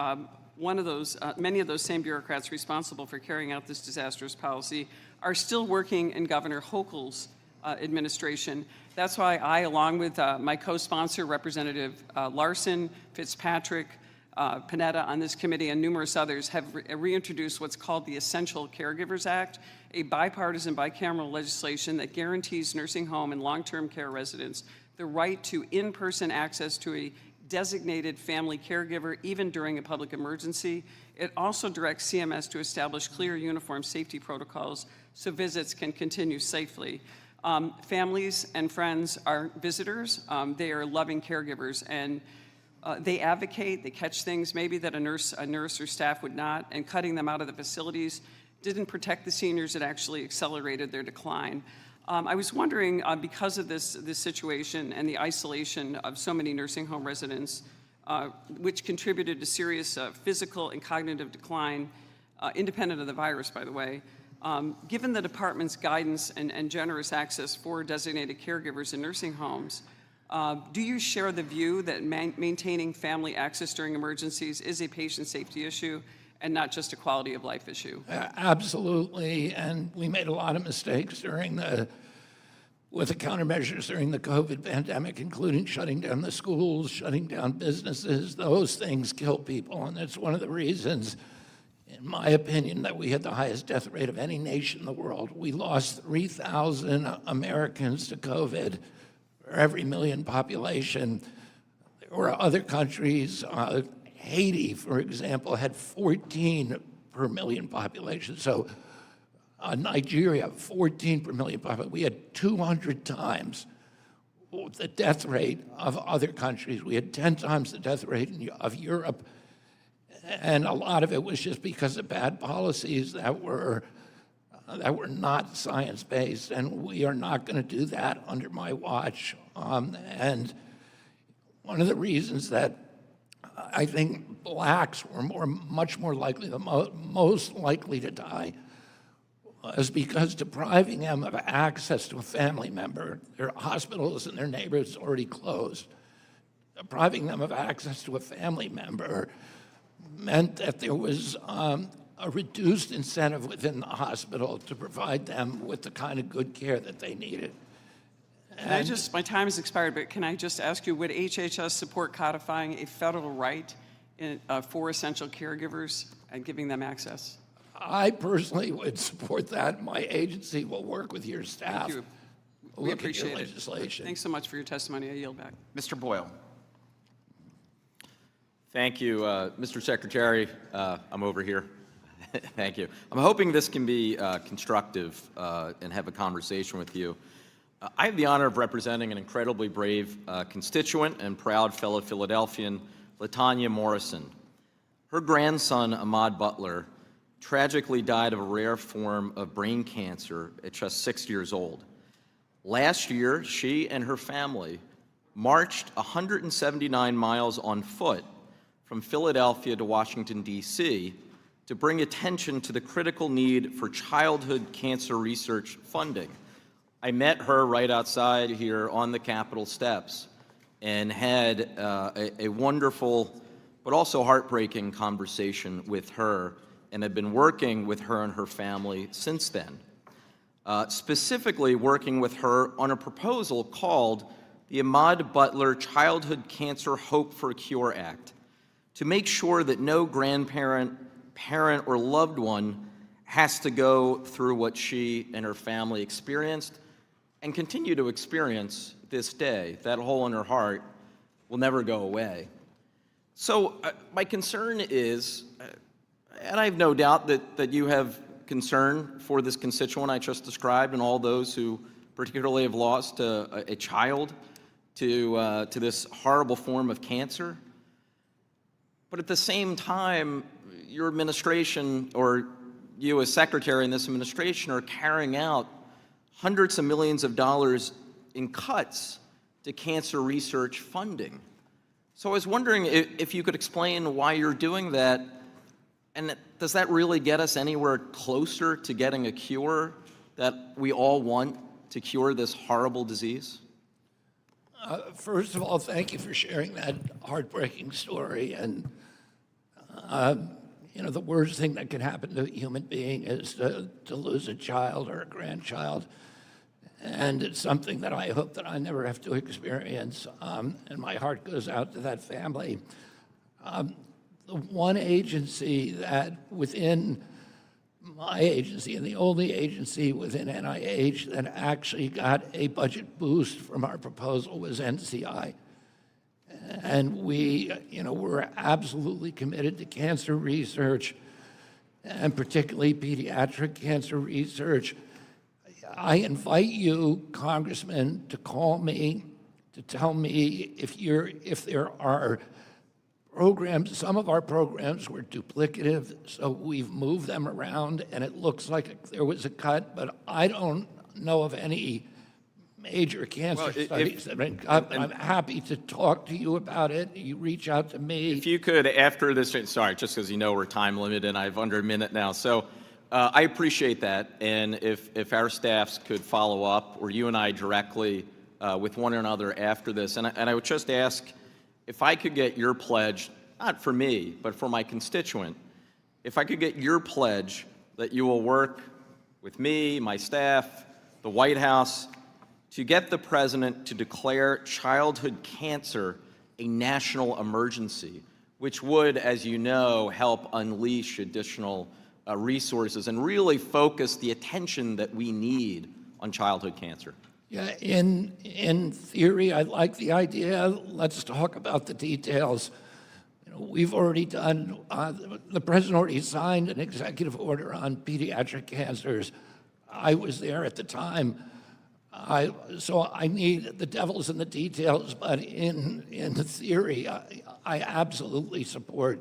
many of those same bureaucrats responsible for carrying out this disastrous policy are still working in Governor Hochul's administration. That's why I, along with my co-sponsor, Representative Larson, Fitzpatrick, Panetta on this committee and numerous others have reintroduced what's called the Essential Caregivers Act, a bipartisan bicameral legislation that guarantees nursing home and long-term care residents the right to in-person access to a designated family caregiver even during a public emergency. It also directs CMS to establish clear uniform safety protocols so visits can continue safely. Families and friends are visitors. They are loving caregivers, and they advocate, they catch things maybe that a nurse or staff would not, and cutting them out of the facilities didn't protect the seniors, it actually accelerated their decline. I was wondering, because of this situation and the isolation of so many nursing home residents which contributed to serious physical and cognitive decline, independent of the virus, by the way. Given the department's guidance and generous access for designated caregivers in nursing homes, do you share the view that maintaining family access during emergencies is a patient safety issue and not just a quality of life issue? Absolutely, and we made a lot of mistakes with the countermeasures during the COVID pandemic, including shutting down the schools, shutting down businesses. Those things kill people, and that's one of the reasons, in my opinion, that we had the highest death rate of any nation in the world. We lost 3,000 Americans to COVID for every million population. There were other countries, Haiti, for example, had 14 per million population. So Nigeria, 14 per million population. We had 200 times the death rate of other countries. We had 10 times the death rate of Europe. And a lot of it was just because of bad policies that were not science-based, and we are not going to do that under my watch. And one of the reasons that I think blacks were much more likely, most likely to die, was because depriving them of access to a family member, their hospitals and their neighbors already closed, depriving them of access to a family member meant that there was a reduced incentive within the hospital to provide them with the kind of good care that they needed. My time has expired, but can I just ask you, would HHS support codifying a federal right for essential caregivers and giving them access? I personally would support that. My agency will work with your staff. Thank you. We Look at appreciate your it. legislation. Thanks so much for your testimony. I yield back. Mr. Boyle. Thank you, Mr. Secretary. I'm over here. Thank you. I'm hoping this can be constructive and have a conversation with you. I have the honor of representing an incredibly brave constituent and proud fellow Philadelphian, LaTanya Morrison. Her grandson, Ahmaud Butler, tragically died of a rare form of brain cancer at just 6 years old. Last year, she and her family marched 179 miles on foot from Philadelphia to Washington, D.C., to bring attention to the critical need for childhood cancer research funding. I met her right outside here on the Capitol steps and had a wonderful but also heartbreaking conversation with her, and have been working with her and her family since then. Specifically working with her on a proposal called the Ahmaud Butler Childhood Cancer Hope for a Cure Act, to make sure that no grandparent, parent, or loved one has to go through what she and her family experienced and continue to experience this day. That hole in her heart will never go away. So my concern is, and I have no doubt that you have concern for this constituent I just described and all those who particularly have lost a child to this horrible form of cancer. But at the same time, your administration, or you as secretary in this administration, are carrying out hundreds of millions of dollars in cuts to cancer research funding. So I was wondering if you could explain why you're doing that, and does that really get us anywhere closer to getting a cure that we all want to cure this horrible disease? First of all, thank you for sharing that heartbreaking story. And you know, the worst thing that can happen to a human being is to lose a child or a grandchild. And it's something that I hope that I never have to experience. And my heart goes out to that family. The one agency that within my agency, and the only agency within NIH that actually got a budget boost from our proposal, was NCI. And we, you know, we're absolutely committed to cancer research, and particularly pediatric cancer research. I invite you, Congressman, to call me to tell me if there are programs. Some of our programs were duplicative, so we've moved them around, and it looks like there was a cut, but I don't know of any major cancer Well, studies that have been cut. I'm happy to talk to you about it. You reach out to me. If you could, after this, sorry, just because you know we're time limited and I have under a minute now. So I appreciate that. And if our staffs could follow up, or you and I directly with one another after this. And I would just ask if I could get your pledge, not for me, but for my constituent, if I could get your pledge that you will work with me, my staff, the White House, to get the president to declare childhood cancer a national emergency, which would, as you know, help unleash additional resources and really focus the attention that we need on childhood cancer. Yeah, in theory, I like the idea. Let's talk about the details. You know, we've already done, the president already signed an executive order on pediatric cancers. I was there at the time. So I need the devil's in the details, but in theory, I absolutely support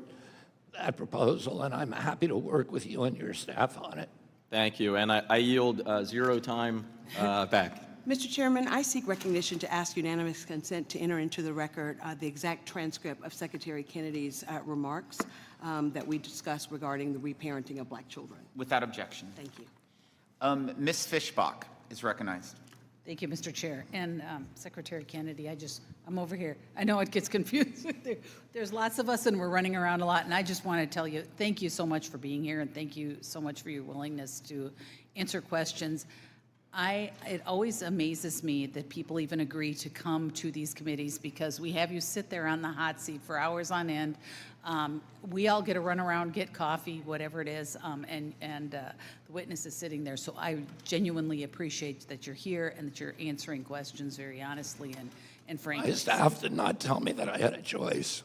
that proposal, and I'm happy to work with you and your staff on it. Thank you, and I yield 0 time back. Mr. Chairman, I seek recognition to ask unanimous consent to enter into the record the exact transcript of Secretary Kennedy's remarks that we discussed regarding the reparenting of Black children. Without objection. Thank you. Ms. Fishbach is recognized. Thank you, Mr. Chair. And Secretary Kennedy, I'm over here. I know it gets confusing. There's lots of us and we're running around a lot. And I just want to tell you, thank you so much for being here and thank you so much for your willingness to answer questions. It always amazes me that people even agree to come to these committees because we have you sit there on the hot seat for hours on end. We all get to run around, get coffee, whatever it is, and the witness is sitting there. So I genuinely appreciate that you're here and that you're answering questions very honestly and frankly. My staff did not tell me that I had a choice.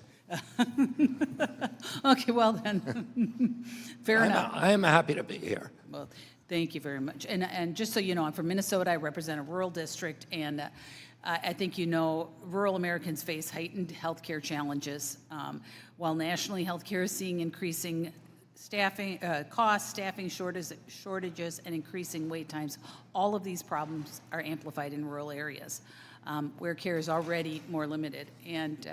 Okay, well then, fair enough. I am happy to be here. Well, thank you very much. And just so you know, I'm from Minnesota. I represent a rural district, and I think you know rural Americans face heightened health care challenges. While nationally, health care is seeing increasing staffing costs, staffing shortages, and increasing wait times, all of these problems are amplified in rural areas. Where care is already more limited. And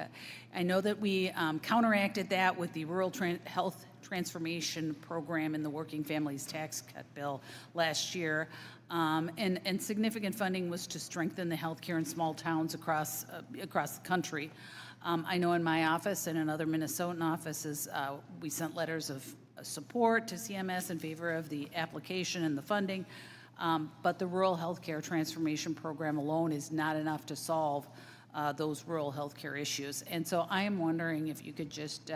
I know that we counteracted that with the Rural Health Transformation Program in the Working Families Tax Cut Bill last year. And significant funding was to strengthen the healthcare in small towns across the country. I know in my office and in other Minnesotan offices, we sent letters of support to CMS in favor of the application and the funding. But the Rural Healthcare Transformation Program alone is not enough to solve those rural healthcare issues. And so I am wondering if you could just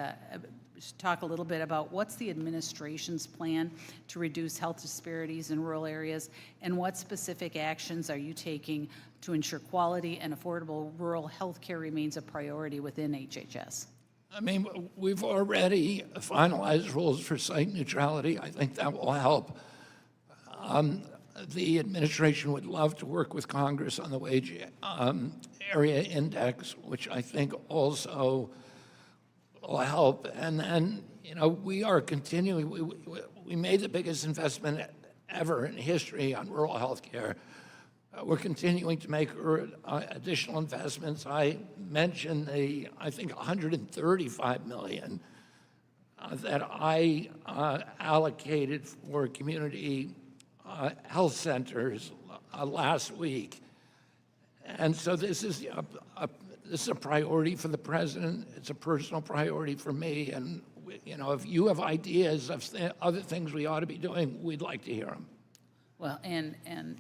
talk a little bit about what's the administration's plan to reduce health disparities in rural areas, and what specific actions are you taking to ensure quality and affordable rural healthcare remains a priority within HHS? I mean, we've already finalized rules for site neutrality. I think that will help. The administration would love to work with Congress on the wage area index, which I think also will help. And then, you know, we are continuing, we made the biggest investment ever in history on rural health care. We're continuing to make additional investments. I mentioned I think, $135 million that I allocated for community health centers last week. And so this is a priority for the president. It's a personal priority for me. And, you know, if you have ideas of other things we ought to be doing, we'd like to hear them. Well, and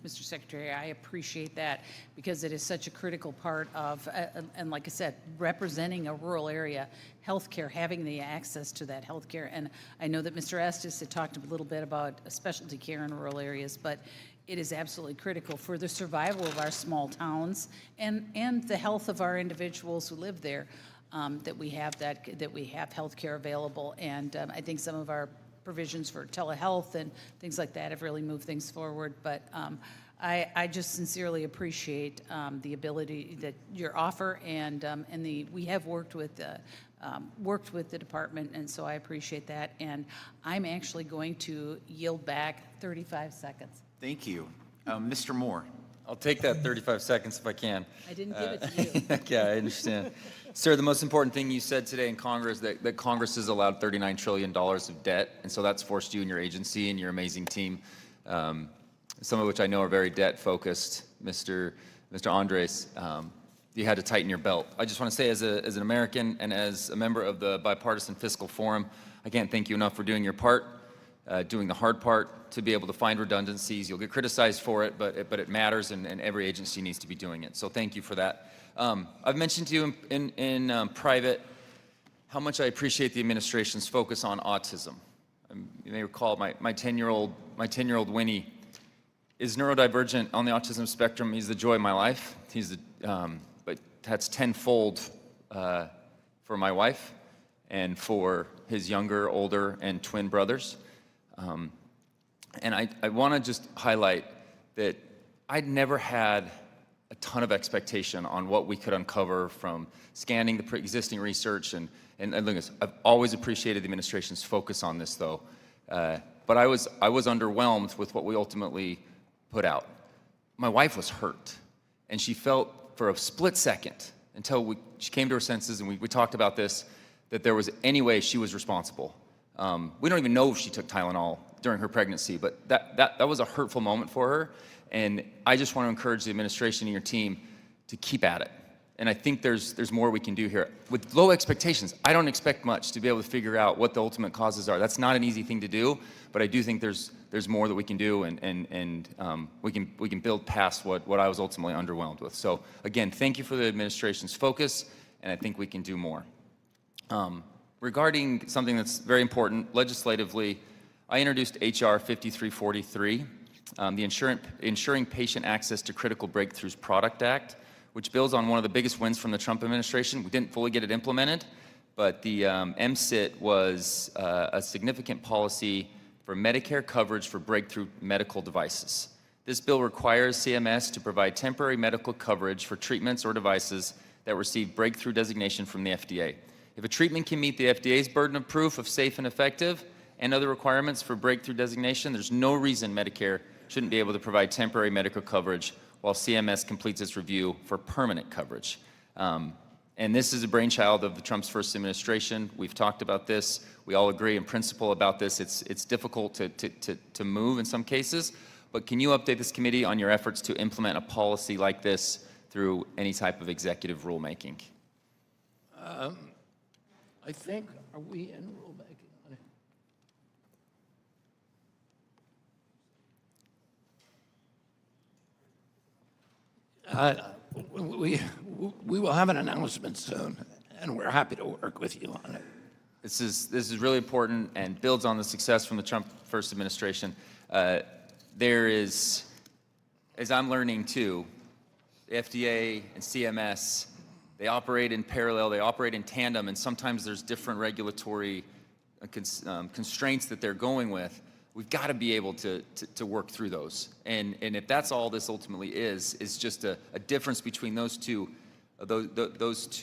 Mr. Secretary, I appreciate that because it is such a critical part of, and like I said, representing a rural area, healthcare, having the access to that healthcare. And I know that Mr. Estes had talked a little bit about specialty care in rural areas, but it is absolutely critical for the survival of our small towns and the health of our individuals who live there, that we have healthcare available. And I think some of our provisions for telehealth and things like that have really moved things forward. But I just sincerely appreciate the ability that your offer and we have worked with the department, and so I appreciate that. And I'm actually going to yield back 35 seconds. Thank you. Mr. Moore, I'll take that 35 seconds if I can. I didn't give it to you. Yeah, I understand. Sir, the most important thing you said today in Congress, that Congress has allowed $39 trillion of debt, and so that's forced you and your agency and your amazing team, some of which I know are very debt-focused, Mr. Andres, you had to tighten your belt. I just want to say as an American and as a member of the Bipartisan Fiscal Forum, I can't thank you enough for doing your part, doing the hard part, to be able to find redundancies. You'll get criticized for it, but it matters, and every agency needs to be doing it. So thank you for that. I've mentioned to you in private how much I appreciate the administration's focus on autism. You may recall my 10-year-old Winnie is neurodivergent on the autism spectrum. He's the joy of my life. But that's tenfold for my wife and for his younger, older, and twin brothers. And I want to just highlight that I'd never had a ton of expectation on what we could uncover from scanning the pre-existing research. And look at this, I've always appreciated the administration's focus on this, though. But I was underwhelmed with what we ultimately put out. My wife was hurt, and she felt for a split second until she came to her senses, and we talked about this, that there was any way she was responsible. We don't even know if she took Tylenol during her pregnancy, but that was a hurtful moment for her. And I just want to encourage the administration and your team to keep at it. And I think there's more we can do here. With low expectations, I don't expect much to be able to figure out what the ultimate causes are. That's not an easy thing to do, but I do think there's more that we can do, and we can build past what I was ultimately underwhelmed with. So again, thank you for the administration's focus, and I think we can do more. Regarding something that's very important legislatively, I introduced H.R. 5343, the Ensuring Patient Access to Critical Breakthroughs Product Act, which builds on one of the biggest wins from the Trump administration. We didn't fully get it implemented, but the MCIT was a significant policy for Medicare coverage for breakthrough medical devices. This bill requires CMS to provide temporary medical coverage for treatments or devices that receive breakthrough designation from the FDA. If a treatment can meet the FDA's burden of proof of safe and effective and other requirements for breakthrough designation, there's no reason Medicare shouldn't be able to provide temporary medical coverage while CMS completes its review for permanent coverage. And this is a brainchild of the Trump's first administration. We've talked about this. We all agree in principle about this. It's difficult to move in some cases, but can you update this committee on your efforts to implement a policy like this through any type of executive rulemaking? I think, are we in rulemaking? We will have an announcement soon, and we're happy to work with you on it. This is really important and builds on the success from the Trump first administration. There is, as I'm learning too, the FDA and CMS, they operate in parallel, they operate in tandem, and sometimes there's different regulatory constraints that they're going with. We've got to be able to work through those. And if that's all this ultimately is just a difference between those two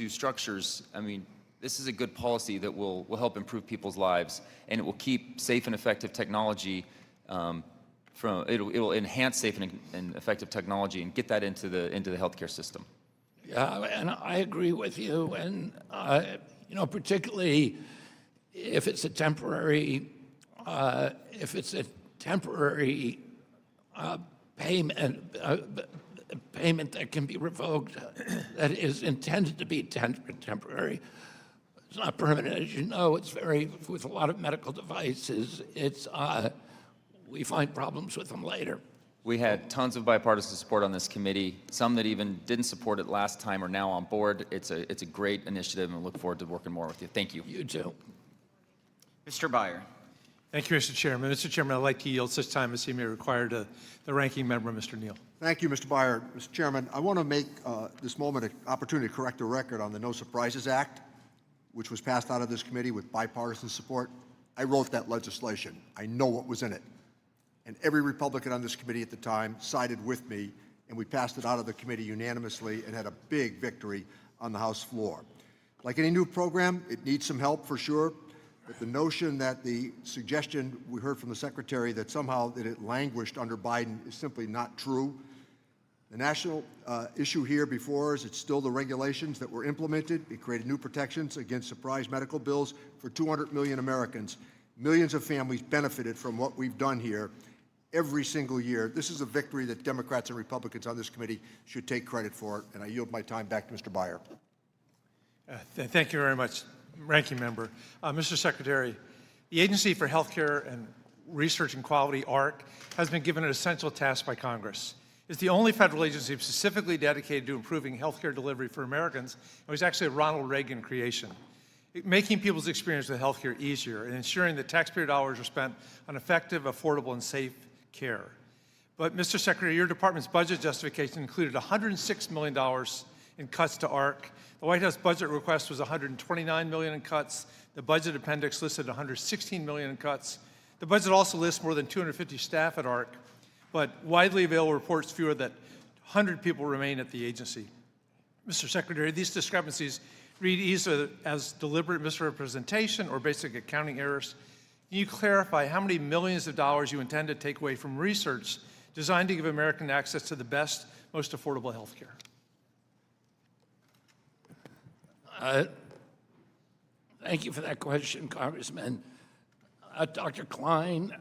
structures, I mean, this is a good policy that will help improve people's lives, and it will keep safe and effective technology it'll enhance safe and effective technology and get that into the healthcare system. Yeah, and I agree with you, and particularly if it's a temporary payment that can be revoked, that is intended to be temporary. It's not permanent, as you know. It's with a lot of medical devices, we find problems with them later. We had tons of bipartisan support on this committee. Some that even didn't support it last time are now on board. It's a great initiative, and we look forward to working more with you. Thank you. You too. Mr. Byer. Thank you, Mr. Chairman. Mr. Chairman, I'd like to yield such time as he may require to the ranking member, Mr. Neal. Thank you, Mr. Byer. Mr. Chairman, I want to make this moment an opportunity to correct a record on the No Surprises Act, which was passed out of this committee with bipartisan support. I wrote that legislation. I know what was in it. And every Republican on this committee at the time sided with me, and we passed it out of the committee unanimously and had a big victory on the House floor. Like any new program, it needs some help for sure, but the notion that the suggestion we heard from the Secretary that somehow that it languished under Biden is simply not true. The national issue here before us, it's still the regulations that were implemented. It created new protections against surprise medical bills for 200 million Americans. Millions of families benefited from what we've done here every single year. This is a victory that Democrats and Republicans on this committee should take credit for, and I yield my time back to Mr. Beyer. Thank you very much, Ranking Member. Mr. Secretary, the Agency for Healthcare and Research and Quality, AHRQ, has been given an essential task by Congress. It's the only federal agency specifically dedicated to improving healthcare delivery for Americans. It was actually a Ronald Reagan creation. Making people's experience with healthcare easier and ensuring that taxpayer dollars are spent on effective, affordable, and safe care. But, Mr. Secretary, your department's budget justification included $106 million in cuts to AHRQ. The White House budget request was $129 million in cuts. The budget appendix listed $116 million in cuts. The budget also lists more than 250 staff at AHRQ, but widely available reports fewer that 100 people remain at the agency. Mr. Secretary, these discrepancies read either as deliberate misrepresentation or basic accounting errors. Can you clarify how many millions of dollars you intend to take away from research designed to give Americans access to the best, most affordable health care? Thank you for that question, Congressman. Dr. Klein,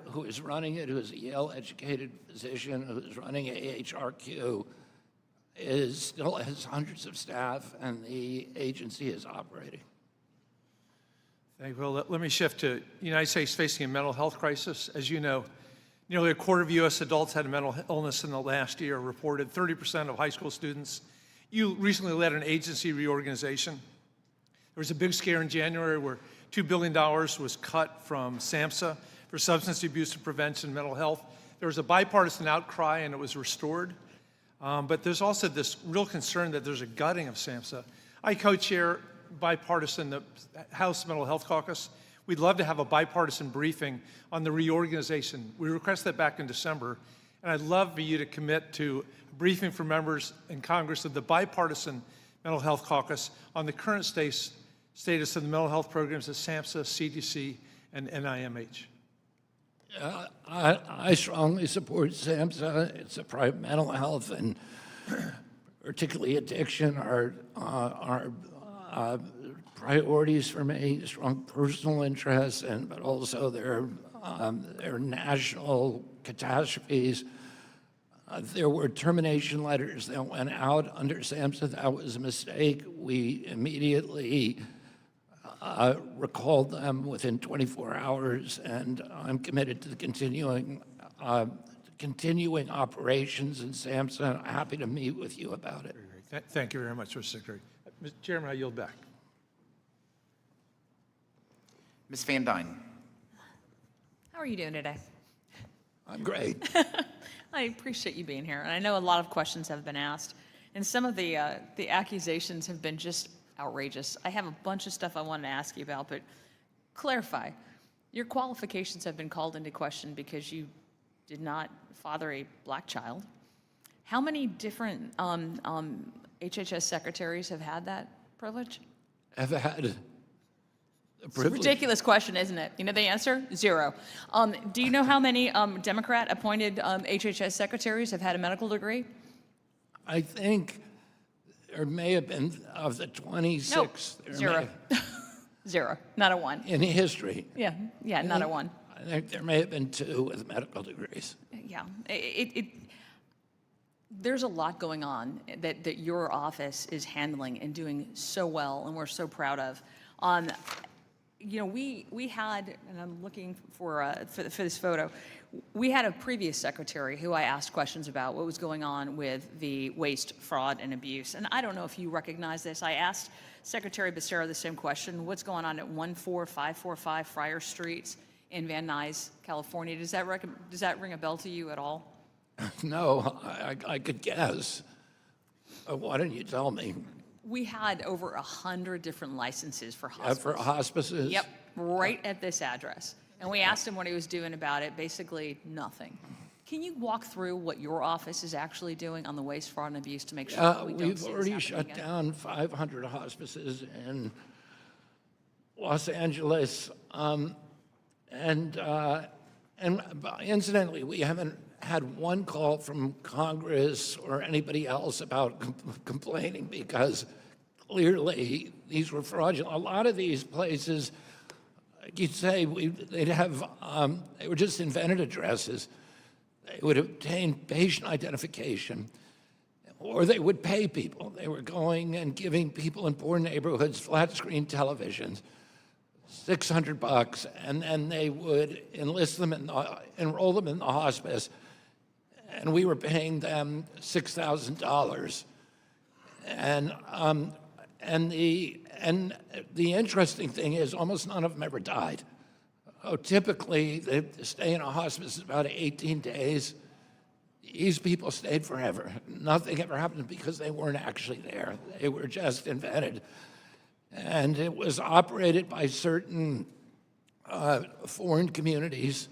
who is running it, who is a Yale-educated physician, who is running AHRQ, still has hundreds of staff, and the agency is operating. Thank you. Well, let me shift to the United States facing a mental health crisis. As you know, nearly a quarter of U.S. adults had a mental illness in the last year, reported 30% of high school students. You recently led an agency reorganization. There was a big scare in January where $2 billion was cut from SAMHSA for substance abuse and prevention and mental health. There was a bipartisan outcry and it was restored. But there's also this real concern that there's a gutting of SAMHSA. I co-chair bipartisan the House Mental Health Caucus. We'd love to have a bipartisan briefing on the reorganization. We requested that back in December, and I'd love for you to commit to a briefing for members in Congress of the bipartisan Mental Health Caucus on the current status of the mental health programs at SAMHSA, CDC, and NIMH. I strongly support SAMHSA. It's a private mental health, and particularly addiction are priorities for me, strong personal interests, but also their national catastrophes. There were termination letters that went out under SAMHSA. That was a mistake. We immediately recalled them within 24 hours, and I'm committed to the continuing operations in SAMHSA. I'm happy to meet with you about it. Thank you very much, Mr. Secretary. Mr. Chairman, I yield back. Ms. Van Dyne. How are you doing today? I'm great. I appreciate you being here, and I know a lot of questions have been asked, and some of the accusations have been just outrageous. I have a bunch of stuff I wanted to ask you about, but clarify. Your qualifications have been called into question because you did not father a black child. How many different HHS secretaries have had that privilege? I've had the It's a ridiculous question, isn't it? You know the answer? 0. Do you know how many Democrat-appointed HHS secretaries have had a medical degree? I think there may have been, of the 26. Nope. 0. 0. Not a 1. In history. Yeah, not a 1. I think there may have been 2 with medical degrees. Yeah. There's a lot going on that your office is handling and doing so well, and we're so proud of. You know, we had, and I'm looking for this photo, we had a previous secretary who I asked questions about what was going on with the waste, fraud, and abuse. And I don't know if you recognize this. I asked Secretary Becerra the same question. What's going on at 14545 Friar Street in Van Nuys, California? Does that ring a bell to you at all? No, I could guess. Why don't you tell me? We had over 100 different licenses for hospices. For hospices? Yep, right at this address. And we asked him what he was doing about it. Basically, nothing. Can you walk through what your office is actually doing on the waste, fraud, and abuse to make sure that we don't We've see this already happening shut again? down 500 hospices in Los Angeles. And incidentally, we haven't had one call from Congress or anybody else about complaining, because clearly these were fraudulent. A lot of these places, like you'd say, they'd have, they were just invented addresses. They would obtain patient identification, or they would pay people. They were going and giving people in poor neighborhoods flat screen televisions, $600, and then they would enlist them enroll them in the hospice, and we were paying them $6,000. And the interesting thing is, almost none of them ever died. Typically, the stay in a hospice is about 18 days. These people stayed forever. Nothing ever happened because they weren't actually there. They were just invented. And it was operated by certain foreign communities,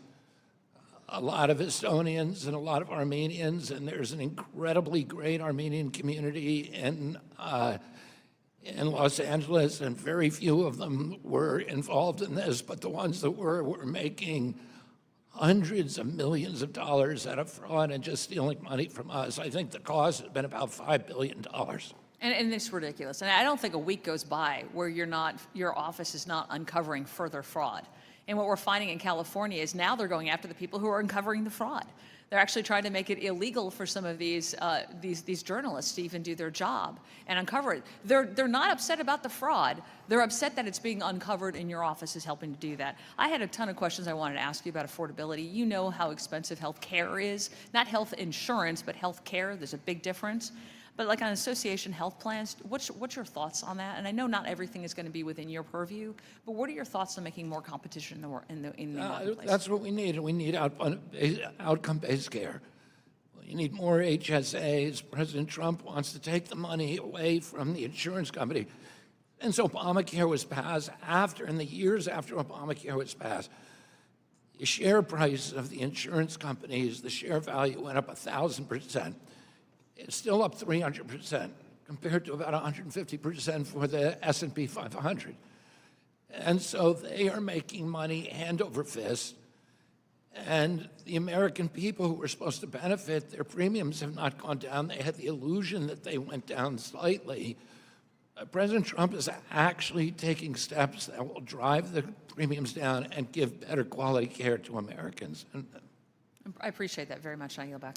a lot of Estonians and a lot of Armenians, and there's an incredibly great Armenian community in Los Angeles, and very few of them were involved in this, but the ones that were making hundreds of millions of dollars out of fraud and just stealing money from us. I think the cost has been about $5 billion. And it's ridiculous. And I don't think a week goes by where your office is not uncovering further fraud. And what we're finding in California is now they're going after the people who are uncovering the fraud. They're actually trying to make it illegal for some of these journalists to even do their job and uncover it. They're not upset about the fraud. They're upset that it's being uncovered, and your office is helping to do that. I had a ton of questions I wanted to ask you about affordability. You know how expensive health care is. Not health insurance, but health care. There's a big difference. But like on association health plans, what's your thoughts on that? And I know not everything is going to be within your purview, but what are your thoughts on making more competition in the marketplace? That's what we need. We need outcome-based care. You need more HSAs. President Trump wants to take the money away from the insurance company. And so Obamacare was passed in the years after Obamacare was passed, the share price of the insurance companies, the share value went up 1,000%. It's still up 300% compared to about 150% for the S&P 500. And so they are making money hand over fist. And the American people who were supposed to benefit, their premiums have not gone down. They had the illusion that they went down slightly. President Trump is actually taking steps that will drive the premiums down and give better quality care to Americans. I appreciate that very much. I yield back.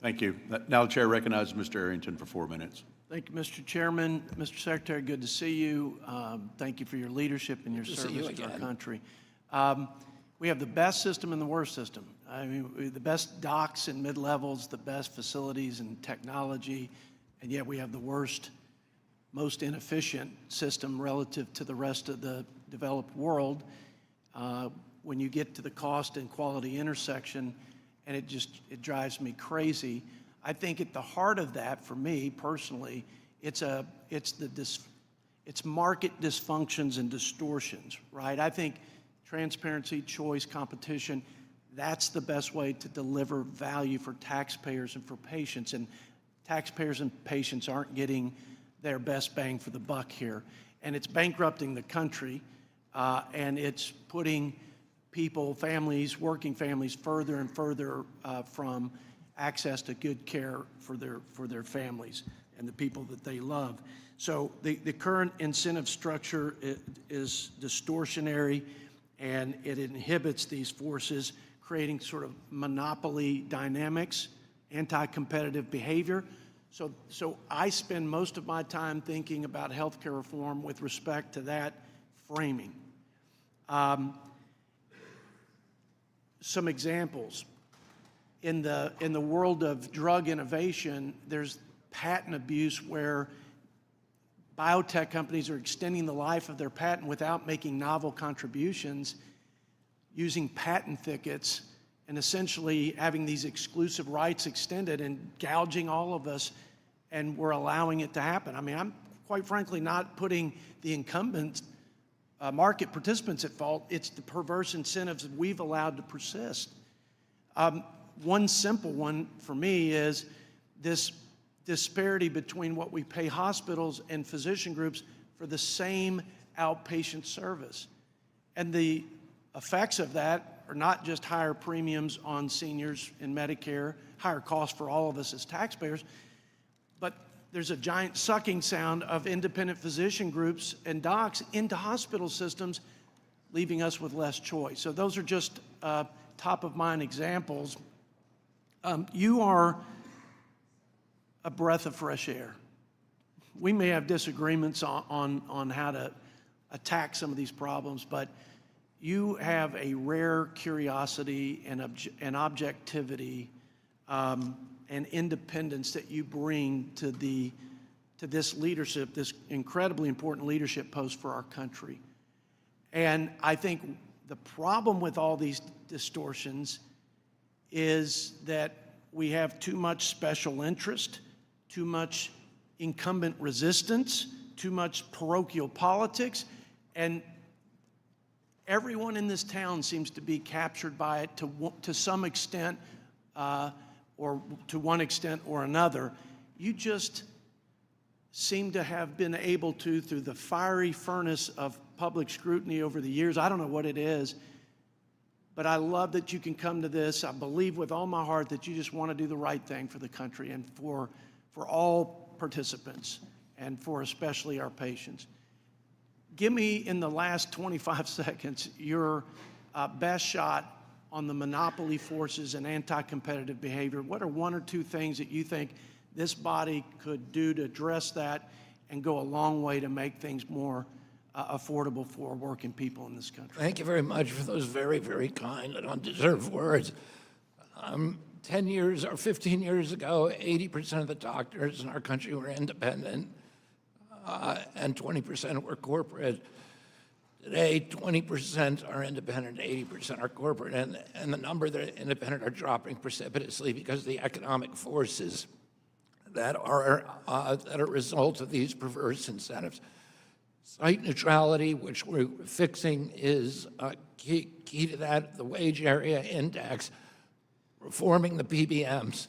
Thank you. Now the chair recognizes Mr. Arrington for 4 minutes. Thank you, Mr. Chairman. Mr. Secretary, good to see you. Thank you for your leadership and your service to our country. We have the best system and the worst system. I mean, the best docks and mid-levels, the best facilities and technology, and yet we have the worst, most inefficient system relative to the rest of the developed world. When you get to the cost and quality intersection, and it drives me crazy. I think at the heart of that, for me personally, it's market dysfunctions and distortions, right? I think transparency, choice, competition, that's the best way to deliver value for taxpayers and for patients. And taxpayers and patients aren't getting their best bang for the buck here. And it's bankrupting the country, and it's putting people, families, working families, further and further from access to good care for their families and the people that they love. So the current incentive structure is distortionary, and it inhibits these forces, creating sort of monopoly dynamics, anti-competitive behavior. So I spend most of my time thinking about healthcare reform with respect to that framing. Some examples. In the world of drug innovation, there's patent abuse where biotech companies are extending the life of their patent without making novel contributions, using patent thickets, and essentially having these exclusive rights extended and gouging all of us, and we're allowing it to happen. I mean, I'm quite frankly not putting the incumbents market participants at fault. It's the perverse incentives that we've allowed to persist. One simple one for me is this disparity between what we pay hospitals and physician groups for the same outpatient service. And the effects of that are not just higher premiums on seniors in Medicare, higher costs for all of us as taxpayers, but there's a giant sucking sound of independent physician groups and docs into hospital systems, leaving us with less choice. So those are just top-of-mind examples. You are a breath of fresh air. We may have disagreements on how to attack some of these problems, but you have a rare curiosity and objectivity and independence that you bring to this leadership, this incredibly important leadership post for our country. And I think the problem with all these distortions is that we have too much special interest, too much incumbent resistance, too much parochial politics, and everyone in this town seems to be captured by it to some extent, or to one extent or another. You just seem to have been able to, through the fiery furnace of public scrutiny over the years, I don't know what it is, but I love that you can come to this. I believe with all my heart that you just want to do the right thing for the country and for all participants and for especially our patients. Give me, in the last 25 seconds, your best shot on the monopoly forces and anti-competitive behavior. What are one or two things that you think this body could do to address that and go a long way to make things more affordable for working people in this country? Thank you very much for those very, very kind and undeserved words. 10 years or 15 years ago, 80% of the doctors in our country were independent, and 20% were corporate. Today, 20% are independent, 80% are corporate, and the number that are independent are dropping precipitously because of the economic forces that are a result of these perverse incentives. Site neutrality, which we're fixing, is key to that. The wage area index, reforming the PBMs,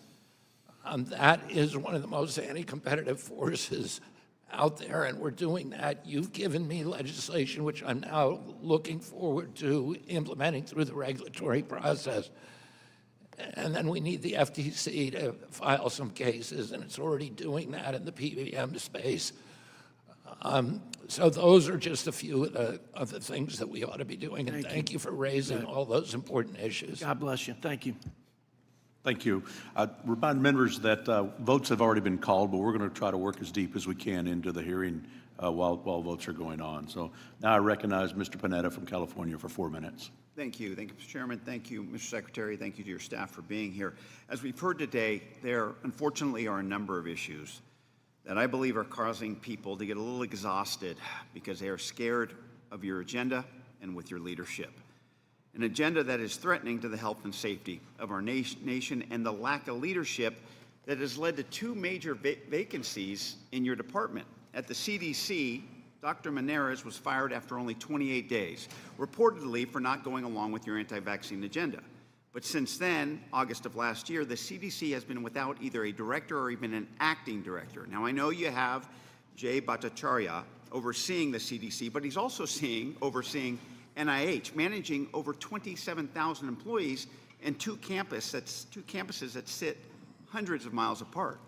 that is one of the most anti-competitive forces out there, and we're doing that. You've given me legislation, which I'm now looking forward to implementing through the regulatory process. And then we need the FTC to file some cases, and it's already doing that in the PBM space. So those are just a few of the things that we ought to be doing, and thank you for raising all those important issues. God bless you. Thank you. Thank you. Remind members that votes have already been called, but we're going to try to work as deep as we can into the hearing while votes are going on. So now I recognize Mr. Panetta from California for 4 minutes. Thank you. Thank you, Mr. Chairman. Thank you, Mr. Secretary. Thank you to your staff for being here. As we've heard today, there unfortunately are a number of issues that I believe are causing people to get a little exhausted because they are scared of your agenda and with your leadership. An agenda that is threatening to the health and safety of our nation, and the lack of leadership that has led to two major vacancies in your department. At the CDC, Dr. Menares was fired after only 28 days, reportedly for not going along with your anti-vaccine agenda. But since then, August of last year, the CDC has been without either a director or even an acting director. Now, I know you have Jay Bhattacharya overseeing the CDC, but he's also overseeing NIH, managing over 27,000 employees and two campuses that sit hundreds of miles apart.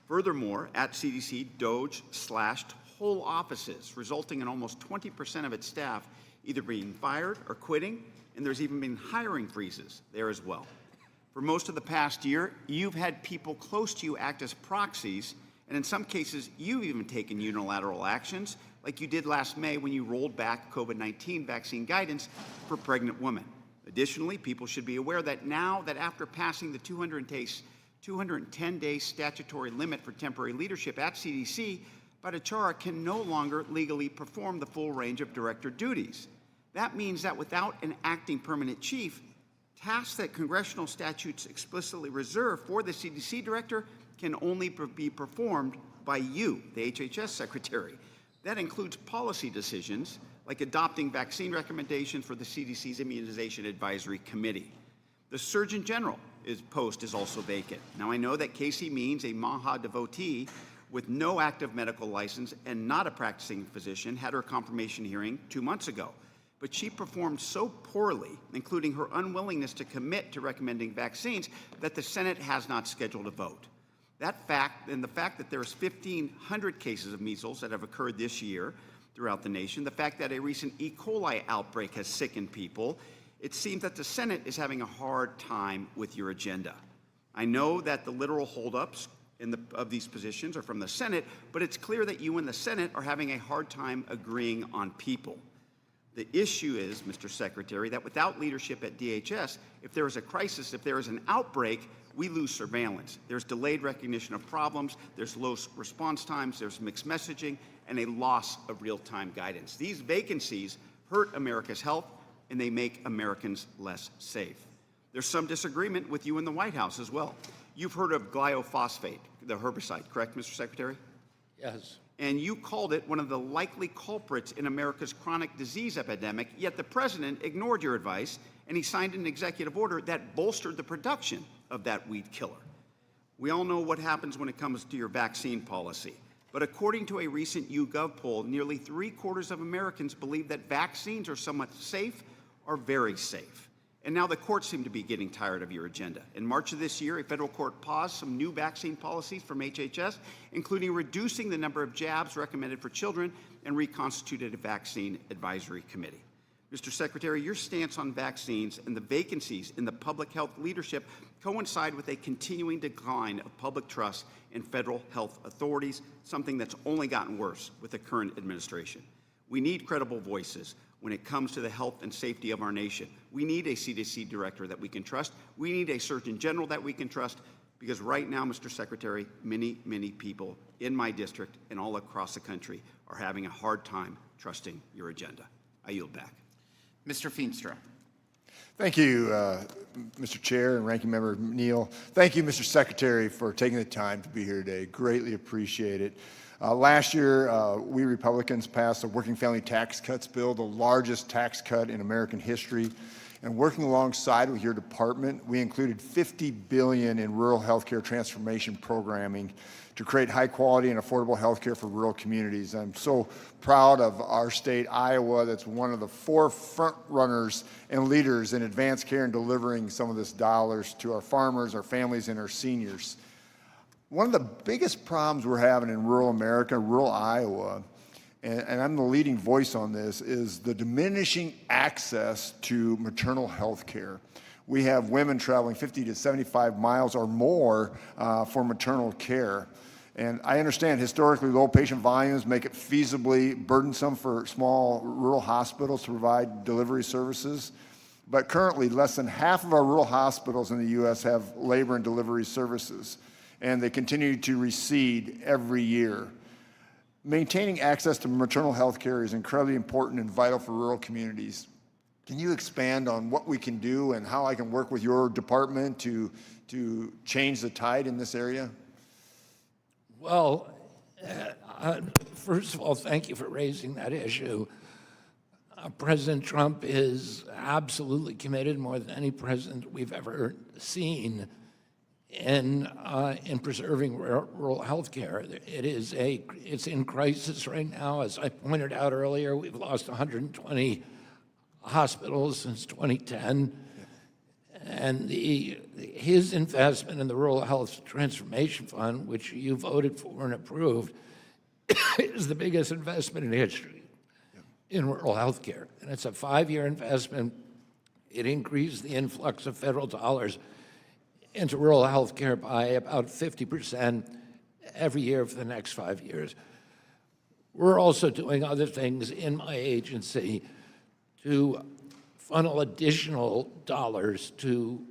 Furthermore, at CDC, DOJ slashed whole offices, resulting in almost 20% of its staff either being fired or quitting, and there's even been hiring freezes there as well. For most of the past year, you've had people close to you act as proxies, and in some cases, you've even taken unilateral actions, like you did last May when you rolled back COVID-19 vaccine guidance for pregnant women. Additionally, people should be aware that now that after passing the 210-day statutory limit for temporary leadership at CDC, Bhattacharya can no longer legally perform the full range of director duties. That means that without an acting permanent chief, tasks that congressional statutes explicitly reserve for the CDC director can only be performed by you, the HHS secretary. That includes policy decisions like adopting vaccine recommendations for the CDC's Immunization Advisory Committee. The Surgeon General post is also vacant. Now, I know that Casey Means, a MAHA devotee with no active medical license and not a practicing physician, had her confirmation hearing 2 months ago. but she performed so poorly, including her unwillingness to commit to recommending vaccines, that the Senate has not scheduled a vote. That fact, and the fact that there's 1,500 cases of measles that have occurred this year throughout the nation, the fact that a recent E. coli outbreak has sickened people, it seems that the Senate is having a hard time with your agenda. I know that the literal holdups of these positions are from the Senate, but it's clear that you and the Senate are having a hard time agreeing on people. The issue is, Mr. Secretary, that without leadership at DHS, if there is a crisis, if there is an outbreak, we lose surveillance. There's delayed recognition of problems, there's low response times, there's mixed messaging, and a loss of real-time guidance. These vacancies hurt America's health, and they make Americans less safe. There's some disagreement with you in the White House as well. You've heard of glyphosate, the herbicide, correct, Mr. Secretary? Yes. And you called it one of the likely culprits in America's chronic disease epidemic, yet the president ignored your advice, and he signed an executive order that bolstered the production of that weed killer. We all know what happens when it comes to your vaccine policy, but according to a recent YouGov poll, nearly 3/4 of Americans believe that vaccines are somewhat safe or very safe. And now the courts seem to be getting tired of your agenda. In March of this year, a federal court paused some new vaccine policies from HHS, including reducing the number of jabs recommended for children, and reconstituted a vaccine advisory committee. Mr. Secretary, your stance on vaccines and the vacancies in the public health leadership coincide with a continuing decline of public trust in federal health authorities, something that's only gotten worse with the current administration. We need credible voices when it comes to the health and safety of our nation. We need a CDC director that we can trust. We need a Surgeon General that we can trust, because right now, Mr. Secretary, many, many people in my district and all across the country are having a hard time trusting your agenda. I yield back. Mr. Feenstra. Thank you, Mr. Chair and Ranking Member Neal. Thank you, Mr. Secretary, for taking the time to be here today. Greatly appreciate it. Last year, we Republicans passed a working family tax cuts bill, the largest tax cut in American history. And working alongside with your department, we included $50 billion in rural healthcare transformation programming to create high quality and affordable healthcare for rural communities. I'm so proud of our state, Iowa, that's one of the 4 front runners and leaders in advanced care and delivering some of this dollars to our farmers, our families, and our seniors. One of the biggest problems we're having in rural America, rural Iowa, and I'm the leading voice on this, is the diminishing access to maternal health care. We have women traveling 50 to 75 miles or more for maternal care. And I understand historically low patient volumes make it feasibly burdensome for small rural hospitals to provide delivery services. But currently, less than half of our rural hospitals in the U.S. have labor and delivery services, and they continue to recede every year. Maintaining access to maternal health care is incredibly important and vital for rural communities. Can you expand on what we can do and how I can work with your department to change the tide in this area? Well, first of all, thank you for raising that issue. President Trump is absolutely committed, more than any president we've ever seen, in preserving rural health care. It's in crisis right now. As I pointed out earlier, we've lost 120 hospitals since 2010. And his investment in the Rural Health Transformation Fund, which you voted for and approved, is the biggest investment in history in rural health care. And it's a 5-year investment. It increased the influx of federal dollars into rural health care by about 50% every year for the next 5 years. We're also doing other things in my agency to funnel additional dollars to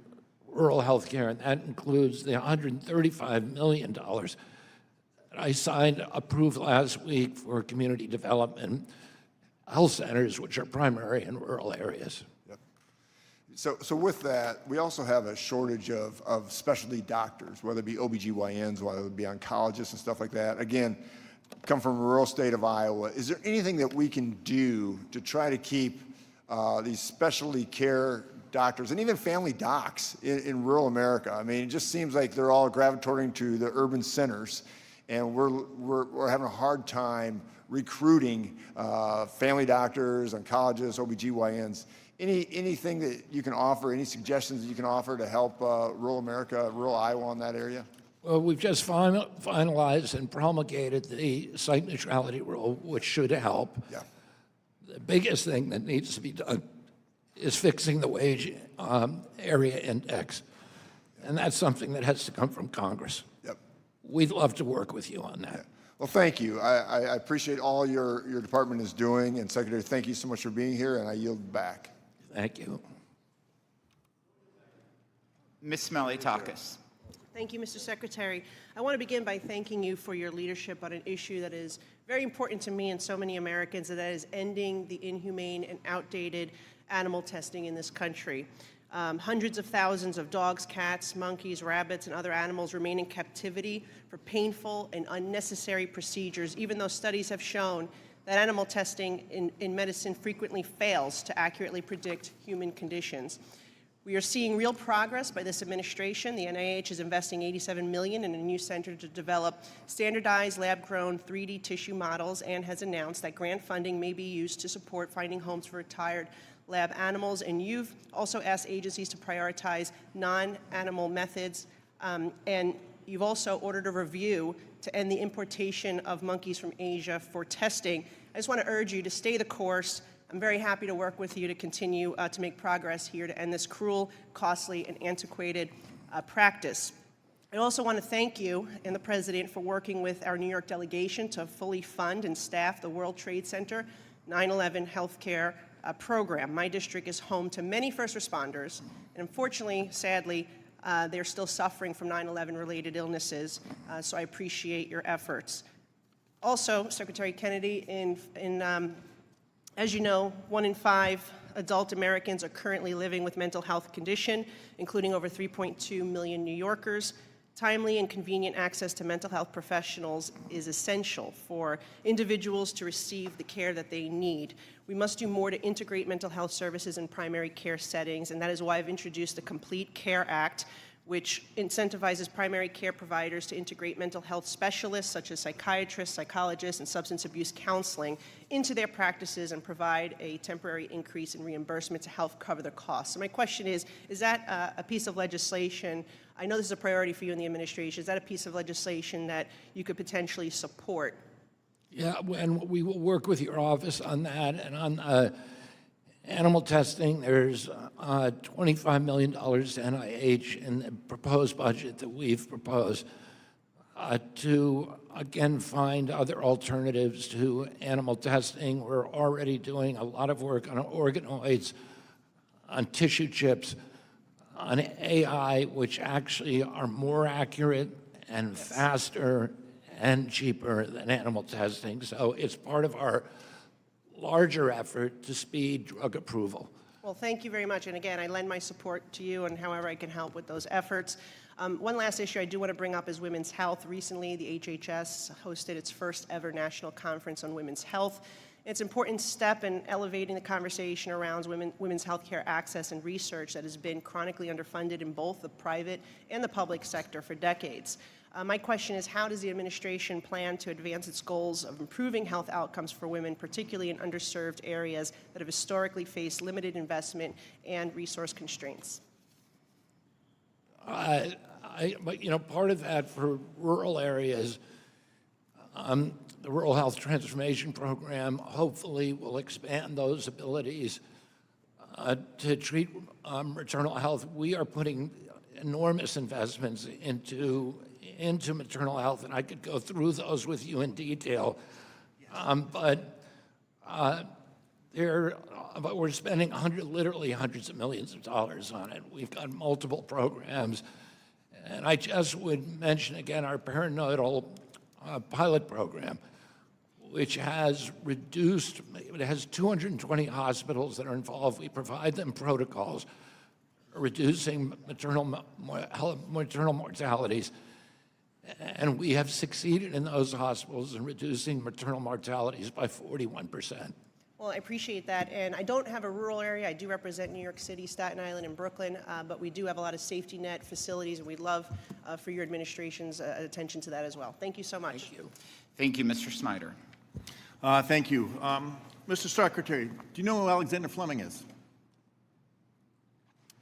rural health care, and that includes the $135 million that I approved last week for community development health centers, which are primary in rural areas. So with that, we also have a shortage of specialty doctors, whether it be OBGYNs, whether it be oncologists and stuff like that. Again, come from a rural state of Iowa. Is there anything that we can do to try to keep these specialty care doctors and even family docs in rural America? I mean, it just seems like they're all gravitating to the urban centers. and we're having a hard time recruiting family doctors, oncologists, OBGYNs. Anything that you can offer, any suggestions that you can offer to help rural America, rural Iowa in that area? Well, we've just finalized and promulgated the site neutrality rule, which should help. Yeah. The biggest thing that needs to be done is fixing the wage area index. And that's something that has to come from Congress. Yep. We'd love to work with you on that. Yeah. Well, thank you. I appreciate all your department is doing. And Secretary, thank you so much for being here, and I yield back. Thank you. Ms. Smelly-Takis. Thank you, Mr. Secretary. I want to begin by thanking you for your leadership on an issue that is very important to me and so many Americans, and that is ending the inhumane and outdated animal testing in this country. Hundreds of thousands of dogs, cats, monkeys, rabbits, and other animals remain in captivity for painful and unnecessary procedures, even though studies have shown that animal testing in medicine frequently fails to accurately predict human conditions. We are seeing real progress by this administration. The NIH is investing $87 million in a new center to develop standardized lab-grown 3D tissue models, and has announced that grant funding may be used to support finding homes for retired lab animals. And you've also asked agencies to prioritize non-animal methods, and you've also ordered a review to end the importation of monkeys from Asia for testing. I just want to urge you to stay the course. I'm very happy to work with you to continue to make progress here to end this cruel, costly, and antiquated practice. I also want to thank you and the President for working with our New York delegation to fully fund and staff the World Trade Center 9/11 healthcare program. My district is home to many first responders, and unfortunately, sadly, they're still suffering from 9/11 related illnesses, so I appreciate your efforts. Also, Secretary Kennedy, as you know, 1 in 5 adult Americans are currently living with mental health condition, including over 3.2 million New Yorkers. Timely and convenient access to mental health professionals is essential for individuals to receive the care that they need. We must do more to integrate mental health services in primary care settings, and that is why I've introduced the Complete Care Act, which incentivizes primary care providers to integrate mental health specialists such as psychiatrists, psychologists, and substance abuse counseling into their practices and provide a temporary increase in reimbursement to help cover the costs. So my question is that a piece of legislation, I know this is a priority for you in the administration, is that a piece of legislation that you could potentially support? Yeah, and we will work with your office on that. And on animal testing, there's $25 million to NIH in the proposed budget that we've proposed to, again, find other alternatives to animal testing. We're already doing a lot of work on organoids, on tissue chips, on AI, which actually are more accurate and faster and cheaper than animal testing. So it's part of our larger effort to speed drug approval. Well, thank you very much. And again, I lend my support to you and however I can help with those efforts. One last issue I do want to bring up is women's health. Recently, the HHS hosted its first ever national conference on women's health. It's an important step in elevating the conversation around women's health care access and research that has been chronically underfunded in both the private and the public sector for decades. My question is, how does the administration plan to advance its goals of improving health outcomes for women, particularly in underserved areas that have historically faced limited investment and resource constraints? But, you know, part of that for rural areas, the Rural Health Transformation Program hopefully will expand those abilities to treat maternal health. We are putting enormous investments into maternal health, and I could go through those with you in detail. But we're spending literally hundreds of millions of dollars on it. We've got multiple programs. And I just would mention again our perinatal pilot program, which has reduced, it has 220 hospitals that are involved. We provide them protocols reducing maternal mortalities. And we have succeeded in those hospitals in reducing maternal mortalities by 41%. Well, I appreciate that, and I don't have a rural area. I do represent New York City, Staten Island, and Brooklyn, but we do have a lot of safety net facilities, and we'd love for your administration's attention to that as well. Thank you so much. Thank you. Thank you, Mr. Snyder. Thank you. Mr. Secretary, do you know who Alexander Fleming is?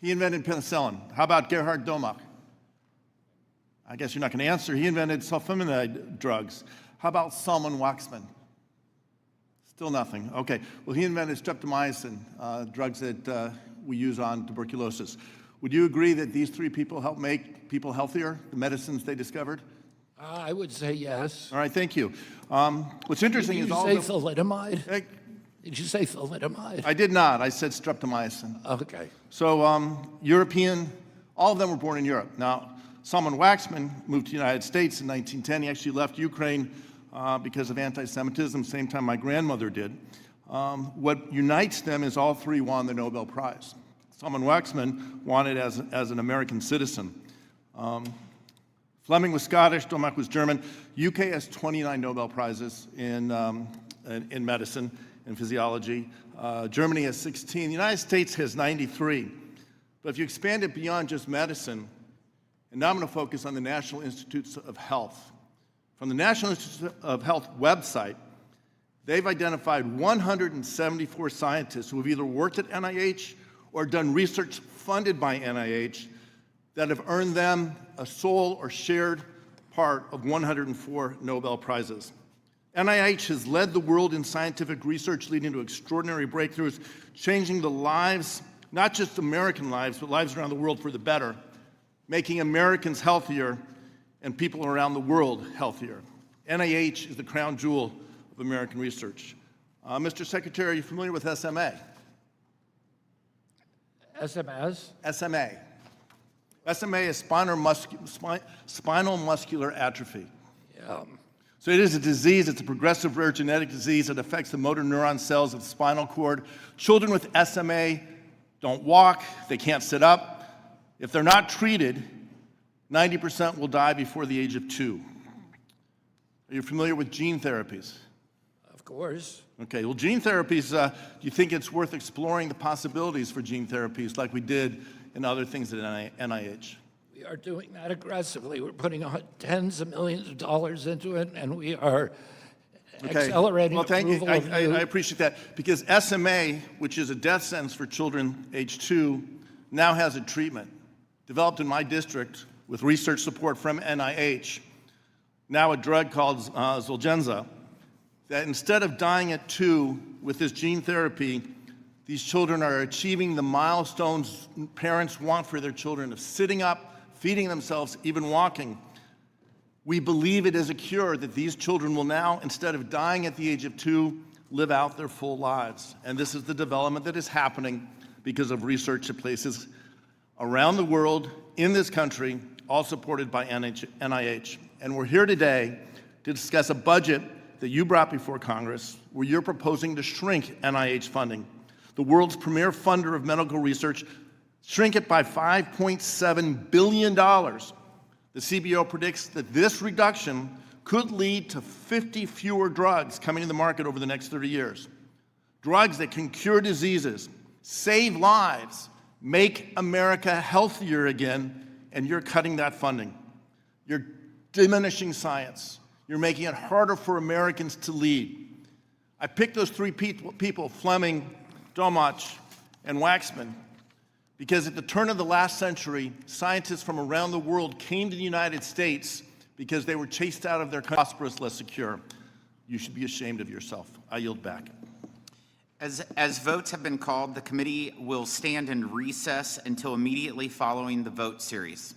He invented penicillin. How about Gerhard Domach? I guess you're not going to answer. He invented sulfonamide drugs. How about Salman Waxman? Still nothing. Okay. Well, he invented streptomycin, drugs that we use on tuberculosis. Would you agree that these three people help make people healthier, the medicines they discovered? I would say yes. All right, thank you. What's interesting is all Did you say thalidomide? Did you say thalidomide? I did not. I said streptomycin. Okay. So European, all of them were born in Europe. Now, Salman Waxman moved to the United States in 1910. He actually left Ukraine because of anti-Semitism, same time my grandmother did. What unites them is all three won the Nobel Prize. Salman Waxman won it as an American citizen. Fleming was Scottish, Domach was German. UK has 29 Nobel Prizes in medicine and physiology. Germany has 16. The United States has 93. But if you expand it beyond just medicine, and now I'm going to focus on the National Institutes of Health. From the National Institutes of Health website, they've identified 174 scientists who have either worked at NIH or done research funded by NIH that have earned them a sole or shared part of 104 Nobel Prizes. NIH has led the world in scientific research, leading to extraordinary breakthroughs, changing the lives, not just American lives, but lives around the world for the better, making Americans healthier and people around the world healthier. NIH is the crown jewel of American research. Mr. Secretary, are you familiar with SMA? SMS? SMA. SMA is spinal muscular atrophy. Yeah. So it is a disease, it's a progressive rare genetic disease that affects the motor neuron cells of the spinal cord. Children with SMA don't walk, they can't sit up. If they're not treated, 90% will die before the age of 2. Are you familiar with gene therapies? Of course. Okay, well, gene therapies, do you think it's worth exploring the possibilities for gene therapies like we did in other things at NIH? We are doing that aggressively. We're putting tens of millions of dollars into it, and we are accelerating approval of I appreciate that, because SMA, which is a death sentence for children age 2, now has a treatment developed in my district with research support from NIH, now a drug called Zolgensma, that instead of dying at 2 with this gene therapy, these children are achieving the milestones parents want for their children of sitting up, feeding themselves, even walking. We believe it is a cure that these children will now, instead of dying at the age of 2, live out their full lives. And this is the development that is happening because of research at places around the world, in this country, all supported by NIH. And we're here today to discuss a budget that you brought before Congress, where you're proposing to shrink NIH funding, the world's premier funder of medical research, shrink it by $5.7 billion. The CBO predicts that this reduction could lead to 50 fewer drugs coming to the market over the next 30 years. Drugs that can cure diseases, save lives, make America healthier again, and you're cutting that funding. You're diminishing science. You're making it harder for Americans to lead. I picked those three people, Fleming, Domach, and Waxman, because at the turn of the last century, scientists from around the world came to the United States because they were chased out of their prosperous, less secure. You should be ashamed of yourself. I yield back. As votes have been called, the committee will stand in recess until immediately following the vote series.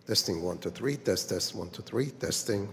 Testing 1, 2, 3. Test 1, 2, 3. Testing.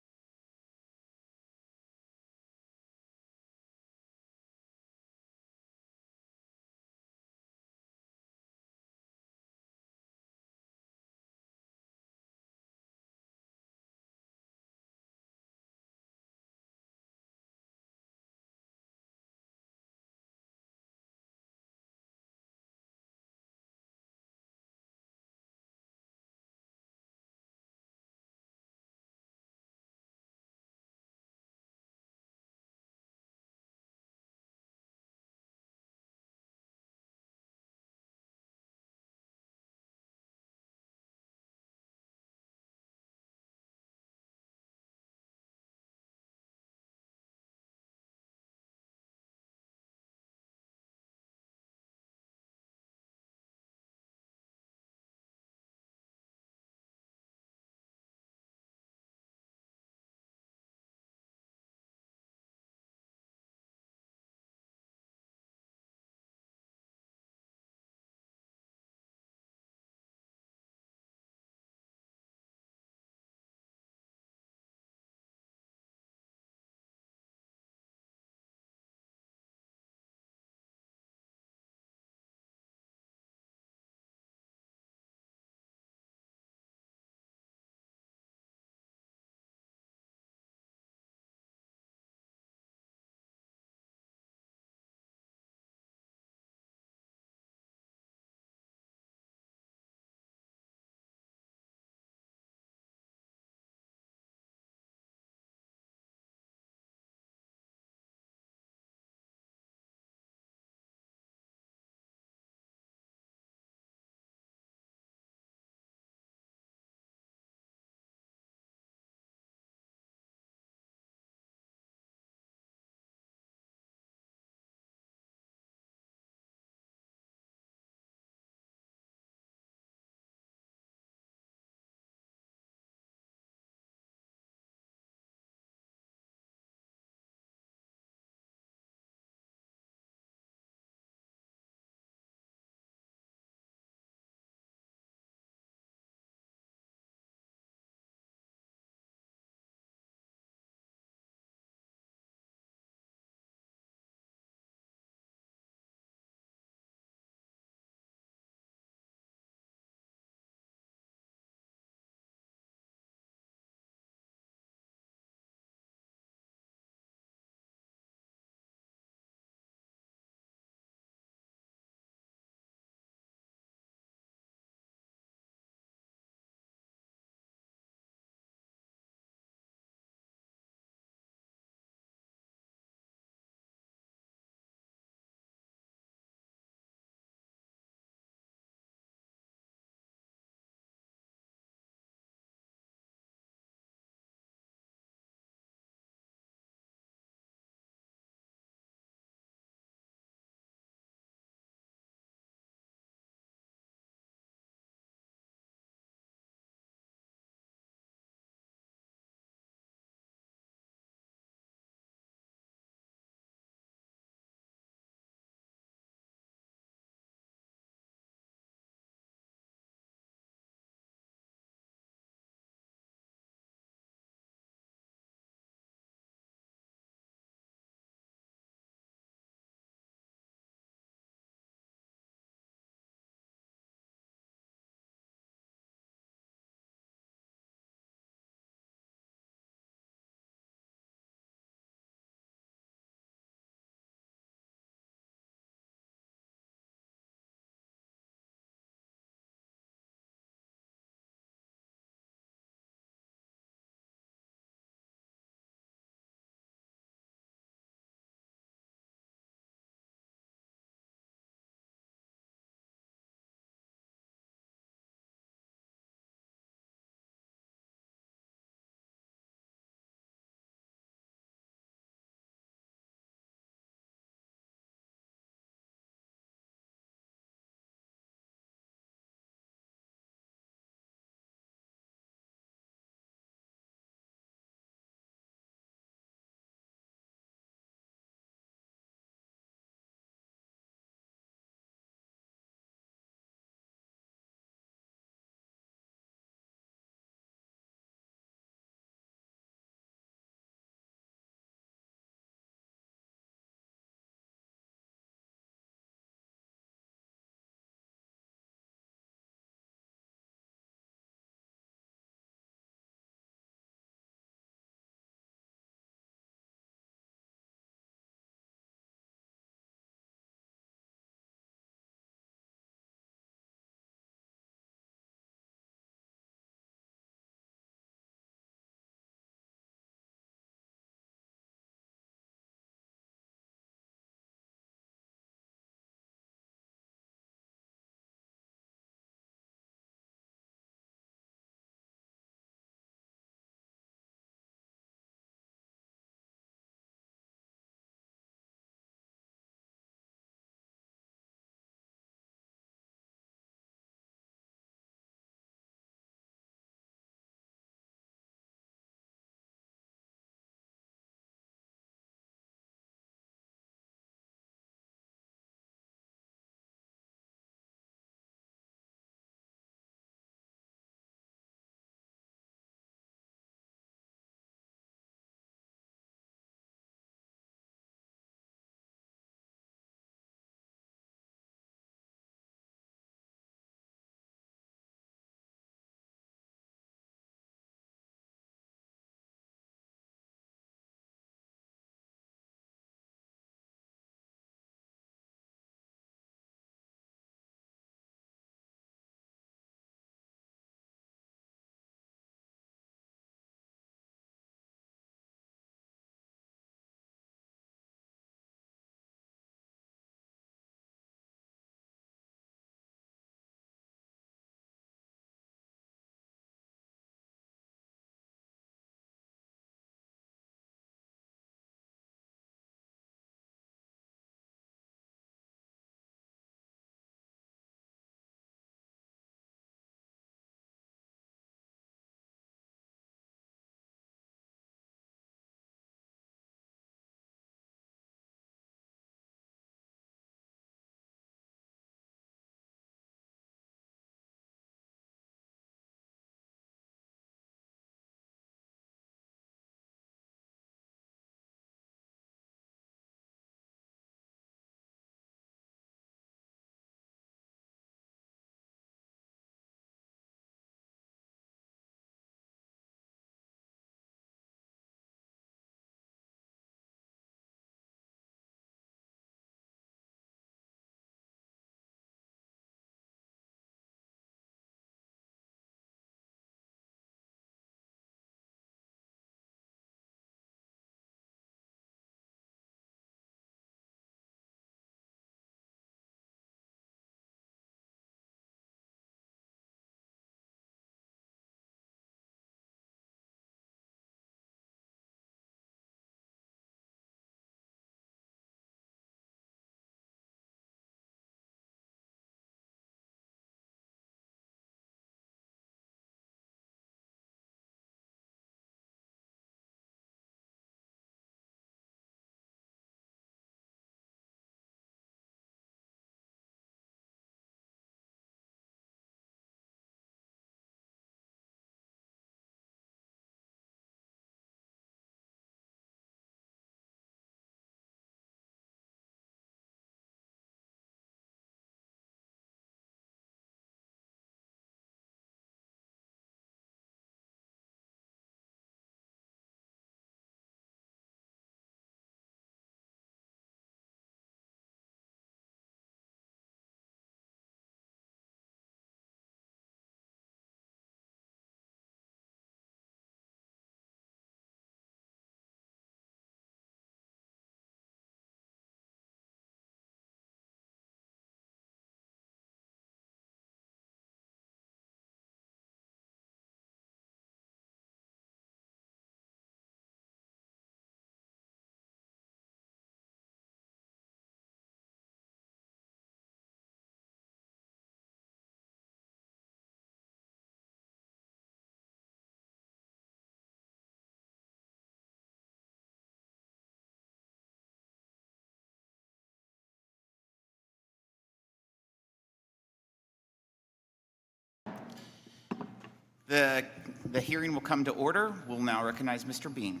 The hearing will come to order. We'll now recognize Mr. Bean.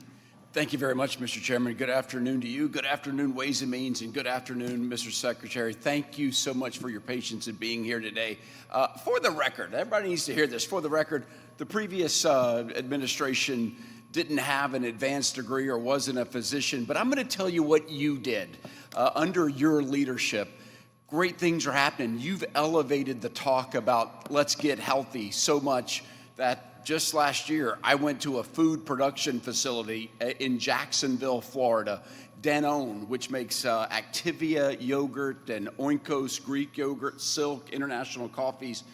Thank you very much, Mr. Chairman. Good afternoon to you. Good afternoon, Ways and Means, and good afternoon, Mr. Secretary. Thank you so much for your patience in being here today. For the record, everybody needs to hear this. For the record, the previous administration didn't have an advanced degree or wasn't a physician, but I'm going to tell you what you did under your leadership. Great things are happening. You've elevated the talk about let's get healthy so much that just last year, I went to a food production facility in Jacksonville, Florida, Danone, which makes Activia yogurt and Oikos Greek yogurt, Silk, International Coffees.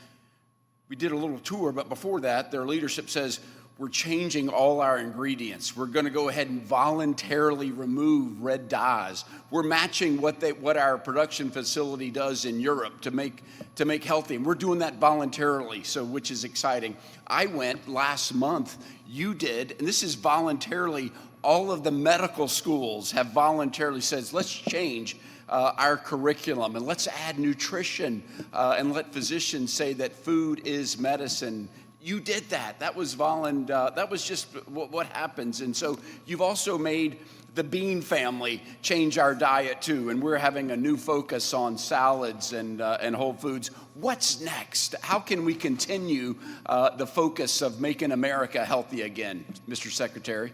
We did a little tour, but before that, their leadership says, we're changing all our ingredients. We're going to go ahead and voluntarily remove red dyes. We're matching what our production facility does in Europe to make healthy, and we're doing that voluntarily, which is exciting. I went last month, you did, and this is voluntarily. All of the medical schools have voluntarily said, let's change our curriculum and let's add nutrition and let physicians say that food is medicine. You did that. That was that was just what happens. And so you've also made the Bean family change our diet too, and we're having a new focus on salads and whole foods. What's next? How can we continue the focus of making America healthy again, Mr. Secretary?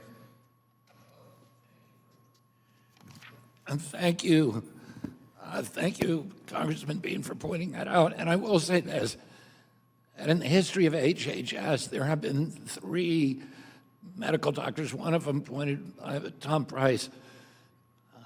Thank you. Thank you, Congressman Bean, for pointing that out. And I will say this. And in the history of HHS, there have been 3 medical doctors, one of them appointed by Tom Price,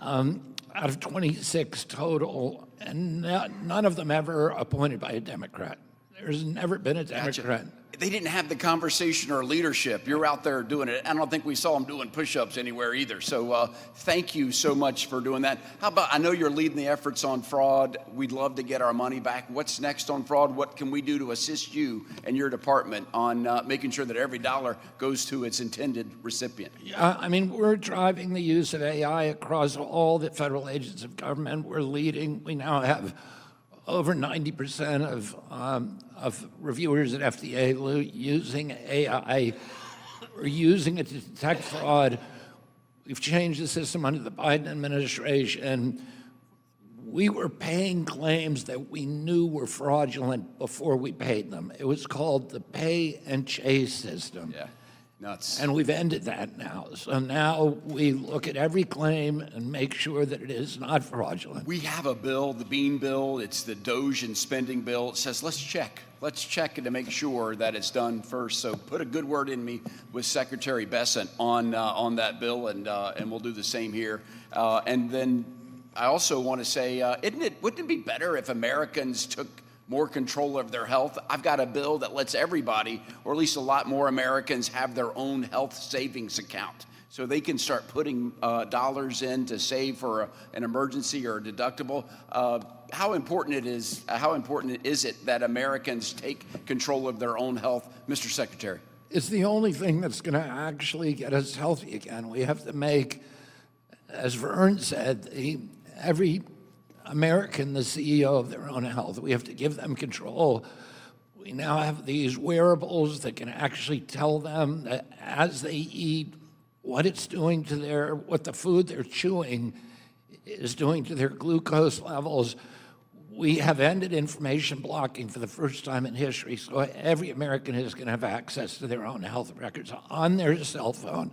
out of 26 total, and none of them ever appointed by a Democrat. There's never been a Democrat. Gotcha. They didn't have the conversation or leadership. You're out there doing it. I don't think we saw them doing push-ups anywhere either. So thank you so much for doing that. How about, I know you're leading the efforts on fraud. We'd love to get our money back. What's next on fraud? What can we do to assist you and your department on making sure that every dollar goes to its intended recipient? Yeah, I mean, we're driving the use of AI across all the federal agencies of government. We're leading. We now have over 90% of reviewers at FDA using AI or using it to detect fraud. We've changed the system under the Biden administration. We were paying claims that we knew were fraudulent before we paid them. It was called the pay and chase system. Yeah, nuts. And we've ended that now. So now we look at every claim and make sure that it is not fraudulent. We have a bill, the Bean bill. It's the Doge and spending bill. It says, let's check it to make sure that it's done first. So put a good word in me with Secretary Bessent on that bill, and we'll do the same here. And then I also want to say, wouldn't it be better if Americans took more control of their health? I've got a bill that lets everybody, or at least a lot more Americans, have their own health savings account. So they can start putting dollars in to save for an emergency or a deductible. How important is it that Americans take control of their own health, Mr. Secretary? It's the only thing that's going to actually get us healthy again. We have to make, as Vern said, every American the CEO of their own health. We have to give them control. We now have these wearables that can actually tell them that as they eat, what it's doing to what the food they're chewing is doing to their glucose levels. We have ended information blocking for the first time in history, so every American is going to have access to their own health records on their cell phone.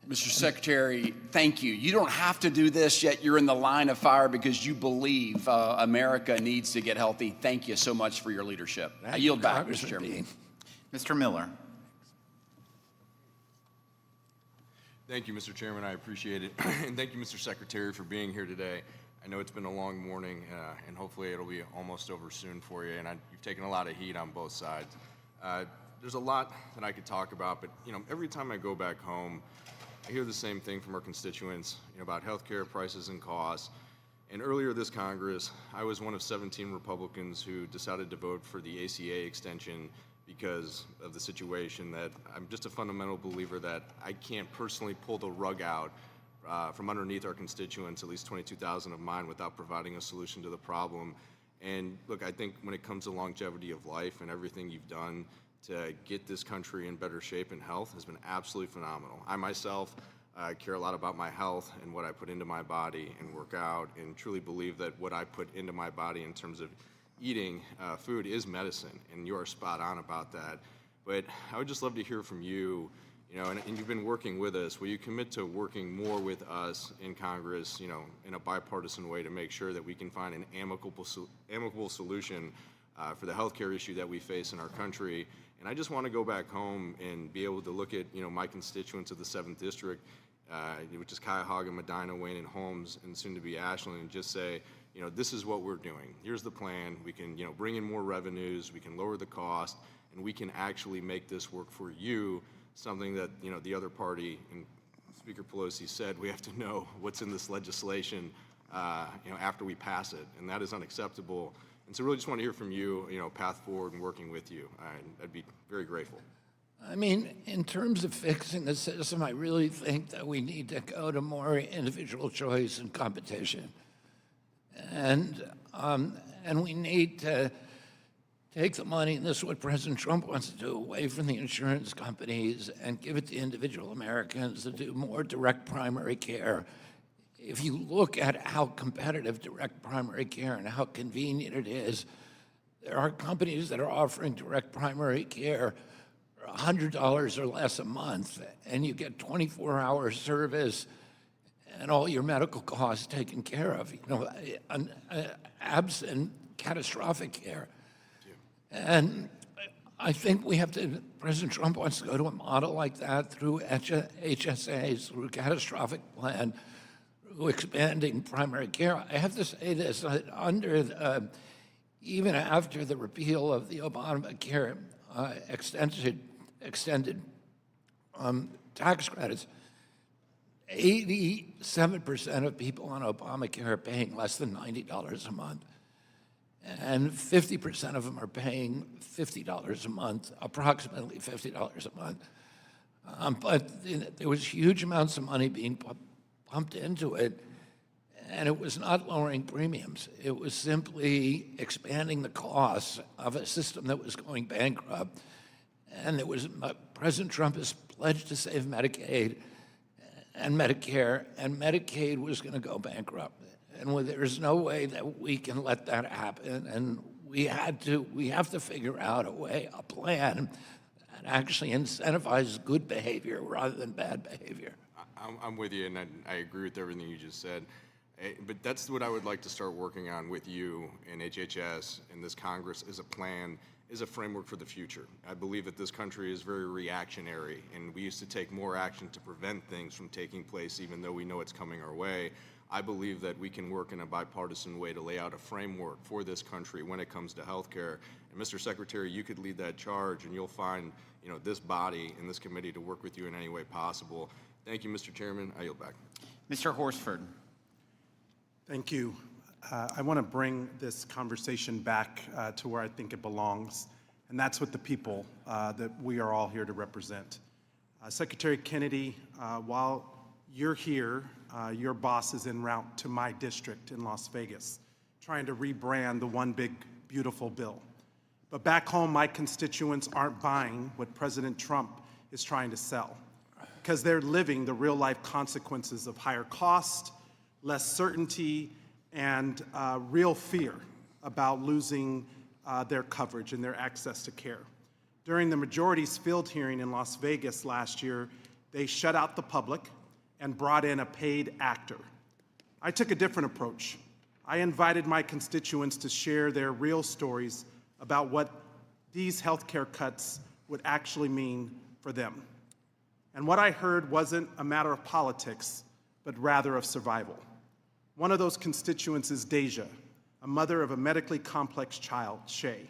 Mr. Secretary, thank you. You don't have to do this, yet you're in the line of fire because you believe America needs to get healthy. Thank you so much for your leadership. I yield back, Mr. Chairman. Mr. Miller. Thank you, Mr. Chairman. I appreciate it. And thank you, Mr. Secretary, for being here today. I know it's been a long morning, and hopefully it'll be almost over soon for you, and you've taken a lot of heat on both sides. There's a lot that I could talk about, but every time I go back home, I hear the same thing from our constituents about healthcare prices and costs. And earlier this Congress, I was one of 17 Republicans who decided to vote for the ACA extension because of the situation that I'm just a fundamental believer that I can't personally pull the rug out from underneath our constituents, at least 22,000 of mine, without providing a solution to the problem. And look, I think when it comes to longevity of life and everything you've done to get this country in better shape and health has been absolutely phenomenal. I myself care a lot about my health and what I put into my body and work out, and truly believe that what I put into my body in terms of eating food is medicine, and you are spot on about that. But I would just love to hear from you, and you've been working with us. Will you commit to working more with us in Congress, in a bipartisan way to make sure that we can find an amicable solution for the healthcare issue that we face in our country? And I just want to go back home and be able to look at, my constituents of the 7th District, which is Cuyahoga, Medina, Wayne, and Holmes, and soon to be Ashland, and just say, this is what we're doing. Here's the plan. We can, bring in more revenues, we can lower the cost, and we can actually make this work for you, something that, the other party, and Speaker Pelosi said, we have to know what's in this legislation, after we pass it, and that is unacceptable. And so really just want to hear from you, path forward and working with you. I'd be very grateful. I mean, in terms of fixing the system, I really think that we need to go to more individual choice and competition. And we need to take the money, and this is what President Trump wants to do, away from the insurance companies and give it to individual Americans to do more direct primary care. If you look at how competitive direct primary care and how convenient it is, there are companies that are offering direct primary care for $100 or less a month, and you get 24-hour service and all your medical costs taken care of, absent catastrophic care. And I think we have to, President Trump wants to go to a model like that through HSAs, through catastrophic plan, through expanding primary care. I have to say this, that even after the repeal of the Obamacare extended tax credits, 87% of people on Obamacare are paying less than $90 a month. And 50% of them are paying $50 a month, approximately $50 a month. But there was huge amounts of money being pumped into it, and it was not lowering premiums. It was simply expanding the costs of a system that was going bankrupt. And it was President Trump has pledged to save Medicaid and Medicare, and Medicaid was going to go bankrupt. And there's no way that we can let that happen. And we have to figure out a plan that actually incentivizes good behavior rather than bad behavior. I'm with you, and I agree with everything you just said. But that's what I would like to start working on with you and HHS and this Congress is a plan, is a framework for the future. I believe that this country is very reactionary, and we used to take more action to prevent things from taking place, even though we know it's coming our way. I believe that we can work in a bipartisan way to lay out a framework for this country when it comes to healthcare. And Mr. Secretary, you could lead that charge, and you'll find, this body and this committee to work with you in any way possible. Thank you, Mr. Chairman. I yield back. Mr. Horsford. Thank you. I want to bring this conversation back to where I think it belongs, and that's with the people that we are all here to represent. Secretary Kennedy, while you're here, your boss is en route to my district in Las Vegas, trying to rebrand the One Big Beautiful Bill. But back home, my constituents aren't buying what President Trump is trying to sell, because they're living the real-life consequences of higher cost, less certainty, and real fear about losing their coverage and their access to care. During the majority's field hearing in Las Vegas last year, they shut out the public and brought in a paid actor. I took a different approach. I invited my constituents to share their real stories about what these healthcare cuts would actually mean for them. And what I heard wasn't a matter of politics, but rather of survival. One of those constituents is Deja, a mother of a medically complex child, Shay.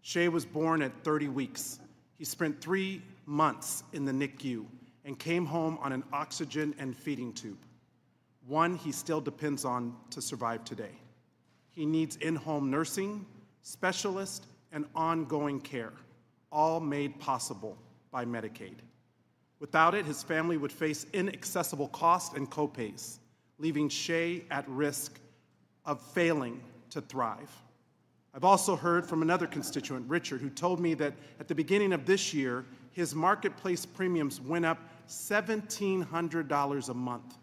Shay was born at 30 weeks. He spent 3 months in the NICU and came home on an oxygen and feeding tube, one he still depends on to survive today. He needs in-home nursing, specialists, and ongoing care, all made possible by Medicaid. Without it, his family would face inaccessible costs and copays, leaving Shay at risk of failing to thrive. I've also heard from another constituent, Richard, who told me that at the beginning of this year, his marketplace premiums went up $1,700 a month.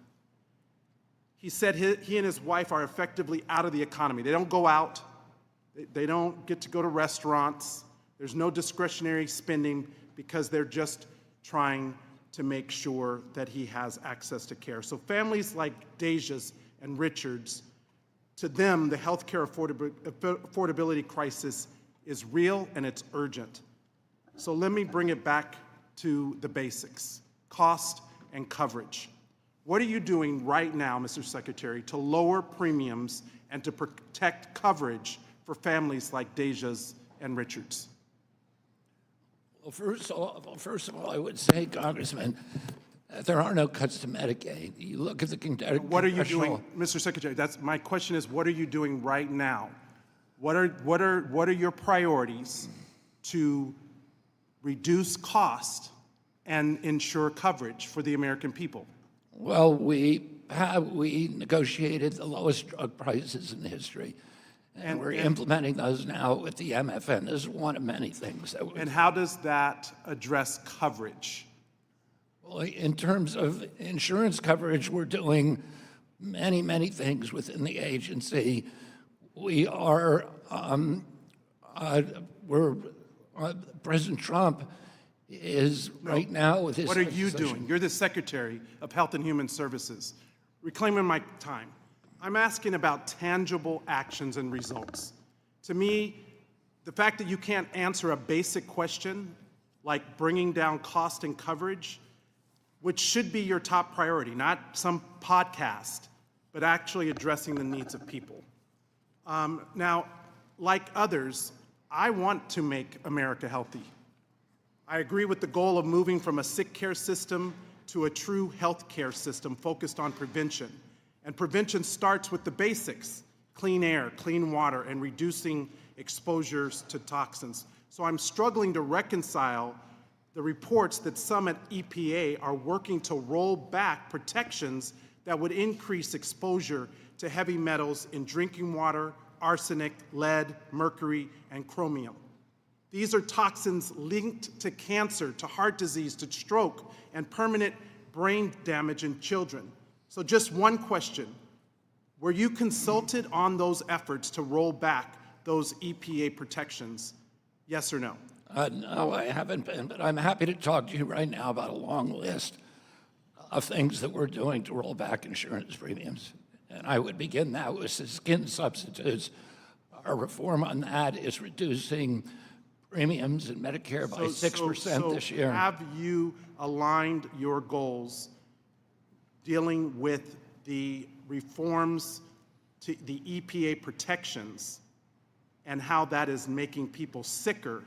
He said he and his wife are effectively out of the economy. They don't go out. They don't get to go to restaurants. There's no discretionary spending because they're just trying to make sure that he has access to care. So families like Deja's and Richard's, to them, the healthcare affordability crisis is real and it's urgent. So let me bring it back to the basics: cost and coverage. What are you doing right now, Mr. Secretary, to lower premiums and to protect coverage for families like Deja's and Richard's? Well, first of all, I would say, Congressman, there are no cuts to Medicaid. You look at the What are you doing, Mr. Secretary? That's my question. Is what are you doing right now? What are your priorities to reduce cost and ensure coverage for the American people? Well, we negotiated the lowest drug prices in history, and we're implementing those now with the MFN. This is one of many things that And how does that address coverage? Well, in terms of insurance coverage, we're doing many, many things within the agency. We are, President Trump is right now with his... What are you doing? You're the Secretary of Health and Human Services. Reclaiming my time. I'm asking about tangible actions and results. To me, the fact that you can't answer a basic question like bringing down cost and coverage, which should be your top priority, not some podcast, but actually addressing the needs of people. Now, like others, I want to make America healthy. I agree with the goal of moving from a sick care system to a true health care system focused on prevention. And prevention starts with the basics: clean air, clean water, and reducing exposures to toxins. So I'm struggling to reconcile the reports that some at EPA are working to roll back protections that would increase exposure to heavy metals in drinking water, arsenic, lead, mercury, and chromium. These are toxins linked to cancer, to heart disease, to stroke, and permanent brain damage in children. So just one question: were you consulted on those efforts to roll back those EPA protections? Yes or no? No, I haven't been, but I'm happy to talk to you right now about a long list of things that we're doing to roll back insurance premiums. And I would begin that with the skin substitutes. Our reform on that is reducing premiums in Medicare by 6% this year. Have you aligned your goals dealing with the reforms to the EPA protections and how that is making people sicker,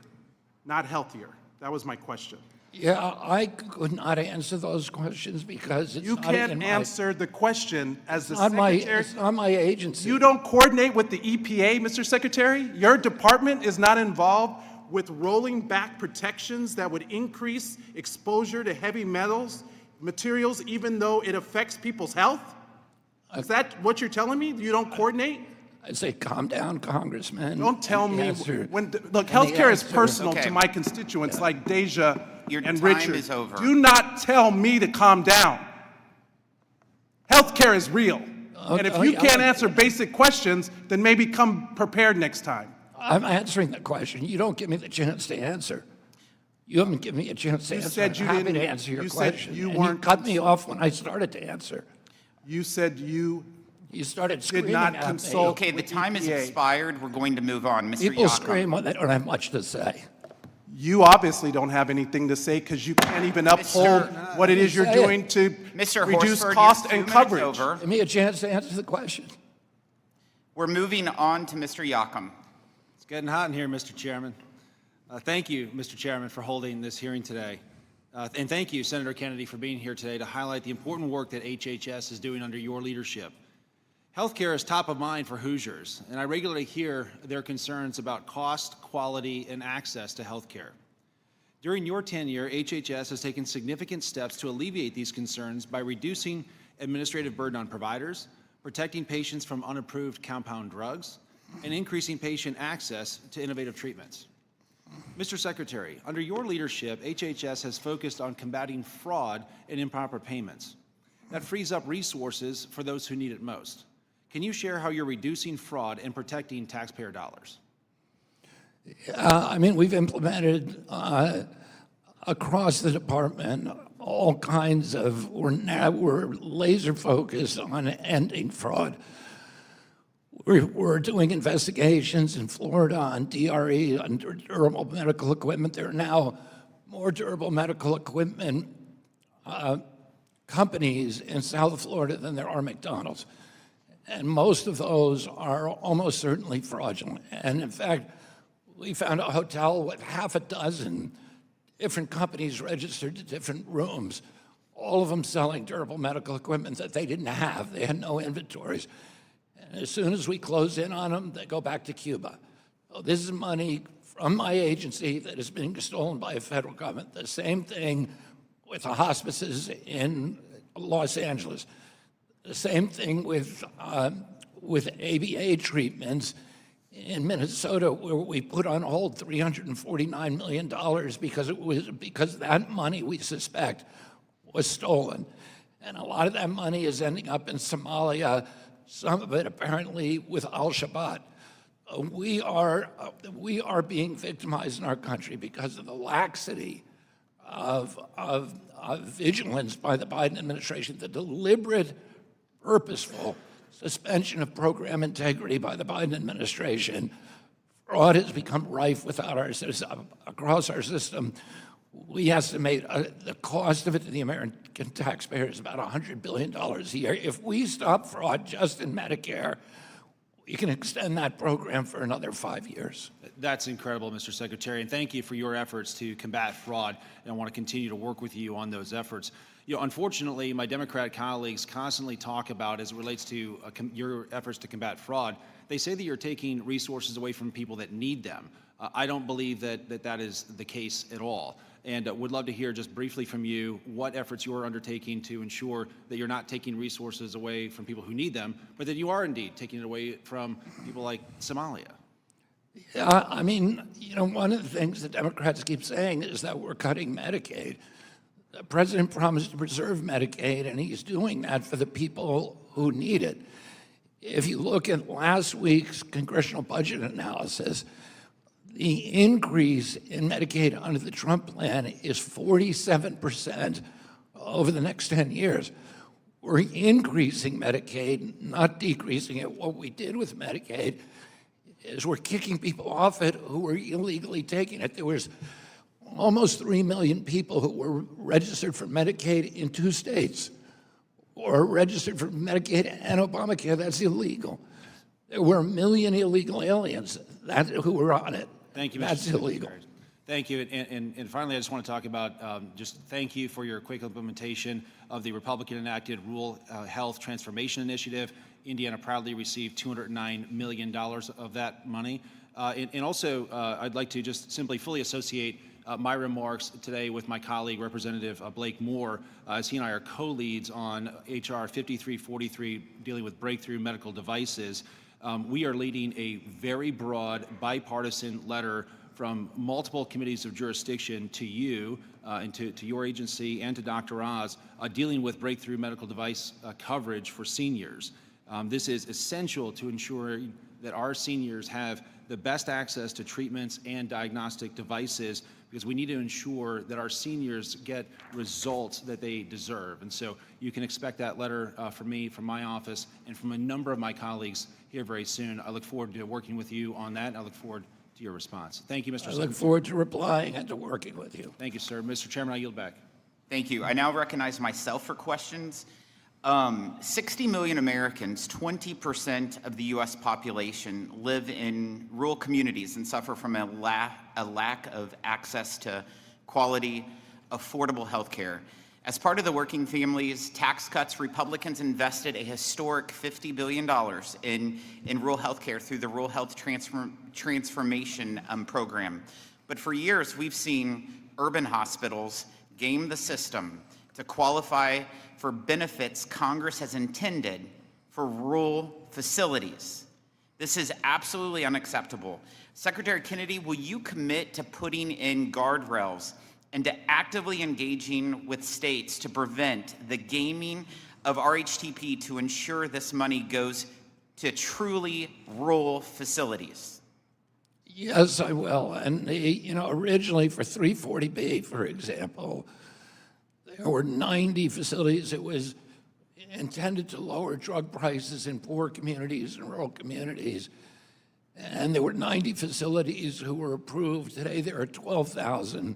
not healthier? That was my question. Yeah, I could not answer those questions because it's You not can't in my... answer the question as the It's not Secretary. it's not my agency. You don't coordinate with the EPA, Mr. Secretary? Your department is not involved with rolling back protections that would increase exposure to heavy materials, even though it affects people's health? Is that what you're telling me? You don't coordinate? I say, calm down, Congressman. Don't tell me look, healthcare is personal to my constituents like Deja and Richard. Is over. Do not tell me to calm down. Healthcare is real. And if you can't answer basic questions, then maybe come prepared next time. I'm answering the question. You don't give me the chance to answer. You haven't given me a chance to answer. Said you I'm happy didn't, to answer your you question. Said you and weren't you cut me off when I started to answer. You said you started did screaming not at me. consult. Okay, the with time has EPA. expired. We're going to move on. Mr. People Yakum. scream when they don't have much to say. You obviously don't have anything to say because you can't even uphold what it is you're doing to Mr. reduce Horsford, cost you're and 2 minutes coverage. over. Give me a chance to answer the question. We're moving on to Mr. Yakum. It's getting hot in here, Mr. Chairman. Thank you, Mr. Chairman, for holding this hearing today. And thank you, Senator Kennedy, for being here today to highlight the important work that HHS is doing under your leadership. Healthcare is top of mind for Hoosiers, and I regularly hear their concerns about cost, quality, and access to healthcare. During your tenure, HHS has taken significant steps to alleviate these concerns by reducing administrative burden on providers, protecting patients from unapproved compound drugs, and increasing patient access to innovative treatments. Mr. Secretary, under your leadership, HHS has focused on combating fraud and improper payments. That frees up resources for those who need it most. Can you share how you're reducing fraud and protecting taxpayer dollars? I mean, we've implemented across the department all kinds of, we're laser focused on ending fraud. We're doing investigations in Florida on DRE, on durable medical equipment. There are now more durable medical equipment companies in South Florida than there are McDonald's. And most of those are almost certainly fraudulent. And in fact, we found a hotel with half a dozen different companies registered to different rooms, all of them selling durable medical equipment that they didn't have. They had no inventories. And as soon as we close in on them, they go back to Cuba. So this is money from my agency that is being stolen by a federal government. The same thing with the hospices in Los Angeles. The same thing with ABA treatments in Minnesota, where we put on hold $349 million because that money we suspect was stolen. And a lot of that money is ending up in Somalia, some of it apparently with Al-Shabaab. We are being victimized in our country because of the laxity of vigilance by the Biden administration, the deliberate, purposeful suspension of program integrity by the Biden administration. Fraud has become rife across our system. We estimate the cost of it to the American taxpayer is about $100 billion a year. If we stop fraud just in Medicare, we can extend that program for another 5 years. That's incredible, Mr. Secretary, and thank you for your efforts to combat fraud, and I want to continue to work with you on those efforts. You know, unfortunately, my Democrat colleagues constantly talk about, as it relates to your efforts to combat fraud, they say that you're taking resources away from people that need them. I don't believe that is the case at all, and would love to hear just briefly from you what efforts you're undertaking to ensure that you're not taking resources away from people who need them, but that you are indeed taking it away from people like Somalia. Yeah, I mean, you know, one of the things the Democrats keep saying is that we're cutting Medicaid. The president promised to preserve Medicaid, and he's doing that for the people who need it. If you look at last week's congressional budget analysis, the increase in Medicaid under the Trump plan is 47% over the next 10 years. We're increasing Medicaid, not decreasing it. What we did with Medicaid is we're kicking people off it who were illegally taking it. There was almost 3 million people who were registered for Medicaid in 2 states, or registered for Medicaid and Obamacare. That's illegal. There were 1 million illegal aliens who were on it. Thank you, Mr. That's illegal. Thank you. And finally, I just want to talk about just thank you for your quick implementation of the Republican-enacted Rural Health Transformation Initiative. Indiana proudly received $209 million of that money. And also, I'd like to just simply fully associate my remarks today with my colleague, Representative Blake Moore, as he and I are co-leads on H.R. 5343, dealing with breakthrough medical devices. We are leading a very broad, bipartisan letter from multiple committees of jurisdiction to you and to your agency and to Dr. Oz, dealing with breakthrough medical device coverage for seniors. This is essential to ensure that our seniors have the best access to treatments and diagnostic devices, because we need to ensure that our seniors get results that they deserve. And so you can expect that letter from me, from my office, and from a number of my colleagues here very soon. I look forward to working with you on that, and I look forward to your response. Thank you, Mr. Secretary. I look forward to replying and to working with you. Thank you, sir. Mr. Chairman, I yield back. Thank you. I now recognize myself for questions. 60 million Americans, 20% of the U.S. population, live in rural communities and suffer from a lack of access to quality, affordable health care. As part of the Working Families Tax Cuts, Republicans invested a historic $50 billion in rural health care through the Rural Health Transformation Program. But for years, we've seen urban hospitals game the system to qualify for benefits Congress has intended for rural facilities. This is absolutely unacceptable. Secretary Kennedy, will you commit to putting in guardrails and to actively engaging with states to prevent the gaming of RHTP to ensure this money goes to truly rural facilities? Yes, I will. And originally for 340B, for example, there were 90 facilities. It was intended to lower drug prices in poor communities and rural communities. And there were 90 facilities who were approved. Today there are 12,000,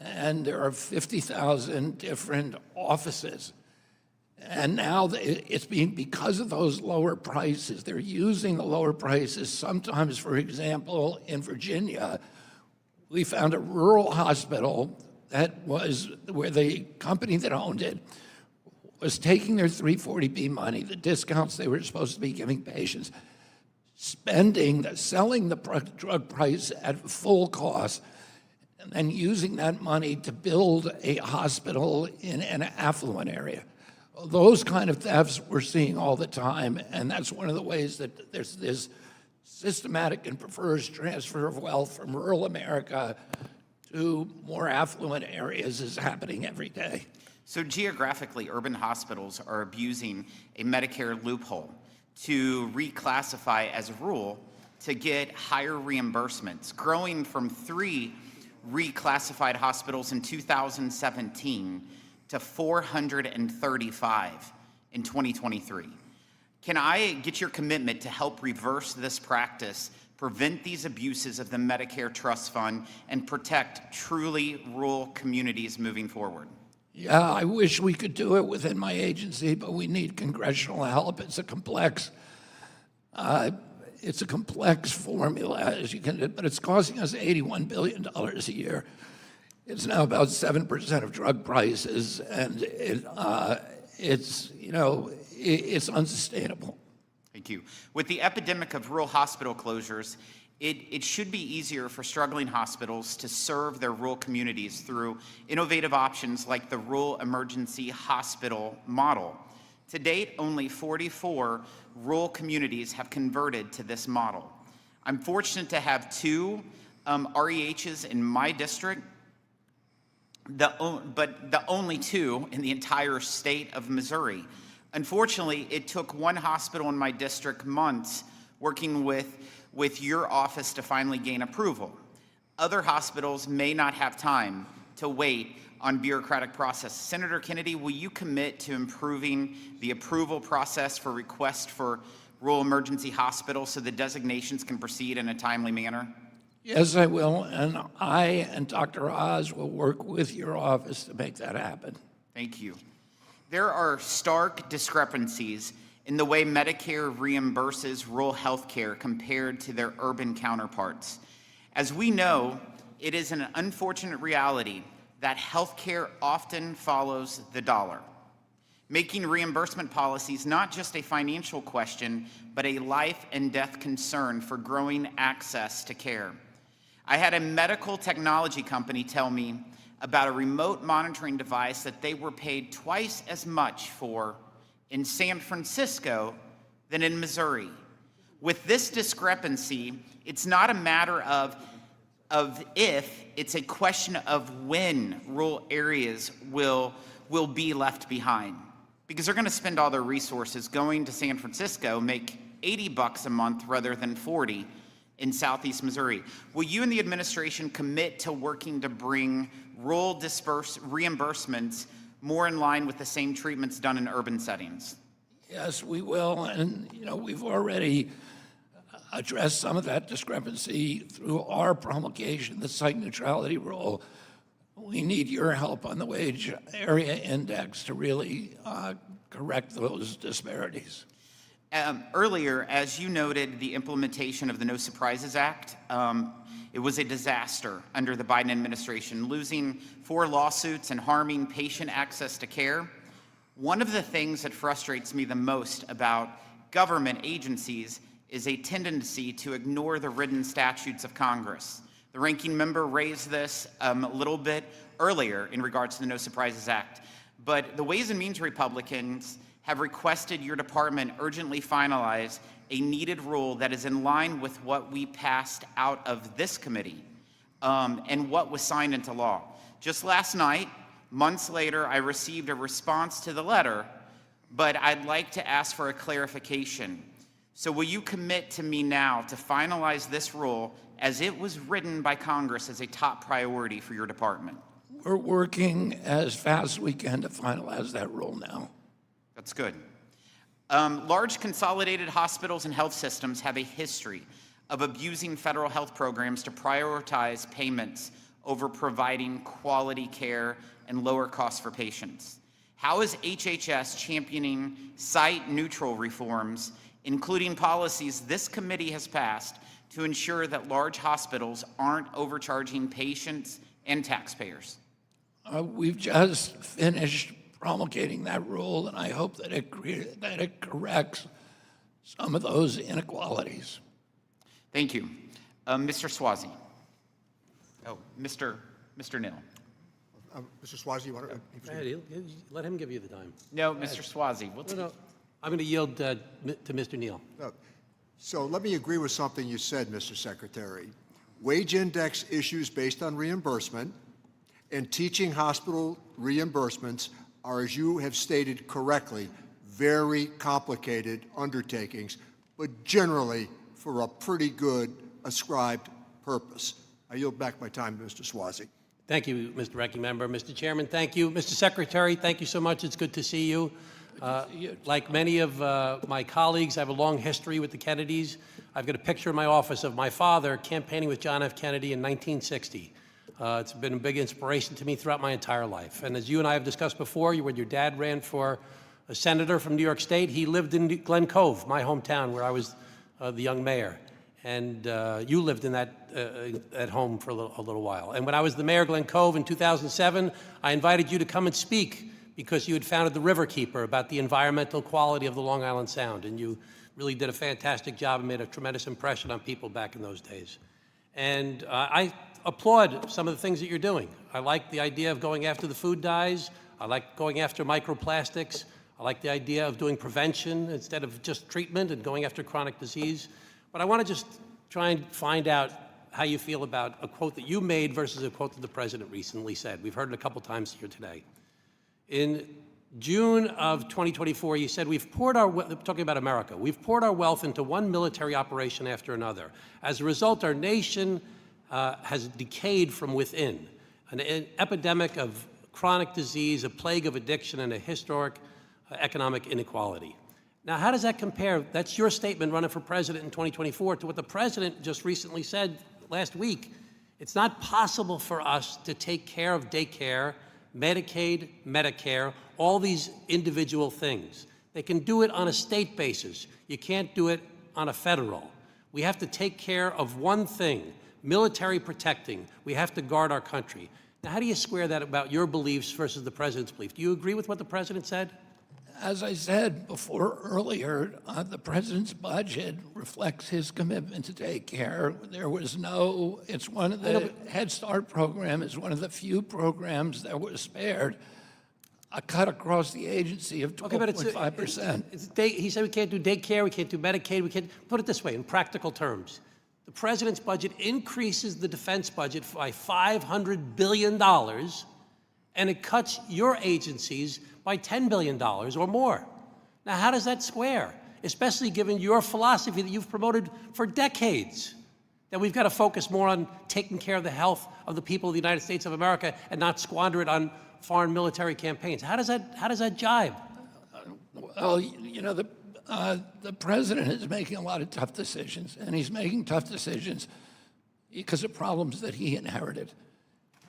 and there are 50,000 different offices. And now it's being, because of those lower prices, they're using the lower prices. Sometimes, for example, in Virginia, we found a rural hospital that was where the company that owned it was taking their 340B money, the discounts they were supposed to be giving patients, selling the drug price at full cost, and then using that money to build a hospital in an affluent area. Those kind of thefts we're seeing all the time, and that's one of the ways that there's this systematic and perverse transfer of wealth from rural America to more affluent areas is happening every day. So geographically, urban hospitals are abusing a Medicare loophole to reclassify as rural to get higher reimbursements, growing from 3 reclassified hospitals in 2017 to 435 in 2023. Can I get your commitment to help reverse this practice, prevent these abuses of the Medicare Trust Fund, and protect truly rural communities moving forward? Yeah, I wish we could do it within my agency, but we need congressional help. It's a complex formula, as you can, but it's costing us $81 billion a year. It's now about 7% of drug prices, and it's unsustainable. Thank you. With the epidemic of rural hospital closures, it should be easier for struggling hospitals to serve their rural communities through innovative options like the Rural Emergency Hospital model. To date, only 44 rural communities have converted to this model. I'm fortunate to have 2 REHs in my district, but the only 2 in the entire state of Missouri. Unfortunately, it took one hospital in my district months working with your office to finally gain approval. Other hospitals may not have time to wait on bureaucratic process. Senator Kennedy, will you commit to improving the approval process for requests for rural emergency hospitals so the designations can proceed in a timely manner? Yes, I will, and I and Dr. Oz will work with your office to make that happen. Thank you. There are stark discrepancies in the way Medicare reimburses rural health care compared to their urban counterparts. As we know, it is an unfortunate reality that health care often follows the dollar, making reimbursement policies not just a financial question, but a life and death concern for growing access to care. I had a medical technology company tell me about a remote monitoring device that they were paid twice as much for in San Francisco than in Missouri. With this discrepancy, it's not a matter of if, it's a question of when rural areas will be left behind. Because they're gonna spend all their resources going to San Francisco, make $80 a month rather than 40 in Southeast Missouri. Will you and the administration commit to working to bring rural reimbursements more in line with the same treatments done in urban settings? Yes, we will, and we've already addressed some of that discrepancy through our promulgation, the site neutrality rule. We need your help on the wage area index to really correct those disparities. Earlier, as you noted, the implementation of the No Surprises Act, it was a disaster under the Biden administration, losing 4 lawsuits and harming patient access to care. One of the things that frustrates me the most about government agencies is a tendency to ignore the written statutes of Congress. The ranking member raised this a little bit earlier in regards to the No Surprises Act. but the Ways and Means Republicans have requested your department urgently finalize a needed rule that is in line with what we passed out of this committee and what was signed into law. Just last night, months later, I received a response to the letter, but I'd like to ask for a clarification. So will you commit to me now to finalize this rule as it was written by Congress as a top priority for your department? We're working as fast as we can to finalize that rule now. That's good. Large consolidated hospitals and health systems have a history of abusing federal health programs to prioritize payments over providing quality care and lower costs for patients. How is HHS championing site-neutral reforms, including policies this committee has passed, to ensure that large hospitals aren't overcharging patients and taxpayers? We've just finished promulgating that rule, and I hope that it corrects some of those inequalities. Thank you. Mr. Swazi. Oh, Mr. Neal. Mr. Swazi, you want to? Go ahead, let him give you the time. No, Mr. Swazi. No, I'm going to yield to Mr. Neal. No. So let me agree with something you said, Mr. Secretary. Wage index issues based on reimbursement and teaching hospital reimbursements are, as you have stated correctly, very complicated undertakings, but generally for a pretty good ascribed purpose. I yield back my time to Mr. Swazi. Thank you, Mr. Ranking Member. Mr. Chairman, thank you. Mr. Secretary, thank you so much. It's good to see you. Like many of my colleagues, I have a long history with the Kennedys. I've got a picture in my office of my father campaigning with John F. Kennedy in 1960. It's been a big inspiration to me throughout my entire life. And as you and I have discussed before, when your dad ran for a senator from New York State, he lived in Glen Cove, my hometown, where I was the young mayor. And you lived in that at home for a little while. And when I was the mayor of Glen Cove in 2007, I invited you to come and speak because you had founded the Riverkeeper about the environmental quality of the Long Island Sound. And you really did a fantastic job and made a tremendous impression on people back in those days. And I applaud some of the things that you're doing. I like the idea of going after the food dyes. I like going after microplastics. I like the idea of doing prevention instead of just treatment and going after chronic disease. But I want to just try and find out how you feel about a quote that you made versus a quote that the president recently said. We've heard it a couple times here today. In June of 2024, you said, talking about America, we've poured our wealth into one military operation after another. As a result, our nation has decayed from within. An epidemic of chronic disease, a plague of addiction, and a historic economic inequality. Now, how does that compare? That's your statement running for president in 2024 to what the president just recently said last week. It's not possible for us to take care of daycare, Medicaid, Medicare, all these individual things. They can do it on a state basis. You can't do it on a federal. We have to take care of one thing, military protecting. We have to guard our country. Now, how do you square that about your beliefs versus the president's belief? Do you agree with what the president said? As I said before earlier, the president's budget reflects his commitment to take care. There was no, it's one of the Head Start program is one of the few programs that was spared. A cut across the agency of 12.5%. He said we can't do daycare, we can't do Medicaid, we can't, put it this way, in practical terms. The president's budget increases the defense budget by $500 billion, and it cuts your agencies by $10 billion or more. Now, how does that square? Especially given your philosophy that you've promoted for decades, that we've got to focus more on taking care of the health of the people of the United States of America and not squander it on foreign military campaigns. How does that jibe? Well, you know, the president is making a lot of tough decisions, and he's making tough decisions because of problems that he inherited.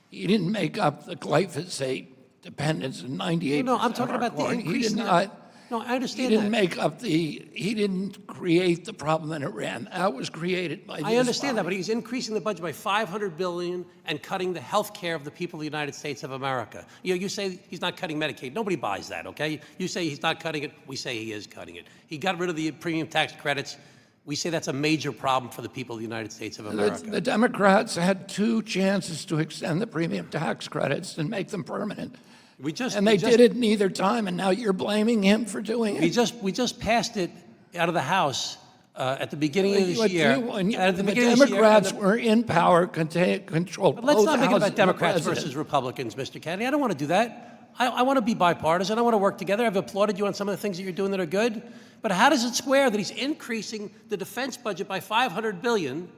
He didn't make up the glyphosate dependence in 98%. No, I'm talking about the increase. No, I understand that. He didn't create the problem in Iran. That was created by I understand that, but he's increasing the budget by $500 billion and cutting the health care of the people of the United States of America. You say he's not cutting Medicaid. Nobody buys that, okay? You say he's not cutting it. We say he is cutting it. He got rid of the premium tax credits. We say that's a major problem for the people of the United States of America. The Democrats had 2 chances to extend the premium tax credits and make them permanent. And they did it neither time, and now you're blaming him for doing it. We just passed it out of the House at the beginning of this year. The Democrats were in power, controlled But both let's not make it houses about of the Democrats president. versus Republicans, Mr. Kennedy. I don't want to do that. I want to be bipartisan. I want to work together. I've applauded you on some of the things that you're doing that are good. But how does it square that he's increasing the defense budget by $500 billion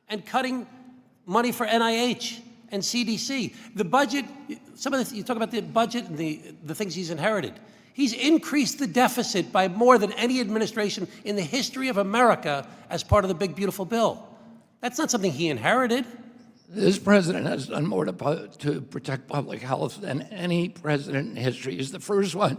and cutting money for NIH and CDC? The budget, you talk about the budget and the things he's inherited. He's increased the deficit by more than any administration in the history of America as part of the big, beautiful bill. That's not something he inherited. This president has done more to protect public health than any president in history. He's the first one.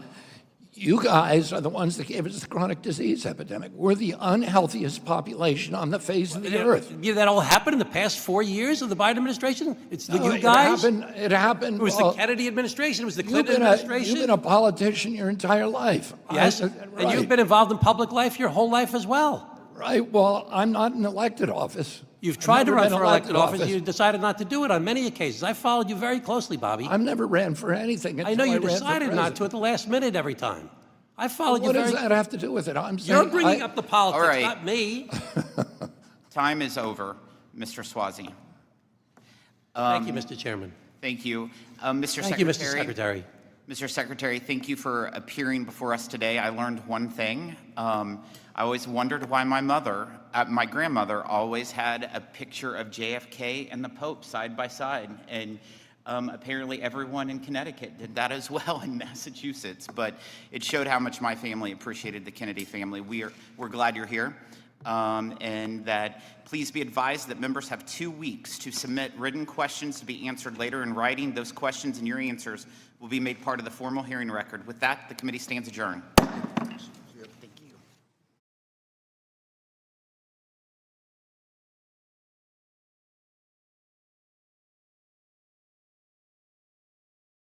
You guys are the ones that gave us the chronic disease epidemic. We're the unhealthiest population on the face of the earth. That all happened in the past 4 years of the Biden administration? It's you guys? It happened. It was the Kennedy administration. It was the Clinton administration. You've been a politician your entire life. Yes, and you've been involved in public life your whole life as well. Right. Well, I'm not in elected office. You've tried to run for elected office. You decided not to do it on many occasions. I followed you very closely, Bobby. I've never ran for anything. I know you decided not to at the last minute every time. I followed you very... very... What does that have to do with it? I'm saying... You're bringing up the politics, All right. not me. Time is over, Mr. Swazi. Thank you, Mr. Chairman. Thank you. Mr. Thank you, Mr. Secretary. Mr. Secretary, thank you for appearing before us today. I learned one thing. I always wondered why my grandmother always had a picture of JFK and the Pope side by side. And apparently everyone in Connecticut did that as well in Massachusetts. But it showed how much my family appreciated the Kennedy family. We're glad you're here. And that please be advised that members have 2 weeks to submit written questions to be answered later in writing. Those questions and your answers will be made part of the formal hearing record. With that, the committee stands adjourned.